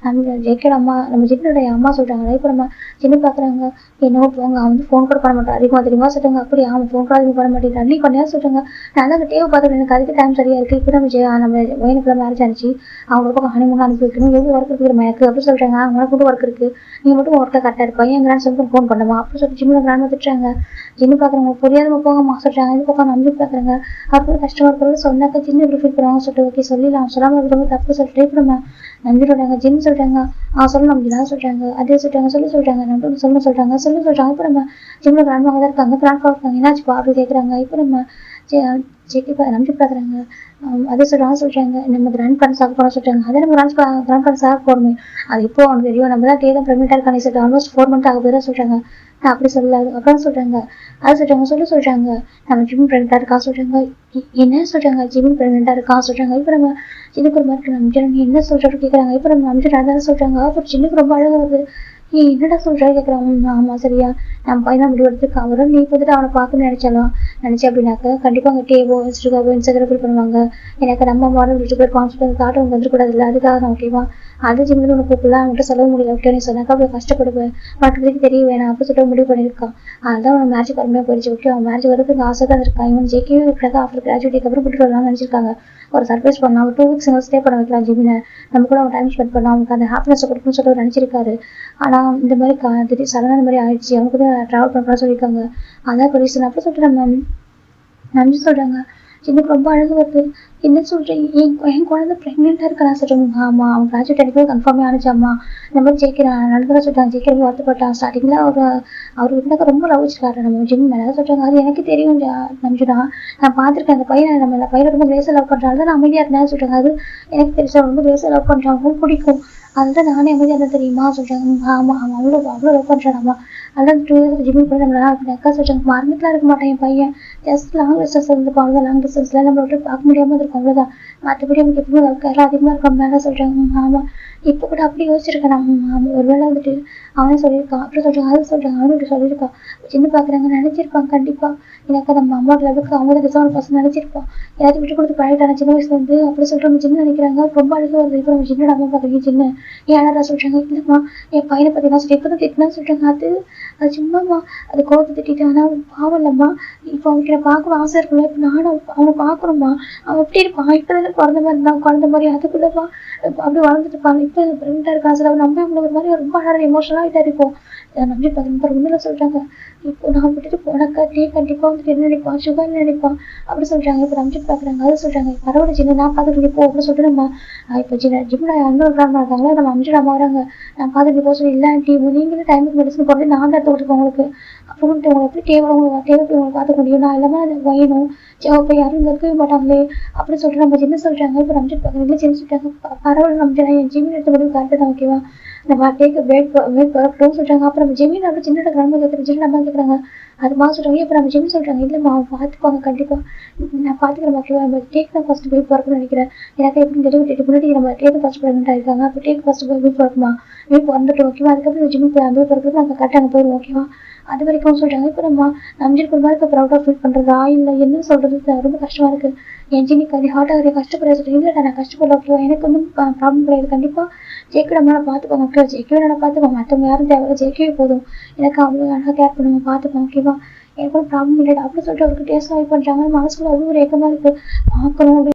நம்ம ஜெயிக்கிற அம்மா நம்ம ஜின்னுடைய அம்மா சொல்கிறாங்க. இப்போ நம்ம ஜின்னு பார்க்குறாங்க. என்னவோ போங்க அவன் வந்து ஃபோன் கூட பண்ண மாட்டான் அதிகமாக சொல்கிறாங்க. அப்படி அவன் ஃபோன் கூட அதிகம் பண்ண மாட்டேன் அள்ளி பண்ணியா சொல்கிறாங்க. நான் தான் தேவை பார்த்துட்டு எனக்கு அதுக்கு டைம் சரியாக இருக்குது. இப்போ நம்ம வயனுக்குள்ள மேரேஜ் ஆனிச்சு. அவங்க பக்கம் ஹனிமூன் அனுப்பி வைக்கணும். எவ்வளோ ஒர்க் இருக்குது எனக்கு அப்படி சொல்கிறாங்க. அவங்களுக்கு கூட ஒர்க் இருக்குது. நீ மட்டும் ஒர்க்கை கரெக்டாக இருப்பா. என் கிராண்ட் சர்க்கிள் ஃபோன் பண்ணுமா அப்படி சொல்லிட்டு ஜிம்மில் கிராண்ட் திட்டுறாங்க. ஜின்னு பார்க்குறவங்க புரியாதவங்க போகமா சொல்கிறாங்க. இது பக்கம் நம்பி பார்க்குறாங்க. அவருக்கு கஷ்டமாக இருக்கிறது சொன்னாக்கா ஜின்னு எப்படி ஃபீல் பண்ணுவாங்க சொல்லிட்டு ஓகே சொல்லிடலாம் சொல்லாமல் இருக்கிறவங்க தப்பு சொல்லிட்டு இப்போ நம்ம நம்பி சொல்கிறாங்க. ஜின்னு சொல்கிறாங்க. சொல்ல நம்பிதான் சொல்கிறாங்க. அதே சொல்கிறாங்க சொல்கிறாங்க. நம்ம சொல்கிறாங்க சொல்கிறாங்க. இப்போ நம்ம ஜிம்மில் கிராண்ட் தான் இருக்காங்க. கிராண்ட் இருக்காங்க. என்னாச்சு அப்படி கேட்குறாங்க. இப்போ நம்ம ஜெகி நம்பி பார்க்குறாங்க. அதே சொல்கிறாங்க. நம்ம கிராண்ட் பேரண்ட்ஸ் ஆக போகிறோம் சொல்கிறாங்க. அதே நம்ம கிராண்ட் பேரண்ட்ஸ் ஆக போகிறோமே அது இப்போ அவனுக்கு தெரியும். நம்ம தான் தான் ப்ரெக்னெண்ட்டாக இருக்கானே சொல்லிட்டு ஆல்மோஸ்ட் 4 months ஆக போய் தான் சொல்கிறாங்க. நான் அப்படி சொல்லாது அப்புறம் சொல்கிறாங்க. அது சொல்கிறாங்க. நம்ம ஜிம் ப்ரெக்னெண்ட்டாக இருக்கா சொல்கிறாங்க. என்ன சொல்கிறாங்க. ஜிம் ப்ரெக்னெண்ட்டாக இருக்கா சொல்கிறாங்க. இப்போ நம்ம சின்னுக்கு ஒரு மாதிரி நம்ம நீ என்ன சொல்கிறாரு கேட்குறாங்க. இப்போ நம்ம அம்ஜன் அதான் சொல்கிறாங்க. அப்புறம் சின்னுக்கு ரொம்ப அழகாக வருது. நீ என்னடா சொல்கிற கேட்குறாங்க. ஆமாம் சரியா நம்ம பையன் தான் முடிவு எடுத்துருக்கு. அவரும் நீ வந்துட்டு அவனை பார்க்கணும்னு நினச்சேன் அப்படின்னாக்க கண்டிப்பாக அவங்க டேவோ இன்ஸ்டாகிராமோ இன்ஸ்டாகிராம் ஃபீல் பண்ணுவாங்க. எனக்கு நம்ம மாடல் விட்டு போய் கான்ஃபிடன்ஸ் தாட்டம் உனக்கு வந்துக்கூடாது இல்லை அதுக்காக நான் ஓகேவா அது ஜிம்மில் உனக்கு கூப்பிடலாம் அவன்கிட்ட சொல்ல முடியல ஓகே சொன்னாக்கா அப்படி கஷ்டப்படுவேன் மற்றதுக்கு தெரிய வேணாம் அப்படி சொல்லிட்டு முடிவு பண்ணியிருக்கான். அதுதான் அவன் மேட்ச் கம்மியாக போயிடுச்சு. ஓகே அவன் மேட்ச் வரதுக்கு ஆசை தான் இருக்கான். இவன் ஜெயிக்கவே இருக்கிறதா ஆஃப்டர் கிராஜுவேட்டுக்கு அப்புறம் கூட்டிட்டு வரலாம்னு நினச்சிருக்காங்க. ஒரு சர்ப்ரைஸ் பண்ணலாம். அவன் 2 weeks ஸ்டே பண்ண வைக்கலாம் ஜிம்மில். நம்ம கூட அவன் டைம் ஸ்பெண்ட் பண்ணலாம். அவனுக்கு அந்த ஹாப்பினஸ் கொடுக்கணும்னு சொல்லிட்டு நினச்சிருக்காரு. ஆனால் இந்த மாதிரி திடீர் சடனாக இந்த மாதிரி ஆயிடுச்சு. அவனுக்கு தான் ட்ராவல் பண்ணலாம் சொல்லியிருக்காங்க. அதான் இப்போ ரீசன் அப்படி சொல்லிட்டு நம்ம நன்றி சொல்கிறாங்க. எனக்கு ரொம்ப அழகு வருது. என்ன சொல்கிறேன் என் குழந்தை ப்ரெக்னெண்ட்டாக இருக்கலாம் சொல்கிறாங்க. ஆமாம் அவன் கிராஜுவேட் அடிக்கவே கன்ஃபார்மே ஆனிச்சாம்மா. இந்த மாதிரி ஜெயிக்கிறான் நடந்ததாக சொல்லிட்டாங்க. ஜெயிக்கிறவங்க வருத்தப்பட்டான். ஸ்டார்டிங்கில் அவர் இருந்தாக்க ரொம்ப லவ் வச்சுக்காரு நம்ம ஜிம் மேலே சொல்கிறாங்க. அது எனக்கு தெரியும் நம்பிச்சுடா நான் பார்த்துருக்கேன். அந்த பையனை நம்ம பையனை ரொம்ப கிரேஸாக லவ் பண்ணுறாங்க. நான் அமைதியாக இருந்தேன்னு சொல்கிறாங்க. அது எனக்கு தெரிஞ்சா ரொம்ப கிரேஸாக லவ் பண்ணுறான். ரொம்ப பிடிக்கும். அதுதான் நானே அமைதியாக இருந்தால் தெரியுமா சொல்கிறாங்க. ஆமாம் அவன் அவ்வளோ லவ் பண்ணுறானாம்மா. அதான் 2 years ஜிம்மில் போய் நம்மளால அக்கா சொல்கிறாங்க. மறந்துட்டுலாம் இருக்க மாட்டேன் என் பையன். ஜஸ்ட் லாங் டிஸ்டன்ஸ் இருந்துப்பா அவ்வளோதான். லாங் டிஸ்டன்ஸில் நம்மளை விட்டு பார்க்க முடியாமல் இருக்கும் அவ்வளோதான். மற்றபடி நமக்கு எப்பவுமே லவ்க்காரெல்லாம் அதிகமாக இருக்க மேலே சொல்கிறாங்க. ஆமாம் இப்போ கூட அப்படி யோசிச்சிருக்கேன் நான் ஒரு வேளை வந்துட்டு அவனே சொல்லியிருக்கான் அப்படி சொல்கிறாங்க. அது சொல்கிறாங்க அவனு இப்படி சொல்லியிருக்கான். சின்ன பார்க்குறாங்க நினச்சிருப்பான் கண்டிப்பாக எனக்கு நம்ம அம்மாவோட லெவலுக்கு அவங்க தான் டிசர்வ் பர்சன் நினச்சிருப்பான். எல்லாத்தையும் விட்டு கொடுத்து பழகிட்டான சின்ன வயசுலேருந்து அப்படி சொல்லிட்டு நம்ம சின்ன நினைக்கிறாங்க. ரொம்ப அழகாக வருது. இப்போ நம்ம சின்ன அம்மா பார்க்குறீங்க சின்ன ஏன்னா சொல்கிறாங்க. இல்லைம்மா என் பையனை பற்றி நான் சொல்லி இப்போ தான் திட்டினான்னு சொல்கிறாங்க. அது சும்மாம்மா அது கோவத்தை திட்டிட்டு ஆனால் பாவம் இல்லைம்மா. இப்போ அவனுக்கு நான் பார்க்கணும் ஆசை இருக்குல்ல. இப்போ நானும் அவனை பார்க்கணும்மா. அவன் எப்படி இருப்பான் இப்போ தானே குழந்த மாதிரி இருந்தான் குழந்த மாதிரி அதுக்குள்ளப்பா அப்படி வளர்ந்துட்டுப்பாங்க. இப்போ ப்ரெக்னெண்ட்டாக இருக்கான் சார் அவன் நம்ப முடியாத மாதிரி ரொம்ப அழகாக எமோஷனலாக ஆகிட்டா இருக்கும். நம்பி பார்க்குறேன் உண்மையில சொல்கிறாங்க. இப்போ நான் விட்டுட்டு போனாக்கா கண்டிப்பாக வந்துட்டு என்ன நினைப்பான் சுகர் நினைப்பான் அப்படி சொல்கிறாங்க. இப்போ நம்பி பார்க்குறாங்க. அது சொல்கிறாங்க பரவாயில்ல சின்ன நான் பார்த்துட்டு போ அப்படின்னு சொல்லிட்டு நம்ம இப்போ ஜிம்மில் இன்னொரு கிராமம் இருக்காங்களா நம்ம அம்ஜிட் அம்மா வராங்க. நான் பார்த்துட்டு போக சொல்லி இல்லாட்டி நீங்களும் டைமுக்கு மெடிசன் போடுறது நான் தான் எடுத்து கொடுப்பேன் உங்களுக்கு அப்படின்ட்டு உங்களை எப்படி தேவைப்படி உங்களை பார்த்துக்க முடியும். நான் எல்லாமே அது வயணும் இப்போ யாரும் இங்கே இருக்கவே மாட்டாங்களே அப்படி சொல்லிட்டு நம்ம சின்ன சொல்கிறாங்க. இப்போ நம்பிட்டு பார்க்குறீங்களா சின்ன சொல்லிட்டாங்க. பரவாயில்ல நம்ம என் ஜிம்மில் எடுத்த முடிவு கரெக்டாக தான் ஓகேவா நம்ம டேக் வெயிட் வரட்டும்னு சொல்கிறாங்க. அப்புறம் நம்ம ஜிம்மின் அப்படி சின்ன கிராமம் கேட்குறேன் சின்ன அம்மா கேட்குறாங்க. அது மா சொல்கிறாங்க. இப்போ நம்ம ஜிம் சொல்கிறாங்க. இல்லைம்மா பார்த்துப்பாங்க கண்டிப்பாக நான் பார்த்துக்கிறேன் ஓகேவா நம்ம டேக் தான் ஃபஸ்ட்டு போய் பிறக்கணும்னு நினைக்கிறேன். எனக்கு எப்படி டெலிவரி முன்னாடி நம்ம டேக் ஃபஸ்ட் ப்ரெக்னெண்ட் ஆகிருக்காங்க. அப்போ டேக் ஃபஸ்ட்டு போய் பிறக்குமா பிறந்துட்டு ஓகேவா அதுக்கப்புறம் ஜிம்முக்கு போய் பிறக்கிறது நாங்கள் கரெக்டாக அங்கே போயிடுவோம் ஓகேவா அது வரைக்கும் சொல்கிறாங்க. இப்போ நம்ம நம்பிட்டு ஒரு மாதிரி ப்ரௌடாக ஃபீல் பண்ணுறதா இல்லை என்ன சொல்கிறது ரொம்ப கஷ்டமாக இருக்குது. என் ஜினிக்கு அது ஹார்ட்டாக கஷ்டப்படுற சொல்கிறேன். இல்லை நான் கஷ்டப்படல ஓகேவா எனக்கு ஒன்றும் ப்ராப்ளம் கிடையாது. கண்டிப்பாக ஜெயிக்க நம்மளால பார்த்துப்பாங்க ஓகேவா ஜெயிக்கவே நல்லா பார்த்துப்பாங்க. மற்றவங்க யாரும் தேவையில்ல ஜெயிக்கவே போதும். எனக்கு அவ்வளோ அழகாக கேர் பண்ணுவாங்க பார்த்துப்பாங்க ஓகேவா எனக்கு ஒரு ப்ராப்ளம் இல்லை அப்படின்னு சொல்லிட்டு அவருக்கு டேஸ்ட் ஆகி பண்ணுறாங்க. மனசுக்குள்ள அவ்வளோ ஒரு ஏக்கமாக இருக்குது பார்க்கணும்.